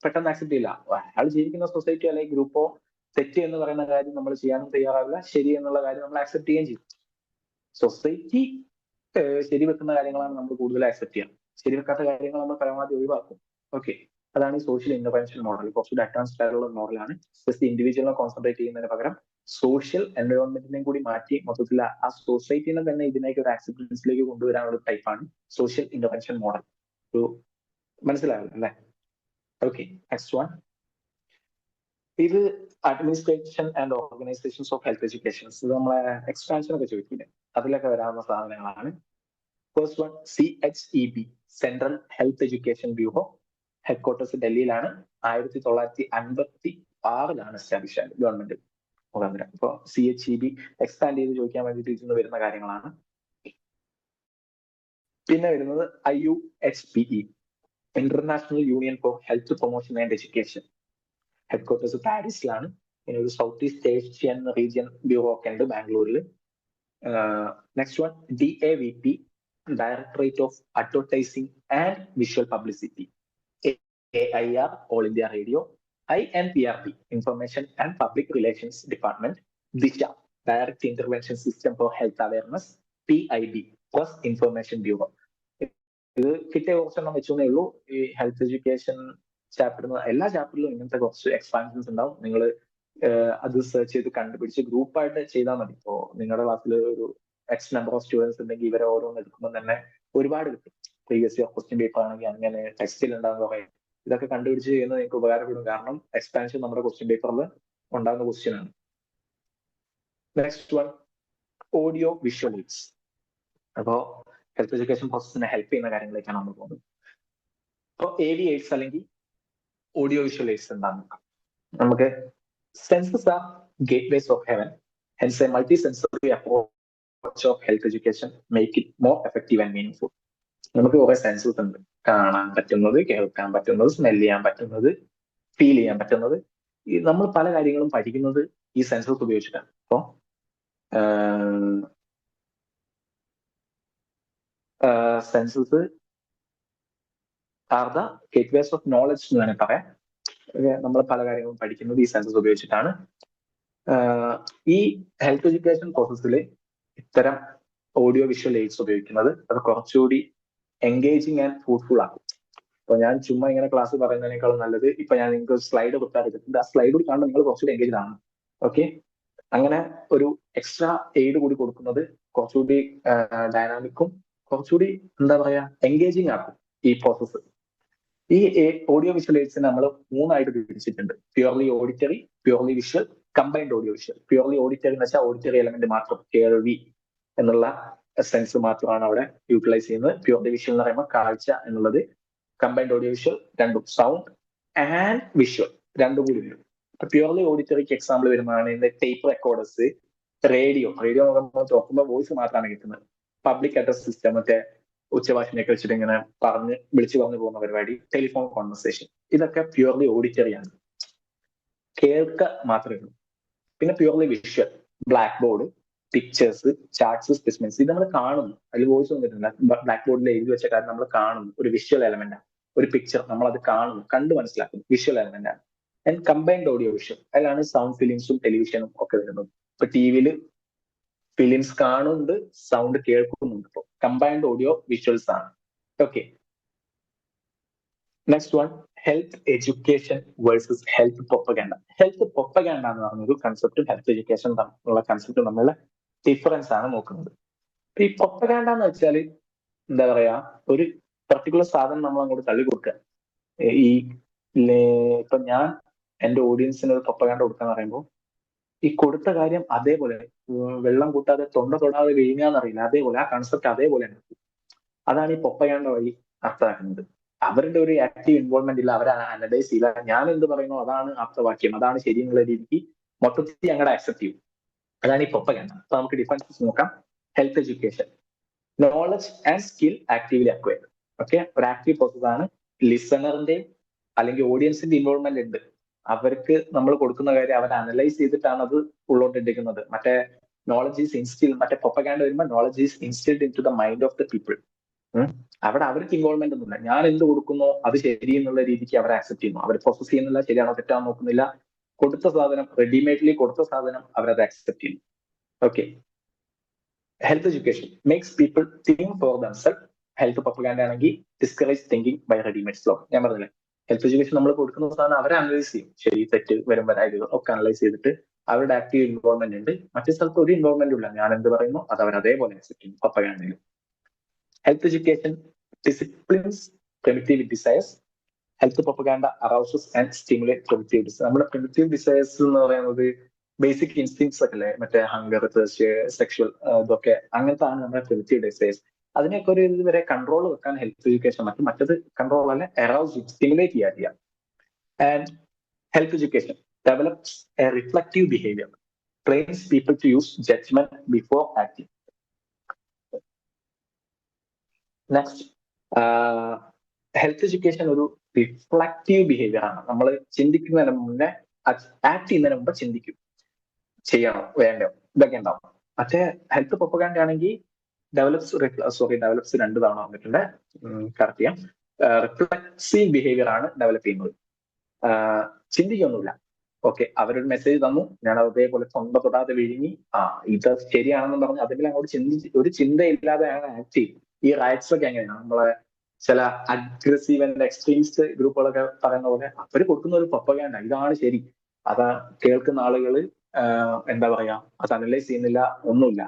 പെട്ടെന്ന് ആക്സെപ്റ്റ് ചെയ്യില്ല. അയാൾ ജീവിക്കുന്ന സൊസൈറ്റി അല്ലെങ്കിൽ ഗ്രൂപ്പോ തെറ്റ് എന്ന് പറയുന്ന കാര്യം നമ്മൾ ചെയ്യാനും തയ്യാറാവില്ല, ശരി എന്നുള്ള കാര്യം നമ്മൾ ആക്സെപ്റ്റ് ചെയ്യുകയും ചെയ്യും. സൊസൈറ്റി ശരിവെക്കുന്ന കാര്യങ്ങളാണ് നമ്മൾ കൂടുതൽ ആക്സെപ്റ്റ് ചെയ്യാം, ശരിവെക്കാത്ത കാര്യങ്ങൾ നമ്മൾ പരമാവധി ഒഴിവാക്കും. ഓക്കെ, അതാണ് ഈ സോഷ്യൽ ഇന്റർവെൻഷൻ മോഡൽ. കുറച്ചുകൂടി അഡ്വാൻസ്ഡ് ആയിട്ടുള്ള മോഡലാണ്. ജസ്റ്റ് ഇൻഡിവിജ്വലിനെ കോൺസെൻട്രേറ്റ് ചെയ്യുന്നതിന് പകരം സോഷ്യൽ എൻവയോൺമെന്റിനെയും കൂടി മാറ്റി മൊത്തത്തിൽ ആ സൊസൈറ്റിനെ തന്നെ ഇതിലേക്ക് ഒരു ആക്സെപ്റ്റൻസിലേക്ക് കൊണ്ടുവരാനുള്ള ടൈപ്പാണ് സോഷ്യൽ ഇന്റർവെൻഷൻ മോഡൽ. മനസ്സിലായല്ലോ അല്ലെ? Okay, next one. ഇത് administration and organisations of health educations. ഇത് നമ്മളെ എക്സ്പാൻഷൻ ഒക്കെ ചോദിക്കില്ലേ, അതിലൊക്കെ വരാവുന്ന സാധനങ്ങളാണ്. First one, CHEB, central health education bureau. Headquarters ഡൽഹിയിലാണ്. 1956 എസ്റ്റാബ്ലിഷ് ആയത് ഗവൺമെന്റ് മുഖാന്തരം. ഇപ്പൊ CHEB എക്സ്പാൻഡ് ചെയ്ത് ചോദിക്കാൻ വേണ്ടിയിട്ട് ഇതിന് വരുന്ന കാര്യങ്ങളാണ്. പിന്നെ വരുന്നത് IUHPE, international union for health promotion and education. Headquarters പാരീസിലാണ്. പിന്നെ ഒരു south east Asian region bureau ഒക്കെ ഉണ്ട് ബാംഗ്ലൂരിൽ. Next one, DAVP, directorate of advertising and visual publicity. AIR, all India radio. INPRD, information and public relations department. DISHA, direct intervention system for health awareness. PIB, press information bureau. ഇത് കിട്ടിയ കുറച്ചെണ്ണം വെച്ചേ ഉള്ളൂ. ഈ health education chapter, എല്ലാ ചാപ്റ്ററിലും ഇങ്ങനത്തെ കുറച്ച് expansions ഉണ്ടാവും. നിങ്ങൾ അത് സെർച്ച് ചെയ്ത് കണ്ടുപിടിച്ച് ഗ്രൂപ്പായിട്ട് ചെയ്താൽ മതി. ഇപ്പോ നിങ്ങളുടെ ക്ലാസ്സിൽ ഒരു എക്സ് നമ്പർ ഓഫ് സ്റ്റുഡൻസ് ഉണ്ടെങ്കിൽ ഇവരെ ഓരോന്ന് എടുക്കുമ്പോൾ തന്നെ ഒരുപാട് കിട്ടും. പ്രീവിയസ് ഇയർ ക്വസ്റ്റ്യൻ പേപ്പർ ആണെങ്കിൽ അങ്ങനെ ടെക്സ്റ്റിൽ ഉണ്ടാകുന്ന കുറെ ഇതൊക്കെ കണ്ടുപിടിച്ച് ചെയ്യുന്നത് നിങ്ങൾക്ക് ഉപകാരപ്പെടും. കാരണം എക്സ്പാൻഷൻ നമ്മുടെ ക്വസ്റ്റ്യൻ പേപ്പറിൽ ഉണ്ടാകുന്ന ക്വസ്റ്റ്യൻ ആണ്. Next one, audio visual aids. അപ്പോ ഹെൽത്ത് എഡ്യൂക്കേഷൻ പ്രോസസ്സിനെ ഹെൽപ്പ് ചെയ്യുന്ന കാര്യങ്ങളിലേക്കാണ് നമ്മൾ പോകുന്നത്. അപ്പോൾ AV എയ്ഡ്സ് അല്ലെങ്കിൽ ഓഡിയോ വിഷ്വൽ എയ്ഡ്സ് എന്താണെന്ന് നോക്കാം. നമുക്ക് senses are gateways of heaven, hence a multi sensory approach of health education make it more effective and meaningful. നമുക്ക് കുറെ സെൻസസ് ഉണ്ട്. കാണാൻ പറ്റുന്നത്, കേൾക്കാൻ പറ്റുന്നത്, സ്മെൽ ചെയ്യാൻ പറ്റുന്നത്, ഫീൽ ചെയ്യാൻ പറ്റുന്നത്. ഈ നമ്മൾ പല കാര്യങ്ങളും പഠിക്കുന്നത് ഈ സെൻസസ് ഉപയോഗിച്ചിട്ടാണ്. അപ്പോ senses are the gateways of knowledge എന്ന് വേണമെങ്കിൽ പറയാം. നമ്മൾ പല കാര്യങ്ങളും പഠിക്കുന്നത് ഈ സെൻസസ് ഉപയോഗിച്ചിട്ടാണ്. ഈ ഹെൽത്ത് എഡ്യൂക്കേഷൻ പ്രോസസ്സിൽ ഇത്തരം ഓഡിയോ വിഷ്വൽ എയ്ഡ്സ് ഉപയോഗിക്കുന്നത് അത് കുറച്ചുകൂടി എൻഗേജിങ് ആൻഡ് ഫ്രൂട്ട്ഫുൾ ആക്കും. അപ്പൊ ഞാൻ ചുമ്മാ ഇങ്ങനെ ക്ലാസ് പറയുന്നതിനേക്കാളും നല്ലത് ഇപ്പൊ ഞാൻ നിങ്ങൾക്ക് സ്ലൈഡ് കൊടുക്കാറുണ്ട്. ആ സ്ലൈഡ് കൂടി കാണുമ്പോൾ നിങ്ങൾ കുറച്ചുകൂടി എൻഗേജ് ആണ്. ഓക്കെ, അങ്ങനെ ഒരു എക്സ്ട്രാ എയ്ഡ് കൂടി കൊടുക്കുന്നത് കുറച്ചുകൂടി ഡൈനാമിക്കും കുറച്ചുകൂടി എന്താ പറയാ എൻഗേജിങ് ആക്കും ഈ പ്രോസസ്സ്. ഈ ഓഡിയോ വിഷ്വൽ എയ്ഡ്സിനെ നമ്മൾ 3 ആയിട്ട് തിരിച്ചിട്ടുണ്ട്. Purely auditory, purely visual, combined audio visual. Purely auditory എന്ന് വെച്ചാൽ ഓഡിറ്ററി എലമെന്റ് മാത്രം, കേൾവി എന്നുള്ള സെൻസ് മാത്രമാണ് അവിടെ യൂട്ടിലൈസ് ചെയ്യുന്നത്. പ്യൂർലി വിഷ്വൽ എന്ന് പറയുമ്പോൾ കാഴ്ച എന്നുള്ളത്. കമ്പൈൻഡ് ഓഡിയോ വിഷ്വൽ രണ്ടും, സൗണ്ട് ആൻഡ് വിഷ്വൽ രണ്ടും കൂടി വരും. പ്യൂർലി ഓഡിറ്ററിക്ക് എക്സാമ്പിൾ വരുന്നതാണ് ഇന്ന് ടേപ്പ് റെക്കോർഡേഴ്സ്, റേഡിയോ. റേഡിയോ നോക്കുമ്പോൾ വോയിസ് മാത്രമാണ് കിട്ടുന്നത്. പബ്ലിക് അഡ്രസ് സിസ്റ്റം, മറ്റേ ഉച്ചഭാഷണിയൊക്കെ വെച്ചിട്ട് ഇങ്ങനെ വിളിച്ചു പറഞ്ഞു പോകുന്ന പരിപാടി, ടെലിഫോൺ കോൺവെർസേഷൻ, ഇതൊക്കെ പ്യൂർലി ഓഡിറ്ററി ആണ്, കേൾക്ക മാത്രമേ ഉള്ളൂ. പിന്നെ purely visual, black board, pictures, charts, specimens, ഇത് നമ്മൾ കാണുന്നു. അതിൽ വോയിസ് ഒന്നും കിട്ടുന്നില്ല. ബ്ലാക്ക് ബോർഡിൽ എഴുതി വെച്ച കാര്യം നമ്മൾ കാണുന്നു. ഒരു വിഷ്വൽ എലമെന്റ് ആണ്. ഒരു പിക്ചർ നമ്മൾ അത് കാണുന്നു, കണ്ടു മനസ്സിലാക്കുന്നു, വിഷ്വൽ എലമെന്റ് ആണ്. ആൻഡ് കമ്പൈൻഡ് ഓഡിയോ വിഷ്വൽ, അതിലാണ് സൗണ്ട് ഫിലിംസും ടെലിവിഷനും ഒക്കെ വരുന്നത്. ഇപ്പൊ ടിവിയിൽ ഫിലിംസ് കാണുന്നുണ്ട്, സൗണ്ട് കേൾക്കുന്നുണ്ട്. ഇപ്പോൾ കമ്പൈൻഡ് ഓഡിയോ വിഷ്വൽസ് ആണ്. Okay, next one, health education versus health propaganda. Health propaganda എന്ന് പറഞ്ഞൊരു കൺസെപ്റ്റും ഹെൽത്ത് എഡ്യൂക്കേഷൻ തമ്മിലുള്ള കൺസെപ്റ്റും തമ്മിലുള്ള ഡിഫറൻസ് ആണ് നോക്കുന്നത്. ഈ പ്രൊപ്പഗാൻഡ എന്ന് വെച്ചാൽ എന്താ പറയാ, ഒരു പർട്ടിക്കുലർ സാധനം നമ്മൾ അങ്ങോട്ട് തള്ളി കൊടുക്കുക. ഈ ഇപ്പൊ ഞാൻ എന്റെ ഓഡിയൻസിന് ഒരു പ്രൊപ്പഗാൻഡ കൊടുക്കാന്ന് പറയുമ്പോൾ ഈ കൊടുത്ത കാര്യം അതേപോലെ വെള്ളം കൂട്ടാതെ തൊണ്ട തൊടാതെ വിഴുങ്ങാന്നറിയില്ല, അതേപോലെ ആ കൺസെപ്റ്റ് അതേപോലെ. അതാണ് ഈ പ്രൊപ്പഗാൻഡ വഴി അർത്ഥമാക്കുന്നത്. അവരുടെ ഒരു ആക്റ്റീവ് ഇൻവോൾവ്മെന്റ് ഇല്ല, അവരെ അനലൈസ് ചെയ്യില്ല. ഞാൻ എന്ത് പറയുന്നു അതാണ് ആപ്തവാക്യം, അതാണ് ശരി എന്നുള്ള രീതിക്ക് മൊത്തത്തിൽ ഞങ്ങളുടെ ആക്സെപ്റ്റ് ചെയ്യും. അതാണ് ഈ പ്രൊപ്പഗാൻഡ. അപ്പൊ നമുക്ക് ഡിഫറൻസസ് നോക്കാം. Health education, knowledge and skill actively acquired. Okay, ഒരു ആക്റ്റീവ് പ്രോസസ് ആണ്. ലിസണറിന്റെ അല്ലെങ്കിൽ ഓഡിയൻസിന്റെ ഇൻവോൾവ്മെന്റ് ഉണ്ട്. അവർക്ക് നമ്മൾ കൊടുക്കുന്ന കാര്യം അവർ അനലൈസ് ചെയ്തിട്ടാണ് അത് ഉള്ളോട്ടെടുക്കുന്നത്. മറ്റേ നോളജ് ഈസ് ഇൻസ്റ്റിൽ, മറ്റേ പ്രൊപ്പഗാൻഡ വരുമ്പോൾ knowledge is instilled into the mind of the people. അവിടെ അവർക്ക് ഇൻവോൾവ്മെന്റ് ഒന്നുമില്ല. ഞാൻ എന്ത് കൊടുക്കുന്നോ അത് ശരി എന്നുള്ള രീതിക്ക് അവർ ആക്സെപ്റ്റ് ചെയ്യുന്നു. അവർ പ്രോസസ് ചെയ്യുന്നില്ല, ശരിയാണോ തെറ്റാണോ നോക്കുന്നില്ല. കൊടുത്ത സാധനം, റെഡിമെയ്ഡ്ലി കൊടുത്ത സാധനം അവരത് ആക്സെപ്റ്റ് ചെയ്യുന്നു. Okay, health education makes people think for themself. Health propaganda ആണെങ്കിൽ discourage thinking by readymade slow. ഞാൻ പറഞ്ഞില്ലേ, ഹെൽത്ത് എഡ്യൂക്കേഷൻ നമ്മൾ കൊടുക്കുന്ന സാധനം അവരെ അനലൈസ് ചെയ്യും. ശരി തെറ്റ് വരും വരായതുകൾ ഒക്കെ അനലൈസ് ചെയ്തിട്ട് അവരുടെ ആക്റ്റീവ് ഇൻവോൾവ്മെന്റ് ഉണ്ട്. മറ്റു സ്ഥലത്ത് ഒരു ഇൻവോൾവ്മെന്റ് ഇല്ല. ഞാൻ എന്ത് പറയുന്നു അത് അവർ അതേപോലെ ആക്സെപ്റ്റ് ചെയ്യും പ്രൊപ്പഗാൻഡയിൽ. Health education disciplines primitive desires. Health propaganda arouses and stimulate primitive desires. നമ്മുടെ പ്രിമിറ്റീവ് ഡിസയേഴ്സ് എന്ന് പറയുന്നത് ബേസിക് ഇൻസ്റ്റിങ്സ് ഒക്കെ അല്ലേ, മറ്റേ ഹങ്കർ, തേഴ്സ്റ്റ്, സെക്ഷൽ, ഇതൊക്കെ അങ്ങനത്തെ ആണ് നമ്മുടെ പ്രിമിറ്റീവ് ഡിസയേഴ്സ്. അതിനൊക്കെ ഒരു ഇതുവരെ കൺട്രോൾ വെക്കാൻ ഹെൽത്ത് എഡ്യൂക്കേഷൻ മറ്റത് കൺട്രോൾ അല്ല, അറൗസ് സ്റ്റിമുലേറ്റ് ചെയ്യാം. And health education develops a reflective behaviour, trains people to use judgement before acting. Next, health education ഒരു റിഫ്ലക്റ്റീവ് ബിഹേവിയർ ആണ്. നമ്മൾ ചിന്തിക്കുന്നതിന് മുന്നേ, ആക്ട് ചെയ്യുന്നതിന് മുമ്പ് ചിന്തിക്കും, ചെയ്യണോ വേണ്ടോ, ഇതൊക്കെ ഉണ്ടാവും. മറ്റേ ഹെൽത്ത് പ്രൊപ്പഗാൻഡ ആണെങ്കിൽ ഡെവലപ്സ് 2 തവണ വന്നിട്ടുണ്ട്, കറക്റ്റ് ചെയ്യാം. റിഫ്ലക്സീവ് ബിഹേവിയർ ആണ് ഡെവലപ്പ് ചെയ്യുന്നത്. ചിന്തിക്കൊന്നുമില്ല. ഓക്കെ, അവരൊരു മെസ്സേജ് തന്നു, ഞാൻ അതേപോലെ സ്വന്തം തൊടാതെ വിഴുങ്ങി, ഇത് ശരിയാണെന്ന് പറഞ്ഞ് അതിൽ അങ്ങോട്ട് ഒരു ചിന്തയില്ലാതെയാണ് ആക്ട് ചെയ്യും. ഈ റൈറ്റ്സ് ഒക്കെ എങ്ങനെയാണ്, നമ്മളെ ചില അഗ്രസീവ് ആൻഡ് എക്സ്ട്രീമിസ്റ്റ് ഗ്രൂപ്പുകളൊക്കെ പറയുന്ന പോലെ അവർ കൊടുക്കുന്ന ഒരു പ്രൊപ്പഗാൻഡ, ഇതാണ് ശരി. അത് കേൾക്കുന്ന ആളുകള് എന്താ പറയാ, അത് അനലൈസ് ചെയ്യുന്നില്ല, ഒന്നുമില്ല.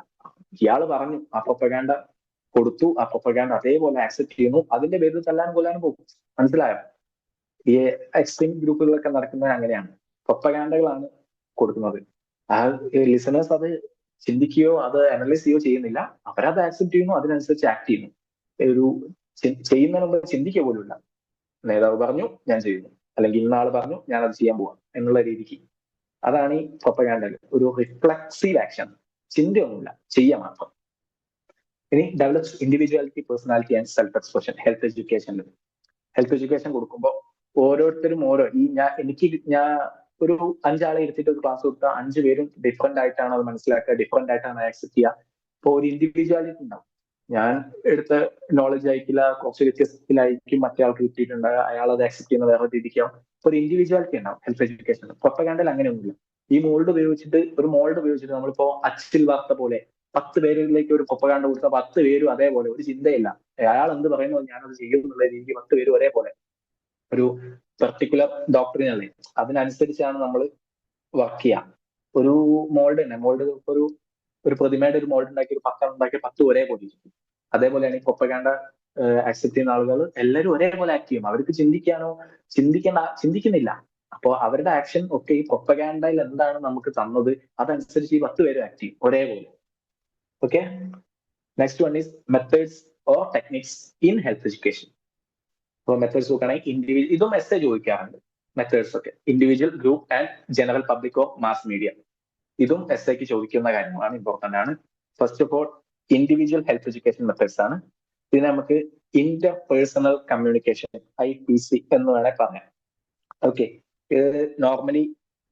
ഇയാള് പറഞ്ഞു, ആ പ്രൊപ്പഗാൻഡ കൊടുത്തു, ആ പ്രൊപ്പഗാൻഡ അതേപോലെ ആക്സെപ്റ്റ് ചെയ്യുന്നു, അതിന്റെ പേരിൽ തല്ലാനും കൊല്ലാനും പോകും. മനസ്സിലായോ? ഈ എക്സ്ട്രീം ഗ്രൂപ്പുകളൊക്കെ നടക്കുന്നത് അങ്ങനെയാണ്, പ്രൊപ്പഗാൻഡകളാണ് കൊടുക്കുന്നത്. ആ ലിസണേഴ്സ് അത് ചിന്തിക്കുകയോ അത് അനലൈസ് ചെയ്യുകയോ ചെയ്യുന്നില്ല, അവരത് ആക്സെപ്റ്റ് ചെയ്യുന്നു, അതിനനുസരിച്ച് ആക്ട് ചെയ്യുന്നു. ഒരു ചെയ്യുന്നതിന് മുമ്പ് ചിന്തിക്കുക പോലുമില്ല. നേതാവ് പറഞ്ഞു ഞാൻ ചെയ്യുന്നു, അല്ലെങ്കിൽ ഇന്ന ആള് പറഞ്ഞു ഞാൻ അത് ചെയ്യാൻ പോവാം എന്നുള്ള രീതിക്ക്. അതാണ് ഈ പ്രൊപ്പഗാൻഡയിൽ ഒരു റിഫ്ലക്സീവ് ആക്ഷൻ. ചിന്തയൊന്നുമില്ല, ചെയ്യാൻ മാത്രം. ഇനി develops individuality, personality and self expression. Health education കൊടുക്കുമ്പോൾ ഓരോരുത്തരും ഞാൻ ഒരു 5 ആളെ എടുത്തിട്ട് ഒരു ക്ലാസ് കൊടുത്താൽ 5 പേരും ഡിഫറെന്റ് ആയിട്ടാണ് അത് മനസ്സിലാക്കുക, ഡിഫറെന്റ് ആയിട്ടാണ് ആക്സെപ്റ്റ് ചെയ്യുക. അപ്പോൾ ഒരു ഇൻഡിവിജ്വാലിറ്റി ഉണ്ടാവും. ഞാൻ എടുത്ത നോളജ് ആയിരിക്കില്ല, കുറച്ച് വ്യത്യസ്തത്തിലായിരിക്കും മറ്റേ ആൾക്ക് കിട്ടിയിട്ടുണ്ടാകുക, അയാൾ അത് ആക്സെപ്റ്റ് ചെയ്യുന്ന വേറെ രീതിക്കാവും. ഒരു ഇൻഡിവിജ്വാലിറ്റി ഉണ്ടാവും ഹെൽത്ത് എഡ്യൂക്കേഷൻ. പ്രൊപ്പഗാൻഡയിൽ അങ്ങനെയൊന്നുമില്ല. ഈ മോൾഡ് ഉപയോഗിച്ചിട്ട് നമ്മളിപ്പോ അച്ചിൽ വാർത്ത പോലെ 10 പേരിലേക്ക് ഒരു പ്രൊപ്പഗാൻഡ കൊടുത്ത 10 പേരും അതേപോലെ, ഒരു ചിന്തയില്ല, അയാൾ എന്ത് പറയുന്നു ഞാനത് ചെയ്യും എന്നുള്ള രീതിക്ക് 10 പേരും ഒരേപോലെ ഒരു പെർട്ടിക്കുലർ ഡോക്ടറിൻ അല്ലേ, അതിനനുസരിച്ചാണ് നമ്മൾ വർക്ക് ചെയ്യുക. ഒരു മോൾഡ് ഒരു പ്രതിമയുടെ ഒരു മോൾഡ് ഉണ്ടാക്കി ഒരു 10 ഉണ്ടാക്കി 10 ഒരേപോലെ ഇരിക്കും. അതേപോലെയാണ് ഈ പ്രൊപ്പഗാൻഡ ആക്സെപ്റ്റ് ചെയ്യുന്ന ആളുകൾ എല്ലാവരും ഒരേപോലെ ആക്ട് ചെയ്യും. അവർക്ക് ചിന്തിക്കുന്നില്ല. അപ്പോൾ അവരുടെ ആക്ഷൻ ഒക്കെ ഈ പ്രൊപ്പഗാൻഡയിൽ എന്താണ് നമുക്ക് തന്നത് അതനുസരിച്ച് ഈ 10 പേരും ആക്ട് ചെയ്യും ഒരേപോലെ. Okay, next one is methods or techniques in health education. അപ്പോൾ മെത്തേഡ്സ് നോക്കുകയാണെങ്കിൽ ഇതും മെസ്സേജ് ചോദിക്കാറുണ്ട്. മെത്തേഡ്സ് ഒക്കെ individual, group and general public or mass media. ഇതും എസ്ഐക്ക് ചോദിക്കുന്ന കാര്യങ്ങളാണ്, ഇമ്പോർട്ടന്റ് ആണ്. First of all individual health education methods ആണ്. ഇതിനെ നമുക്ക് ഇന്റർ പേഴ്സണൽ കമ്മ്യൂണിക്കേഷൻ, IPC എന്ന് വേണേൽ പറയാം. ഓക്കെ, ഇത് നോർമലി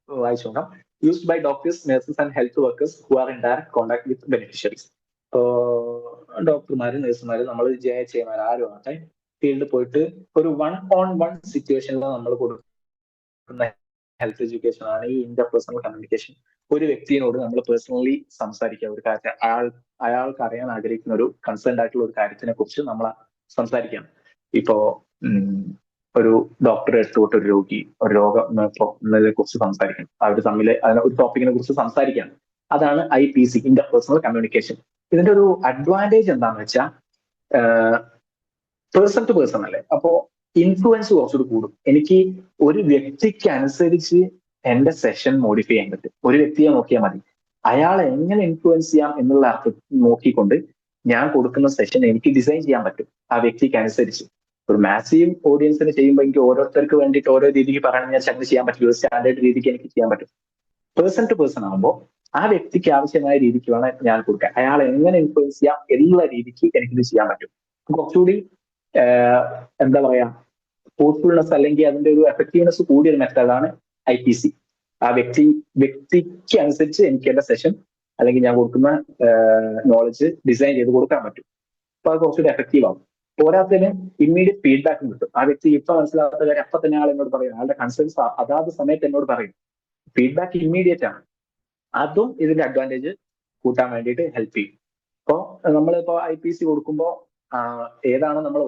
വായിച്ചു നോക്കാം. Used by doctors, nurses and health workers who are in direct contact with beneficiaries. ഇപ്പോ ഡോക്ടർമാര്, നഴ്സുമാര്, നമ്മൾ JHAമാർ ആരും ആകട്ടെ, ഫീൽഡിൽ പോയിട്ട് ഒരു 1-on-1 സിറ്റുവേഷനിൽ നമ്മൾ കൊടുക്കുന്ന ഹെൽത്ത് എഡ്യൂക്കേഷൻ ആണ് ഈ ഇന്റർപേഴ്സണൽ കമ്മ്യൂണിക്കേഷൻ. ഒരു വ്യക്തിയോട് നമ്മൾ പേഴ്സണലി സംസാരിക്കുക, ഒരു കാര്യം അയാൾക്ക് അറിയാൻ ആഗ്രഹിക്കുന്ന ഒരു കൺസേൺഡ് ആയിട്ടുള്ള ഒരു കാര്യത്തിനെ കുറിച്ച് നമ്മൾ സംസാരിക്കാം. ഇപ്പോ ഒരു ഡോക്ടറെ അടുത്തോട്ട് ഒരു രോഗി ഒരു രോഗത്തെ കുറിച്ച് സംസാരിക്കണം, അവർ തമ്മിൽ ഒരു ടോപ്പിക്കിനെ കുറിച്ച് സംസാരിക്കാം. അതാണ് IPC, ഇന്റർപേഴ്സണൽ കമ്മ്യൂണിക്കേഷൻ. ഇതിന്റെ ഒരു അഡ്വാൻറ്റേജ് എന്താണെന്ന് വെച്ചാൽ പേഴ്സൺ ടു പേഴ്സൺ അല്ലേ, അപ്പോ ഇൻഫ്ലുവൻസ് കുറച്ചുകൂടി കൂടും. എനിക്ക് ഒരു വ്യക്തിക്ക് അനുസരിച്ച് എന്റെ സെഷൻ മോഡിഫൈ ചെയ്യാൻ പറ്റും. ഒരു വ്യക്തിയെ നോക്കിയാൽ മതി, അയാളെ എങ്ങനെ ഇൻഫ്ലുവൻസ് ചെയ്യാം എന്നുള്ള നോക്കിക്കൊണ്ട് ഞാൻ കൊടുക്കുന്ന സെഷൻ എനിക്ക് ഡിസൈൻ ചെയ്യാൻ പറ്റും ആ വ്യക്തിക്ക് അനുസരിച്ച്. ഒരു മാസീവ് ഓഡിയൻസിന് ചെയ്യുമ്പോൾ എനിക്ക് ഓരോരുത്തർക്ക് വേണ്ടിയിട്ട് ഓരോ രീതിക്ക് പറയണമെന്ന് വെച്ചാൽ അങ്ങനെ ചെയ്യാൻ പറ്റില്ല. ഒരു സ്റ്റാൻഡേർഡ് രീതിക്ക് എനിക്ക് ചെയ്യാൻ പറ്റും. പേഴ്സൺ ടു പേഴ്സൺ ആകുമ്പോൾ ആ വ്യക്തിക്ക് ആവശ്യമായ രീതിക്ക് വേണം ഞാൻ കൊടുക്കാൻ. അയാൾ എങ്ങനെ ഇൻഫ്ലുവൻസ് ചെയ്യാം എന്നുള്ള രീതിക്ക് എനിക്കിത് ചെയ്യാൻ പറ്റും. കുറച്ചുകൂടി എന്താ പറയാ, ഫ്രൂട്ട്ഫുൾനെസ് അല്ലെങ്കിൽ അതിന്റെ ഒരു എഫക്റ്റീവ്നെസ് കൂടിയൊരു മെത്തേഡാണ് IPC. ആ വ്യക്തിക്ക് അനുസരിച്ച് എനിക്ക് എന്റെ സെഷൻ അല്ലെങ്കിൽ ഞാൻ കൊടുക്കുന്ന നോളജ് ഡിസൈൻ ചെയ്ത് കൊടുക്കാൻ പറ്റും. അപ്പൊ അത് കുറച്ചുകൂടി എഫക്റ്റീവ് ആവും. പോരാത്തതിന് ഇമ്മീഡിയറ്റ് ഫീഡ്ബാക്കും കിട്ടും. ആ വ്യക്തി ഇപ്പൊ മനസ്സിലാക്കാത്ത കാര്യം അപ്പൊ തന്നെ ആൾ എന്നോട് പറയും, ആളുടെ കൺസേൺസ് അതാത് സമയത്ത് എന്നോട് പറയും. ഫീഡ്ബാക്ക് ഇമ്മീഡിയറ്റ് ആണ്. അതും ഇതിന്റെ അഡ്വാൻറ്റേജ് കൂട്ടാൻ വേണ്ടിയിട്ട് ഹെൽപ്പ് ചെയ്യും. അപ്പോൾ നമ്മളിപ്പോ IPC കൊടുക്കുമ്പോൾ ഏതാണ് നമ്മൾ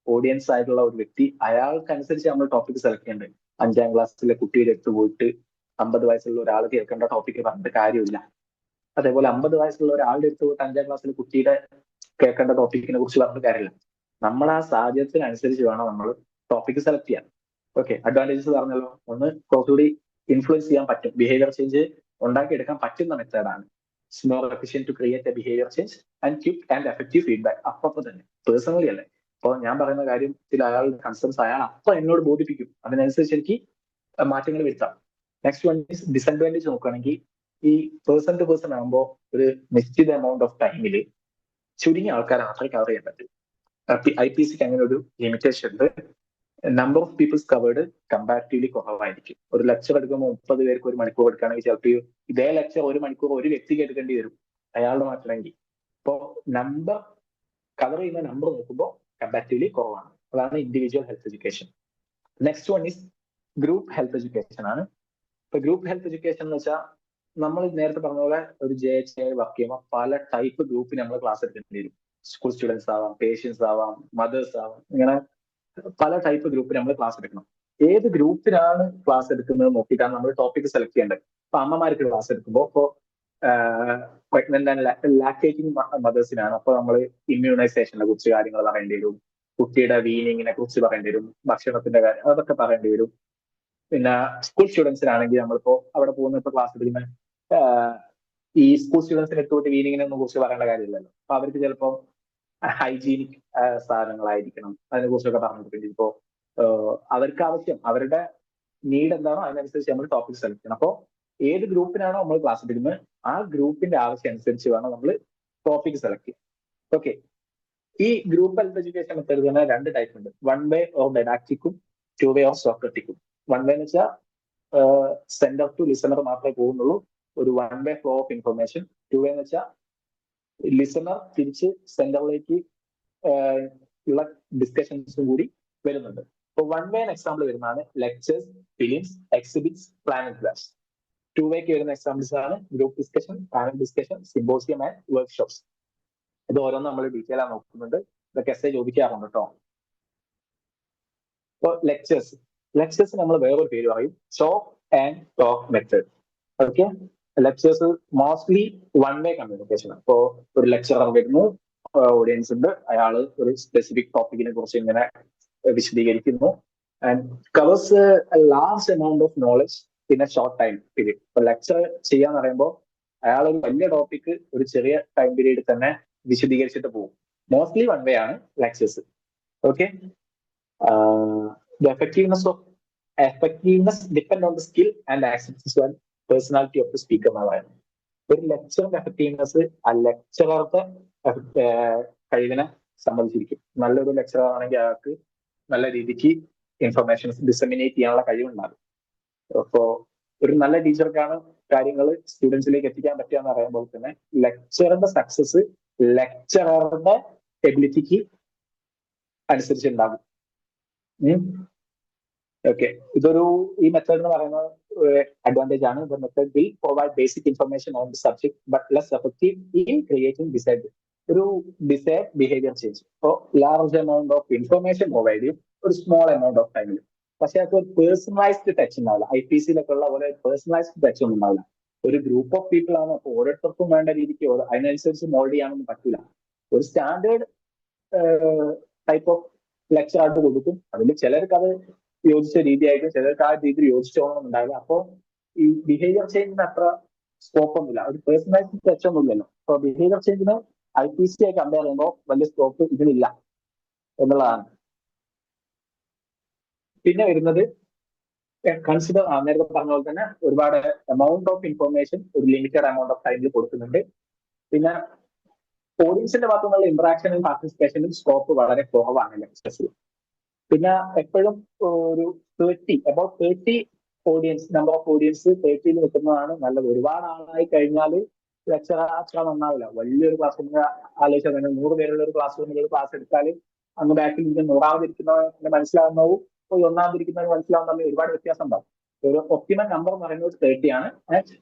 ഓഡിയൻസ് ആയിട്ടുള്ള ഒരു വ്യക്തി, അയാൾക്കനുസരിച്ച് നമ്മൾ ടോപ്പിക് സെലക്ട് ചെയ്യേണ്ടത്. 5ാം ക്ലാസ്സിലെ കുട്ടിയുടെ അടുത്ത് പോയിട്ട് 50 വയസ്സുള്ള ഒരാൾ കേൾക്കേണ്ട ടോപ്പിക്ക് പറഞ്ഞിട്ട് കാര്യമില്ല. അതേപോലെ 50 വയസ്സുള്ള ഒരാളുടെ അടുത്ത് പോയിട്ട് 5ാം ക്ലാസ്സിലെ കുട്ടിയുടെ കേൾക്കേണ്ട ടോപ്പിക്കിനെ കുറിച്ച് പറഞ്ഞിട്ട് കാര്യമില്ല. നമ്മൾ ആ സാഹചര്യത്തിനനുസരിച്ച് വേണം നമ്മൾ ടോപ്പിക് സെലക്ട് ചെയ്യാൻ. ഓക്കെ, അഡ്വാൻറ്റേജസ് പറഞ്ഞല്ലോ. ഒന്ന്, കുറച്ചുകൂടി ഇൻഫ്ലുവൻസ് ചെയ്യാൻ പറ്റും, ബിഹേവിയർ ചേഞ്ച് ഉണ്ടാക്കിയെടുക്കാൻ പറ്റുന്ന മെത്തേഡാണ്. It's more efficient to create a behaviour change and quick and effective feedback. അപ്പൊ തന്നെ പേഴ്സണലി അല്ലേ, അപ്പോൾ ഞാൻ പറയുന്ന കാര്യത്തിൽ അയാളുടെ കൺസേൺസ് അയാൾ അപ്പൊ എന്നോട് ബോധിപ്പിക്കും. അതിനനുസരിച്ച് എനിക്ക് മാറ്റങ്ങൾ വരുത്താം. നെക്സ്റ്റ് വൺ ഈസ് ഡിസഡ്വാൻറ്റേജ് നോക്കുകയാണെങ്കിൽ, ഈ പേഴ്സൺ ടു പേഴ്സൺ ആകുമ്പോൾ ഒരു നിശ്ചിത എമൗണ്ട് ഓഫ് ടൈമിൽ ചുരുങ്ങിയ ആൾക്കാരെ മാത്രമേ കവർ ചെയ്യാൻ പറ്റും. IPCക്ക് അങ്ങനെ ഒരു ലിമിറ്റേഷൻ ഉണ്ട്. Number of peoples covered comparatively കുറവായിരിക്കും. ഒരു ലെക്ചർ എടുക്കുമ്പോൾ 30 പേർക്ക് 1 മണിക്കൂർ എടുക്കുകയാണെങ്കിൽ ചിലപ്പോൾ ഇതേ ലെക്ചർ 1 മണിക്കൂർ ഒരു വ്യക്തിക്ക് എടുക്കേണ്ടി വരും അയാളുടെ മാറ്റണമെങ്കിൽ. അപ്പോൾ കവർ ചെയ്യുന്ന നമ്പർ നോക്കുമ്പോൾ കമ്പാരിറ്റീവ്ലി കുറവാണ്. അതാണ് individual health education. Next one is group health education ആണ്. ഇപ്പൊ ഗ്രൂപ്പ് ഹെൽത്ത് എഡ്യൂക്കേഷൻ എന്ന് വെച്ചാൽ, നമ്മൾ നേരത്തെ പറഞ്ഞ പോലെ ഒരു JHA വർക്ക് ചെയ്യുമ്പോൾ പല ടൈപ്പ് ഗ്രൂപ്പിന് നമ്മൾ ക്ലാസ് എടുക്കേണ്ടി വരും. സ്കൂൾ സ്റ്റുഡൻസ് ആവാം, പേഷ്യൻസ് ആവാം, മദേഴ്സ് ആവാം, ഇങ്ങനെ പല ടൈപ്പ് ഗ്രൂപ്പിന് നമ്മൾ ക്ലാസ് എടുക്കണം. ഏത് ഗ്രൂപ്പിനാണ് ക്ലാസ് എടുക്കുന്നത് നോക്കിയിട്ടാണ് നമ്മൾ ടോപ്പിക് സെലക്ട് ചെയ്യേണ്ടത്. ഇപ്പൊ അമ്മമാർക്ക് ക്ലാസ് എടുക്കുമ്പോൾ ഇപ്പോൾ പ്രഗ്നന്റ് ആൻഡ് ലാക്ടേറ്റിംഗ് മദേഴ്സിനാണ്. അപ്പോൾ നമ്മൾ ഇമ്മ്യൂണൈസേഷനെ കുറിച്ച് കാര്യങ്ങൾ പറയേണ്ടി വരും, കുട്ടിയുടെ വീനിങ്ങിനെ കുറിച്ച് പറയേണ്ടി വരും, ഭക്ഷണത്തിന്റെ കാര്യം അതൊക്കെ പറയേണ്ടി വരും. പിന്നെ സ്കൂൾ സ്റ്റുഡൻസിനാണെങ്കിൽ നമ്മളിപ്പോ അവിടെ പോകുന്ന ഇപ്പൊ ക്ലാസ് എടുക്കുന്ന ഈ സ്കൂൾ സ്റ്റുഡൻസിന് എടുത്തുകൊണ്ട് വീനിങ്ങിനെ കുറിച്ച് പറയേണ്ട കാര്യമില്ലല്ലോ. അപ്പൊ അവർക്ക് ചിലപ്പോൾ ഹൈജീനിക് സാധനങ്ങളായിരിക്കണം, അതിനെ കുറിച്ചൊക്കെ പറഞ്ഞിട്ടുണ്ട്. ഇപ്പോ അവർക്ക് ആവശ്യം, അവരുടെ നീഡ് എന്താണോ അതിനനുസരിച്ച് നമ്മൾ ടോപ്പിക് സെലക്ട് ചെയ്യണം. അപ്പോൾ ഏത് ഗ്രൂപ്പിനാണോ നമ്മൾ ക്ലാസ് എടുക്കുന്നത് ആ ഗ്രൂപ്പിന്റെ ആവശ്യം അനുസരിച്ച് വേണം നമ്മൾ ടോപ്പിക് സെലക്ട് ചെയ്യാൻ. ഓക്കെ, ഈ ഗ്രൂപ്പ് ഹെൽത്ത് എഡ്യൂക്കേഷൻ മെത്തേഡ് തന്നെ 2 ടൈപ്പ് ഉണ്ട്. 1 വേ ഓർ ഡൈഡാക്റ്റിക്കും, 2 വേ ഓർ സോക്രറ്റിക്കും. 1 വേ എന്ന് വെച്ചാൽ സെന്റർ ടു ലിസണർ മാത്രമേ പോകുന്നുള്ളൂ, ഒരു 1 വേ ഫ്ലോ ഓഫ് ഇൻഫർമേഷൻ. 2 വേ എന്ന് വെച്ചാൽ ലിസണർ തിരിച്ച് സെന്ററിലേക്ക് ഉള്ള ഡിസ്കഷൻസും കൂടി വരുന്നുണ്ട്. ഇപ്പൊ 1 വേ എക്സാമ്പിൾ വരുന്നതാണ് lectures, films, exhibits, planet class. 2 wake വരുന്ന എക്സാമ്പിൾസ് ആണ് group discussion, panel discussion, symposium and workshops. ഇത് ഓരോന്നും നമ്മൾ ഡീറ്റെയിൽ ആണ് നോക്കുന്നുണ്ട്. ഇതൊക്കെ എസ്സേ ചോദിക്കാറുണ്ട് കേട്ടോ. ഇപ്പൊ ലെക്ചേഴ്സ് നമ്മൾ വേറൊരു പേര് പറയും, shock and talk method. Okay, lectures mostly 1 way communication. ഇപ്പോ ഒരു ലെക്ചറർ വരുന്നു, ഓഡിയൻസ് ഉണ്ട്, അയാൾ ഒരു സ്പെസിഫിക് ടോപ്പിക്കിനെ കുറിച്ച് ഇങ്ങനെ വിശദീകരിക്കുന്നു and covers A large amount of knowledge in A short time period. ഇപ്പൊ ലെക്ചർ ചെയ്യാന്ന് പറയുമ്പോൾ അയാൾ ഒരു വലിയ ടോപ്പിക്ക് ഒരു ചെറിയ ടൈം പീരീഡിൽ തന്നെ വിശദീകരിച്ചിട്ട് പോകും. മോസ്റ്റ്ലി 1 വേ ആണ് lectures. Okay, the effectiveness depend on the skill and acceptance and personality of the speaker എന്നാണ് പറയുന്നത്. ഒരു ലെക്ചറിന്റെ എഫക്റ്റീവ്നെസ് ആ ലെക്ചററുടെ കഴിവിനെ സംബന്ധിച്ചിരിക്കും. നല്ലൊരു ലെക്ചറർ ആണെങ്കിൽ അയാൾക്ക് നല്ല രീതിക്ക് ഇൻഫർമേഷൻസ് ഡിസമിനേറ്റ് ചെയ്യാനുള്ള കഴിവുണ്ടാകും. അപ്പോ ഒരു നല്ല ടീച്ചർക്കാണ് കാര്യങ്ങൾ സ്റ്റുഡൻസിലേക്ക് എത്തിക്കാൻ പറ്റുക എന്ന് പറയുമ്പോൾ തന്നെ ലെക്ചറിന്റെ സക്സസ് ലെക്ചററുടെ എബിലിറ്റിക്ക് അനുസരിച്ചുണ്ടാകും. ഓക്കെ, ഈ മെത്തേഡ് എന്ന് പറയുന്നത് അഡ്വാൻറ്റേജ് ആണ്. The method will provide basic information on the subject but less effective in creating desired behaviour change. ഇപ്പോൾ large amount of information provide ചെയ്യും ഒരു സ്മോൾ എമൗണ്ട് ഓഫ് ടൈമിൽ. പക്ഷെ അത് ഒരു പേഴ്സണലൈസ്ഡ് ടച്ച് ഉണ്ടാവില്ല. IPCയിലൊക്കെ ഉള്ള പോലെ പേഴ്സണലൈസ്ഡ് ടച്ച് ഒന്നും ഉണ്ടാവില്ല. ഒരു ഗ്രൂപ്പ് ഓഫ് പീപ്പിൾ ആണ്, അപ്പോൾ ഓരോരുത്തർക്കും വേണ്ട രീതിക്ക് അതിനനുസരിച്ച് മോൾഡ് ചെയ്യാനൊന്നും പറ്റില്ല. ഒരു സ്റ്റാൻഡേർഡ് ടൈപ്പ് ഓഫ് ലെക്ചർ ആയിട്ട് കൊടുക്കും. അതിൽ ചിലർക്ക് അത് യോജിച്ച രീതിയായിരിക്കും, ചിലർക്ക് ആ രീതിയിൽ യോജിച്ചോണം ഉണ്ടാവില്ല. അപ്പോൾ ഈ ബിഹേവിയർ ചേഞ്ചിന് അത്ര സ്കോപ്പ് ഒന്നുമില്ല, ഒരു പേഴ്സണലൈസ്ഡ് ടച്ച് ഒന്നും ഇല്ലല്ലോ. അപ്പോൾ ബിഹേവിയർ ചേഞ്ചിന് IPC ആയി കമ്പയർ ചെയ്യുമ്പോൾ വലിയ സ്കോപ്പ് ഇതിനില്ല എന്നുള്ളതാണ്. പിന്നെ വരുന്നത് കൺസിഡർ നേരത്തെ പറഞ്ഞ പോലെ തന്നെ ഒരുപാട് എമൗണ്ട് ഓഫ് ഇൻഫർമേഷൻ ഒരു ലിമിറ്റഡ് എമൗണ്ട് ഓഫ് ടൈമിൽ കൊടുക്കുന്നുണ്ട്. പിന്നെ ഓഡിയൻസിന്റെ ഭാഗത്തുനിന്നുള്ള ഇന്ററാക്ഷനും പാർട്ടിസിപ്പേഷനും സ്കോപ്പ് വളരെ കുറവാണ് ലെക്ചേഴ്സിൽ. പിന്നെ എപ്പോഴും ഒരു 30 ഓഡിയൻസ്, നമ്പർ ഓഫ് ഓഡിയൻസ് 30 നിൽക്കുന്നതാണ് നല്ലത്. ഒരുപാട് ആളായി കഴിഞ്ഞാൽ ലെക്ചർ അത്ര നന്നാവില്ല. വലിയൊരു ക്ലാസ് റൂമിൽ ആലോചിച്ചാൽ 100 പേരുള്ള ഒരു ക്ലാസ് റൂമിൽ ഒരു ക്ലാസ് എടുത്താൽ അങ്ങ് ബാക്കിൽ ഇരിക്കുന്ന 100ാമതിരിക്കുന്നവന് മനസ്സിലാവുന്നതും ഒരു 1ാമതിരിക്കുന്നവന് മനസ്സിലാവുന്ന തമ്മിൽ ഒരുപാട് വ്യത്യാസം ഉണ്ടാവും. ഒരു ഒപ്റ്റിമം നമ്പർ എന്ന് പറയുന്നത് 30 ആണ്.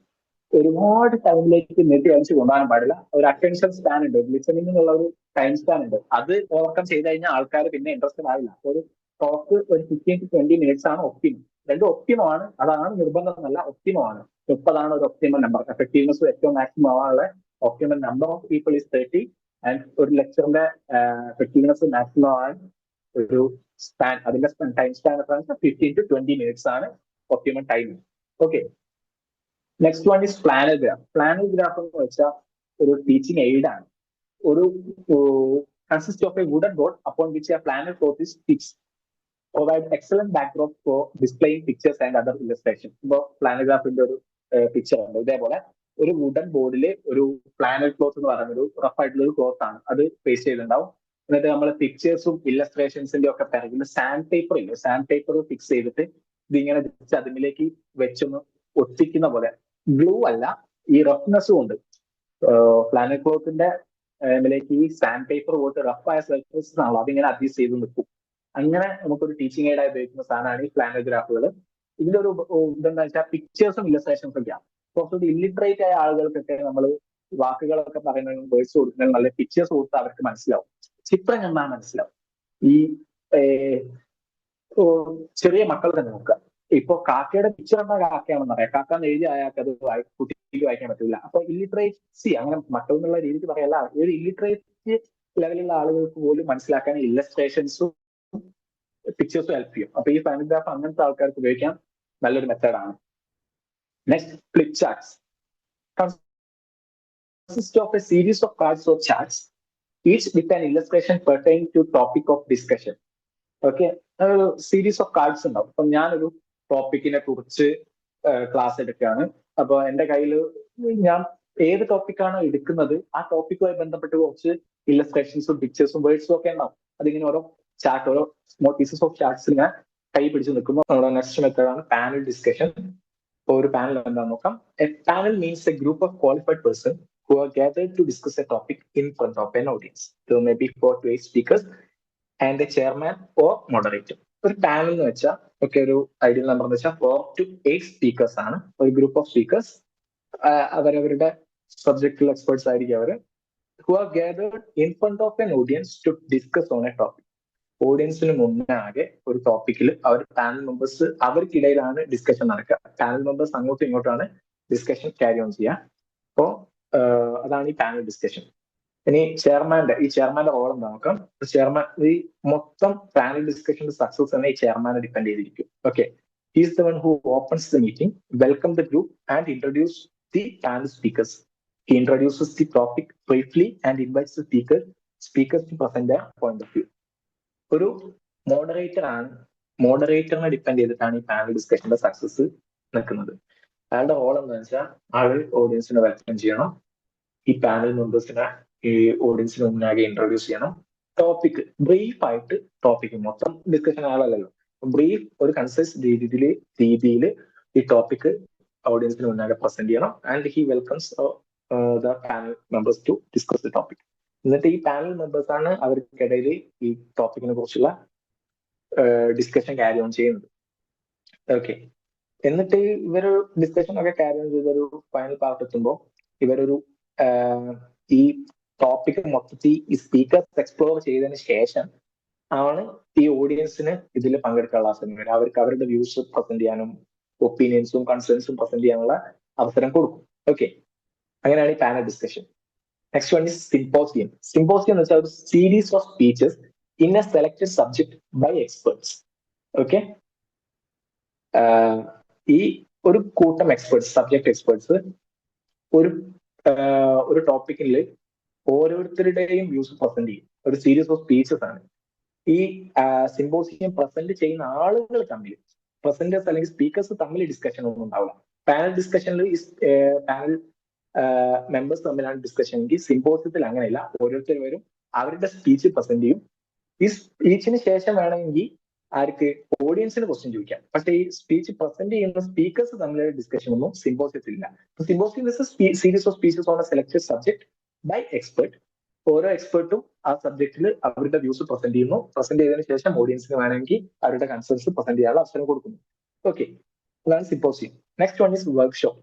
ഒരുപാട് ടൈമിലേക്ക് നീട്ടി വലിച്ചു കൊണ്ടുപോകാൻ പാടില്ല. ഒരു അറ്റൻഷൻ സ്പാൻ ഉണ്ട്, ലിസണിംഗ് എന്നുള്ള ഒരു ടൈം സ്പാൻ ഉണ്ട്. അത് ഓവർകം ചെയ്ത് കഴിഞ്ഞാൽ ആൾക്കാർ പിന്നെ ഇൻട്രസ്റ്റഡ് ആവില്ല. ഒരു ടോക്ക് ഒരു 15 to 20 minutes ആണ് ഒപ്റ്റിമം. രണ്ടും ഒപ്റ്റിമമാണ്, അതാണ് നിർബന്ധമല്ല, ഒപ്റ്റിമമാണ്. 30 ഒരു ഒപ്റ്റിമം നമ്പർ. എഫക്റ്റീവ്നെസ് ഏറ്റവും മാക്സിമം ആവാനുള്ള optimum number of people is 30. And ഒരു ലെക്ചറിന്റെ എഫക്റ്റീവ്നെസ് മാക്സിമം ആവാൻ ഒരു സ്പാൻ, അതിന്റെ ടൈം സ്പാൻ 15 to 20 minutes ആണ് optimum time. Okay, next one is flannel graph. Flannel graph എന്ന് വെച്ചാൽ ഒരു ടീച്ചിങ് എയ്ഡ് ആണ്. ഒരു consist of a wooden board upon which a flannel cloth is fixed. Provide excellent backdrop for displaying pictures and other illustration. ഇപ്പോൾ പ്ലാനൽ ഗ്രാഫിന്റെ ഒരു picture ഉണ്ട്. ഇതേപോലെ ഒരു വുഡൻ ബോർഡിൽ ഒരു പ്ലാനൽ ക്ലോത്ത് എന്ന് പറയുന്ന ഒരു റഫ് ആയിട്ടുള്ള ഒരു ക്ലോത്ത് ആണ്, അത് പേസ്റ്റ് ചെയ്തിട്ടുണ്ടാവും. എന്നിട്ട് നമ്മൾ പിക്ചേഴ്സും ഇല്ലസ്ട്രേഷൻസിന്റെ ഒക്കെ പിറകിൽ സാൻഡ് പേപ്പർ ഇല്ല, സാൻഡ് പേപ്പർ ഫിക്സ് ചെയ്തിട്ട് ഇതിങ്ങനെ അതിലേക്ക് വെച്ചൊന്ന് ഒട്ടിക്കുന്ന പോലെ. ഗ്ലൂ അല്ല, ഈ റഫ്നെസ്സും ഉണ്ട്. പ്ലാനൽ ക്ലോത്തിന്റെ ഇതിലേക്ക് ഈ സാൻഡ് പേപ്പർ പോയിട്ട് റഫായ സർഫേസസ് ആണല്ലോ, അതിങ്ങനെ അഡ്ജസ്റ്റ് ചെയ്ത് നിൽക്കും. അങ്ങനെ നമുക്കൊരു ടീച്ചിങ് എയ്ഡായി ഉപയോഗിക്കുന്ന സാധനമാണ് ഈ പ്ലാനൽ ഗ്രാഫുകൾ. ഇതിന്റെ ഒരു ഇതെന്താ വെച്ചാൽ പിക്ചേഴ്സും ഇല്ലസ്ട്രേഷൻസും ഒക്കെയാണ്. കുറച്ചുകൂടി ഇല്ലിറ്ററേറ്റ് ആയ ആളുകൾക്കൊക്കെ നമ്മൾ വാക്കുകളൊക്കെ പറയുന്നതിനും വേർഡ്സ് കൊടുക്കുന്നതിനും നല്ല പിക്ചേഴ്സ് കൊടുത്താൽ അവർക്ക് മനസ്സിലാവും, ചിത്രം കണ്ടാൽ മനസ്സിലാവും. ഈ ചെറിയ മക്കൾ തന്നെ നോക്കുക. ഇപ്പൊ കാക്കയുടെ പിക്ചർ എന്നാ കാക്കയാണെന്ന് പറയാം, കാക്കാന്ന് എഴുതി അയാൾക്ക് അത് കുട്ടിക്ക് വായിക്കാൻ പറ്റില്ല. അപ്പൊ ഇല്ലിറ്ററേസി അങ്ങനെ മക്കൾ എന്നുള്ള രീതിക്ക് പറയല്ല, ഒരു ഇല്ലിറ്ററേറ്റ് ലെവലുള്ള ആളുകൾക്ക് പോലും മനസ്സിലാക്കാൻ ഇല്ലസ്ട്രേഷൻസും പിക്ചേഴ്സും ഹെൽപ്പ് ചെയ്യും. അപ്പൊ ഈ പ്ലാനൽ ഗ്രാഫ് അങ്ങനത്തെ ആൾക്കാർക്ക് ഉപയോഗിക്കാൻ നല്ലൊരു മെത്തേഡാണ്. Next, flip charts. consist of a series of cards or charts, each with an illustration pertaining to topic of discussion. Okay, series of cards ഉണ്ടാവും. അപ്പൊ ഞാനൊരു ടോപ്പിക്കിനെ കുറിച്ച് ക്ലാസ് എടുക്കുകയാണ്. അപ്പൊ എന്റെ കയ്യിൽ ഞാൻ ഏത് ടോപ്പിക്കാണോ എടുക്കുന്നത് ആ ടോപ്പിക്കുമായി ബന്ധപ്പെട്ട് കുറച്ച് ഇല്ലസ്ട്രേഷൻസും പിക്ചേഴ്സും വേർഡ്സും ഒക്കെ ഉണ്ടാവും. അതിങ്ങനെ ഓരോ ചാർട്ട്, ഓരോ സ്മോൾ പീസസ് ഓഫ് ചാർട്ട്സ് ഞാൻ കൈ പിടിച്ച് നിൽക്കുന്നു. നമ്മുടെ നെക്സ്റ്റ് മെത്തേഡാണ് പാനൽ ഡിസ്കഷൻ. ഇപ്പോൾ ഒരു പാനൽ എന്താണെന്ന് നോക്കാം. A panel means A group of qualified person who are gathered to discuss a topic in front of an audience. There may be 4 to 8 speakers and a chairman or moderator. ഒരു panel എന്ന് വെച്ചാൽ ഒക്കെ ഒരു ideal number എന്ന് വെച്ചാൽ 4 to 8 speakers ആണ്. ഒരു group of speakers, അവരവരുടെ സബ്ജക്റ്റിൽ എക്സ്പേർട്സ് ആയിരിക്കും അവർ. who are gathered in front of an audience to discuss on a topic. ഓഡിയൻസിന് മുന്നാകെ ഒരു ടോപ്പിക്കിൽ അവർ പാനൽ മെമ്പേഴ്സ് അവർക്കിടയിലാണ് ഡിസ്കഷൻ നടക്കുക. പാനൽ മെമ്പേഴ്സ് അങ്ങോട്ടും ഇങ്ങോട്ടാണ് ഡിസ്കഷൻ ക്യാരി ഓൺ ചെയ്യുക. അപ്പോ അതാണ് ഈ പാനൽ ഡിസ്കഷൻ. ഇനി ചെയർമാന്റെ റോൾ എന്താ നോക്കാം. ചെയർമാൻ, ഈ മൊത്തം പാനൽ ഡിസ്കഷന്റെ സക്സസ് തന്നെ ഈ ചെയർമാനെ ഡിപ്പെൻഡ് ചെയ്തിരിക്കും. Okay, he is the one who opens the meeting, welcome the group and introduce the panel speakers. He introduces the topic briefly and invites the speakers to present their point of view. ഒരു moderator ആണ്, മോഡറേറ്ററിനെ depend ചെയ്തിട്ടാണ് ഈ panel ഡിസ്കഷന്റെ success നിൽക്കുന്നത്. അയാളുടെ role എന്താ വെച്ചാൽ ആള് ഓഡിയൻസിനെ welcome ചെയ്യണം, ഈ പാനൽ മെമ്പേഴ്സിനെ ഈ ഓഡിയൻസിന് മുന്നാകെ ഇൻട്രൊഡ്യൂസ് ചെയ്യണം, ടോപ്പിക് ബ്രീഫ് ആയിട്ട് ടോപ്പിക് മൊത്തം ഡിസ്കഷൻ ആളല്ലല്ലോ, ബ്രീഫ് ഒരു കൺസൈസ് രീതിയിൽ ഈ ടോപ്പിക് ഓഡിയൻസിന് മുന്നാകെ പ്രസന്റ് ചെയ്യണം. And he welcomes the panel members to discuss the topic. എന്നിട്ട് ഈ പാനൽ മെമ്പേഴ്സ് ആണ് അവർക്കിടയിൽ ഈ ടോപ്പിക്കിനെ കുറിച്ചുള്ള ഡിസ്കഷൻ ക്യാരി ഓൺ ചെയ്യുന്നത്. ഓക്കെ, എന്നിട്ട് ഇവര് ഡിസ്കഷൻ ഒക്കെ ക്യാരി ഓൺ ചെയ്തൊരു ഫൈനൽ പാർട്ട് എത്തുമ്പോൾ ഇവരൊരു ഈ ടോപ്പിക് മൊത്തത്തിൽ ഈ സ്പീക്കേഴ്സ് എക്സ്പ്ലോർ ചെയ്തതിന് ശേഷം ആണ് ഈ ഓഡിയൻസിന് ഇതിൽ പങ്കെടുക്കാനുള്ള അവസരം വരും. അവർക്ക് അവരുടെ വ്യൂസ് പ്രസന്റ് ചെയ്യാനും ഒപ്പീനിയൻസും കൺസേൺസും പ്രസന്റ് ചെയ്യാനുള്ള അവസരം കൊടുക്കും. ഓക്കെ, അങ്ങനെയാണ് ഈ panel discussion. Next one is symposium. Symposium എന്ന് വെച്ചാൽ ഒരു series of speeches in a selected subject by experts. Okay, ഈ ഒരു കൂട്ടം എക്സ്പെർട്സ്, സബ്ജക്ട് എക്സ്പെർട്സ് ഒരു ടോപ്പിക്കിൽ ഓരോരുത്തരുടെയും വ്യൂസ് പ്രസന്റ് ചെയ്യും. ഒരു സീരീസ് ഓഫ് സ്പീച്ചസ് ആണ്. ഈ സിമ്പോസിയം പ്രസന്റ് ചെയ്യുന്ന ആളുകൾ തമ്മിൽ, പ്രസന്റേഴ്സ് അല്ലെങ്കിൽ സ്പീക്കേഴ്സ് തമ്മിൽ ഡിസ്കഷൻ ഒന്നും ഉണ്ടാവില്ല. പാനൽ ഡിസ്കഷനിൽ പാനൽ മെമ്പേഴ്സ് തമ്മിലാണ് ഡിസ്കഷൻ എങ്കിൽ സിമ്പോസിയത്തിൽ അങ്ങനെയല്ല. ഓരോരുത്തരും അവരുടെ സ്പീച്ച് പ്രസന്റ് ചെയ്യും. ഈ സ്പീച്ചിന് ശേഷം വേണമെങ്കിൽ ആർക്ക് ഓഡിയൻസിന് ക്വസ്റ്റ്യൻ ചോദിക്കാം. പക്ഷേ ഈ സ്പീച്ച് പ്രസന്റ് ചെയ്യുന്ന സ്പീക്കേഴ്സ് തമ്മിലുള്ള ഡിസ്കഷൻ ഒന്നും സിമ്പോസിയത്തിലില്ല. Symposium is series of speeches on a selected subject by expert. ഓരോ എക്സ്പെർട്ടും ആ സബ്ജക്റ്റിൽ അവരുടെ വ്യൂസ് പ്രസന്റ് ചെയ്യുന്നു. പ്രസന്റ് ചെയ്തതിനു ശേഷം ഓഡിയൻസിന് വേണമെങ്കിൽ അവരുടെ കൺസേൺസ് പ്രസന്റ് ചെയ്യാനുള്ള അവസരം കൊടുക്കുന്നു. ഓക്കെ, അതാണ് symposium. Next one is workshop.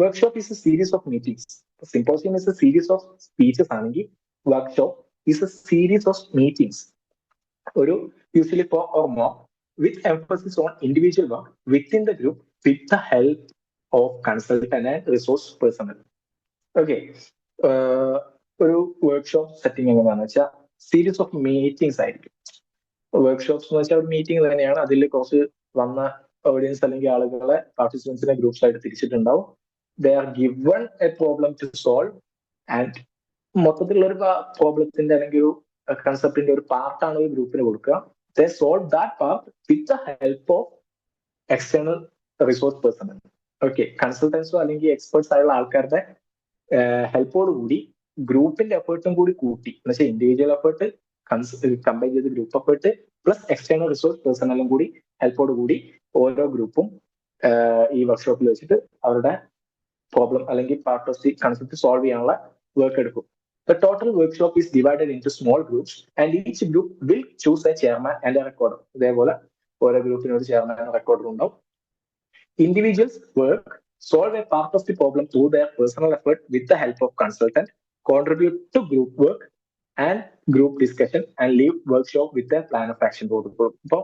Workshop is a series of meetings. Symposium is a series of speeches ആണെങ്കിൽ workshop is a series of meetings. ഒരു usually 4 or more with emphasis on individual work within the group with the help of consultant and resource personnel. Okay, ഒരു workshop setting എങ്ങനെയാണെന്ന് വെച്ചാൽ series of meetings ആയിരിക്കും. Workshops എന്ന് വെച്ചാൽ ഒരു meeting തന്നെയാണ്. അതിൽ കുറച്ച് വന്ന ഓഡിയൻസ് അല്ലെങ്കിൽ ആളുകളെ പാർട്ടിസിപ്പൻസിനെ ഗ്രൂപ്പ്സ് ആയിട്ട് തിരിച്ചിട്ടുണ്ടാവും. They are given a problem to solve and മൊത്തത്തിലുള്ള ഒരു പ്രോബ്ലത്തിന്റെ അല്ലെങ്കിൽ ഒരു കൺസെപ്റ്റിന്റെ ഒരു പാർട്ടാണ് ഒരു ഗ്രൂപ്പിന് കൊടുക്കുക. They solve that part with the help of external resource personnel. Okay, കൺസൾട്ടൻസോ അല്ലെങ്കിൽ എക്സ്പെർട്സ് ആയുള്ള ആൾക്കാരുടെ ഹെൽപ്പോട് കൂടി ഗ്രൂപ്പിന്റെ എഫേർട്ടും കൂടി കൂട്ടി, എന്ന് വെച്ചാൽ ഇൻഡിവിജ്വൽ എഫേർട്ട് കമ്പൈൻ ചെയ്ത് group effort plus external resource പേഴ്സണലും കൂടി ഹെൽപ്പോട് കൂടി ഓരോ ഗ്രൂപ്പും ഈ വർക്ക്ഷോപ്പിൽ വെച്ചിട്ട് അവരുടെ പ്രോബ്ലം അല്ലെങ്കിൽ part of the concept solve ചെയ്യാനുള്ള വർക്ക് എടുക്കും. The total workshop is divided into small groups and each group will choose a chairman and a recorder. ഇതേപോലെ ഓരോ ഗ്രൂപ്പിന് ഒരു ചെയർമാൻ റെക്കോർഡർ ഉണ്ടാവും. Individuals work, solve a part of the problem through their personal effort with the help of consultant, contribute to group work and group discussion and leave workshop with a plan of action. ഇപ്പോൾ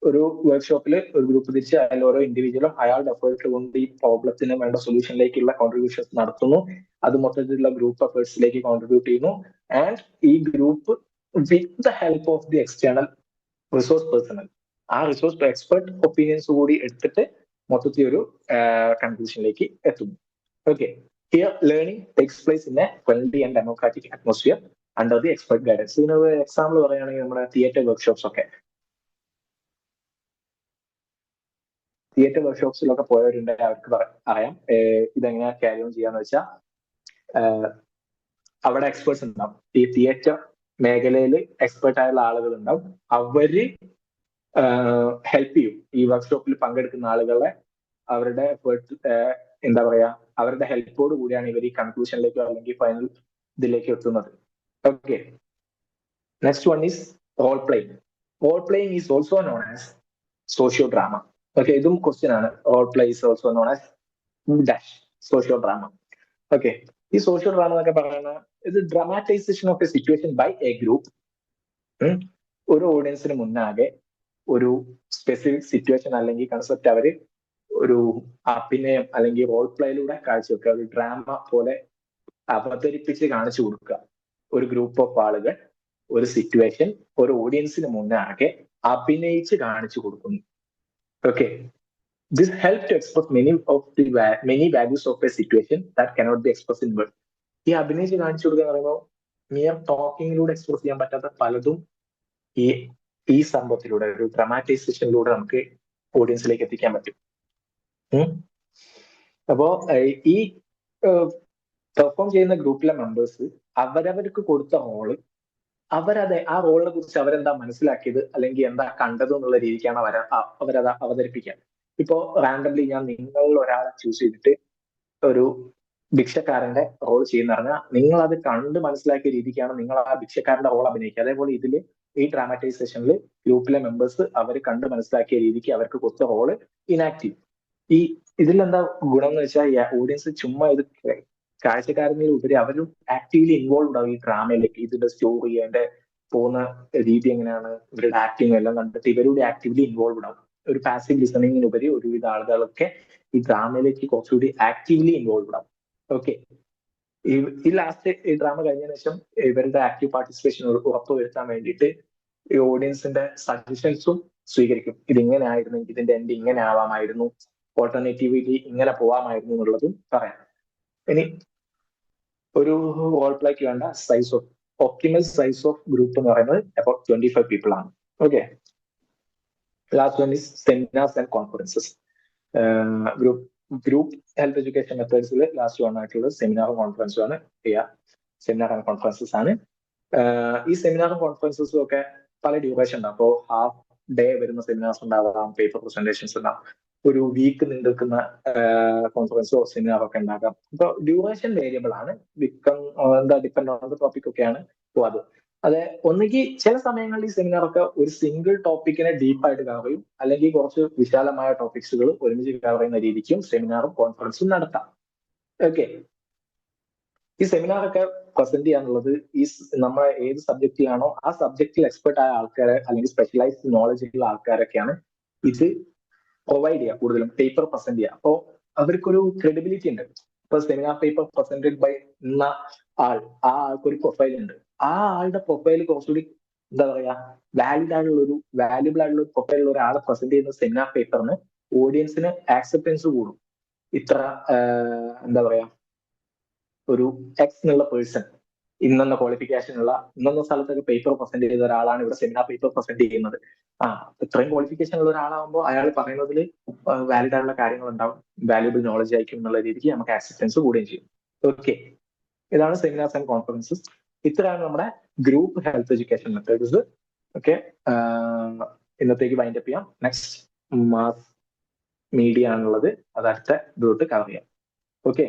ഒരു വർക്ക്ഷോപ്പിൽ ഒരു group തിരിച്ച് അതിൽ ഓരോ ഇൻഡിവിജ്വലും അയാളുടെ effort കൊണ്ട് ഈ പ്രോബ്ലത്തിന് വേണ്ട സൊല്യൂഷനിലേക്കുള്ള കോൺട്രിബ്യൂഷൻസ് നടത്തുന്നു. അത് മൊത്തത്തിലുള്ള ഗ്രൂപ്പ് എഫേർട്സിലേക്ക് കോൺട്രിബ്യൂട്ട് ചെയ്യുന്നു. ആൻഡ് ഈ group with the help of the external resource personal, ആ റിസോഴ്സ് എക്സ്പെർട്ട് ഒപ്പീനിയൻസ് കൂടി എടുത്തിട്ട് മൊത്തത്തിൽ ഒരു കൺക്ലൂഷനിലേക്ക് എത്തുന്നു. Okay, here learning takes place in A friendly and democratic atmosphere under the expert guidance. ഇതിനൊരു എക്സാമ്പിൾ പറയുകയാണെങ്കിൽ നമ്മുടെ തിയേറ്റർ വർക്ക്ഷോപ്സ് ഒക്കെ, തിയേറ്റർ വർക്ക്ഷോപ്സിലൊക്കെ പോയവരുണ്ടെങ്കിൽ അവർക്ക് അറിയാം ഇതെങ്ങനെ ക്യാരി ഓൺ ചെയ്യാന്ന് വെച്ചാൽ അവിടെ എക്സ്പേർട്സ് ഉണ്ടാവും. ഈ തിയേറ്റർ മേഖലയിൽ എക്സ്പേർട്ട് ആയുള്ള ആളുകൾ ഉണ്ടാവും. അവര് ഹെൽപ്പ് ചെയ്യും ഈ വർക്ക്ഷോപ്പിൽ പങ്കെടുക്കുന്ന ആളുകളെ. അവരുടെ എന്താ പറയാ, അവരുടെ ഹെൽപ്പോട് കൂടിയാണ് ഇവർ ഈ കൺക്ലൂഷനിലേക്കോ അല്ലെങ്കിൽ ഫൈനൽ ഇതിലേക്ക് എത്തുന്നത്. Okay, next one is role playing. Role playing is also known as socio drama. Okay, ഇതും ക്വസ്റ്റ്യൻ ആണ്. Role play is also known as dash socio drama. Okay, ഈ സോഷ്യോ ഡ്രാമ എന്നൊക്കെ പറയുന്നത് ഇത് dramatisation of a situation by a group. ഒരു ഓഡിയൻസിന് മുന്നാകെ ഒരു specific situation അല്ലെങ്കിൽ കൺസെപ്റ്റ് അവര് ഒരു അഭിനയം അല്ലെങ്കിൽ റോൾ പ്ലേയിലൂടെ കാഴ്ചവെക്കുക, ഒരു ഡ്രാമ പോലെ അവതരിപ്പിച്ച് കാണിച്ചു കൊടുക്കുക. ഒരു ഗ്രൂപ്പ് ഓഫ് ആളുകൾ ഒരു സിറ്റുവേഷൻ ഒരു ഓഡിയൻസിന് മുന്നാകെ അഭിനയിച്ച് കാണിച്ചു കൊടുക്കുന്നു. Okay, this helps to express many values of a situation that cannot be expressed in words. ഈ അഭിനയിച്ച് കാണിച്ചു കൊടുക്കുക എന്ന് പറയുമ്പോൾ മിയർ ടോക്കിങ്ങിലൂടെ എക്സ്പ്രസ് ചെയ്യാൻ പറ്റാത്ത പലതും ഈ സംഭവത്തിലൂടെ ഒരു ഡ്രാമാറ്റൈസേഷനിലൂടെ നമുക്ക് ഓഡിയൻസിലേക്ക് എത്തിക്കാൻ പറ്റും. അപ്പോ ഈ പെർഫോം ചെയ്യുന്ന ഗ്രൂപ്പിലെ മെമ്പേഴ്സ് അവരവർക്ക് കൊടുത്ത റോള് അവരത് ആ റോളിനെ കുറിച്ച് അവരെന്താ മനസ്സിലാക്കിയത് അല്ലെങ്കിൽ എന്താ കണ്ടത് എന്നുള്ള രീതിക്കാണ് അവരത് അവതരിപ്പിക്കുക. ഇപ്പോ റാൻഡംലി ഞാൻ നിങ്ങളിൽ ഒരാളെ ചൂസ് ചെയ്തിട്ട് ഒരു ഭിക്ഷക്കാരന്റെ റോൾ ചെയ്യുന്ന പറഞ്ഞാൽ നിങ്ങൾ അത് കണ്ട് മനസ്സിലാക്കിയ രീതിക്കാണ് നിങ്ങൾ ആ ഭിക്ഷക്കാരന്റെ റോൾ അഭിനയിക്കുക. അതേപോലെ ഇതിൽ ഈ ഡ്രാമാറ്റൈസേഷനിൽ ഗ്രൂപ്പിലെ മെമ്പേഴ്സ് അവർ കണ്ട് മനസ്സിലാക്കിയ രീതിക്ക് അവർക്ക് കൊടുത്ത റോള് ഇനാക്റ്റീവ്. ഈ ഇതിലെന്താ ഗുണം എന്ന് വെച്ചാൽ ഓഡിയൻസ് ചുമ്മാ ഇത് കാഴ്ചക്കാരനിൽ ഉപരി അവരും ആക്റ്റീവ്ലി ഇൻവോൾവ് ആവും ഈ ഡ്രാമയിലേക്ക്. ഇതിന്റെ സ്റ്റോറി, അതിന്റെ പോകുന്ന രീതി എങ്ങനെയാണ്, ഇവരുടെ ആക്ടിങ് എല്ലാം കണ്ടിട്ട് ഇവരുടെ ആക്റ്റീവ്ലി ഇൻവോൾവ് ആവും. ഒരു പാസീവ് ലിസണിങ്ങിനുപരി ഒരുവിധ ആളുകളൊക്കെ ഈ ഡ്രാമയിലേക്ക് കുറച്ചുകൂടി ആക്റ്റീവ്ലി ഇൻവോൾവ് ആവും. ഓക്കെ, ഈ ലാസ്റ്റ് ഈ ഡ്രാമ കഴിഞ്ഞതിന് ശേഷം ഇവരുടെ ആക്റ്റീവ് പാർട്ടിസിപ്പേഷൻ ഉറപ്പുവരുത്താൻ വേണ്ടിയിട്ട് ഈ ഓഡിയൻസിന്റെ സജഷൻസും സ്വീകരിക്കും. ഇതിങ്ങനെ ആയിരുന്നു, ഇതിന്റെ എൻഡ് ഇങ്ങനെ ആവാമായിരുന്നു, ഓൾട്ടർനേറ്റീവ്ലി ഇങ്ങനെ പോവാമായിരുന്നു എന്നുള്ളതും പറയാം. ഇനി ഒരു റോൾ പ്ലേക്ക് വേണ്ട size of optimal size of group എന്ന് പറയുന്നത് അബൌട്ട് 25 people ആണ്. Okay. Last one is seminars and conferences. Group health education methods last one ആയിട്ടുള്ള സെമിനാർ കോൺഫറൻസ് ആണ്. സെമിനാർ ആൻഡ് കോൺഫറൻസസ് ആണ്. ഈ സെമിനാറും കോൺഫറൻസസും ഒക്കെ പല ഡ്യൂറേഷൻ ഉണ്ടാവും. അപ്പോൾ ഹാഫ് ഡേ വരുന്ന സെമിനാർസ് ഉണ്ടാവാം, പേപ്പർ പ്രസന്റേഷൻസ് ഉണ്ടാവും, ഒരു വീക്ക് നിൽക്കുന്ന കോൺഫറൻസോ സെമിനാറോ ഒക്കെ ഉണ്ടാകാം. അപ്പോൾ ഡ്യൂറേഷൻ വേരിയബിൾ ആണ്, ഡിപ്പെൻഡ് ഓൺ ദ ടോപ്പിക് ഒക്കെയാണ്. അപ്പോൾ അതെ, ഒന്നുകിൽ ചില സമയങ്ങളിൽ ഈ സെമിനാർ ഒക്കെ ഒരു സിംഗിൾ ടോപ്പിക്കിനെ ഡീപ്പായിട്ട് കവർ ചെയ്യും, അല്ലെങ്കിൽ കുറച്ച് വിശാലമായ ടോപ്പിക്സുകൾ ഒരുമിച്ച് കവർ ചെയ്യുന്ന രീതിക്കും സെമിനാറും കോൺഫറൻസും നടത്താം. ഓക്കെ, ഈ സെമിനാർ ഒക്കെ പ്രസന്റ് ചെയ്യാന്നുള്ളത് ഈ നമ്മളെ ഏത് സബ്ജക്റ്റിലാണോ ആ സബ്ജക്റ്റിൽ എക്സ്പെർട്ട് ആയ ആൾക്കാരെ അല്ലെങ്കിൽ സ്പെഷ്യലൈസ്ഡ് നോളജ് ഉള്ള ആൾക്കാരൊക്കെയാണ് ഇത് പ്രൊവൈഡ് ചെയ്യുക, കൂടുതലും പേപ്പർ പ്രസന്റ് ചെയ്യുക. അപ്പോൾ അവർക്കൊരു ക്രെഡിബിലിറ്റി ഉണ്ട്. ഇപ്പൊ സെമിനാർ പേപ്പർ പ്രസന്റഡ് ബൈ എന്ന ആൾ, ആ ആൾക്കൊരു പ്രൊഫൈൽ ഉണ്ട്. ആ ആളുടെ പ്രൊഫൈൽ കുറച്ചുകൂടി എന്താ പറയാ വാലിബിൾ ആയിട്ടുള്ള ഒരു പ്രൊഫൈലുള്ള ഒരാളെ പ്രസന്റ് ചെയ്യുന്ന സെമിനാർ പേപ്പറിന് ഓഡിയൻസിന് ആക്സെപ്റ്റൻസ് കൂടും. ഇത്ര എന്താ പറയാ ഒരു എക്സ് എന്നുള്ള പേഴ്സൺ, ഇന്നെന്ന ക്വാളിഫിക്കേഷൻ ഉള്ള ഇന്നെന്ന സ്ഥലത്തൊക്കെ പേപ്പർ പ്രസന്റ് ചെയ്ത ഒരാളാണ് ഇവിടെ സെമിനാർ പേപ്പർ പ്രസന്റ് ചെയ്യുന്നത്. ഇത്രയും ക്വാളിഫിക്കേഷൻ ഉള്ള ഒരാളാകുമ്പോൾ അയാൾ പറയുന്നതിൽ വാലിഡ് ആയിട്ടുള്ള കാര്യങ്ങൾ ഉണ്ടാവും, വാല്യുബിൾ നോളജ് ആയിരിക്കും എന്നുള്ള രീതിക്ക് നമുക്ക് ആക്സെപ്റ്റൻസ് കൂടുകയും ചെയ്യും. ഓക്കെ, ഇതാണ് സെമിനാർസ് ആൻഡ് കോൺഫറൻസസ്. ഇത്രയാണ് നമ്മുടെ group health education methods. Okay, ഇന്നത്തേക്ക് വൈൻഡപ്പ് ചെയ്യാം. നെക്സ്റ്റ് മാസ് മീഡിയ ആണുള്ളത്, അത് അടുത്ത ഗ്രൂപ്പ് കവർ ചെയ്യാം. ഓക്കെ.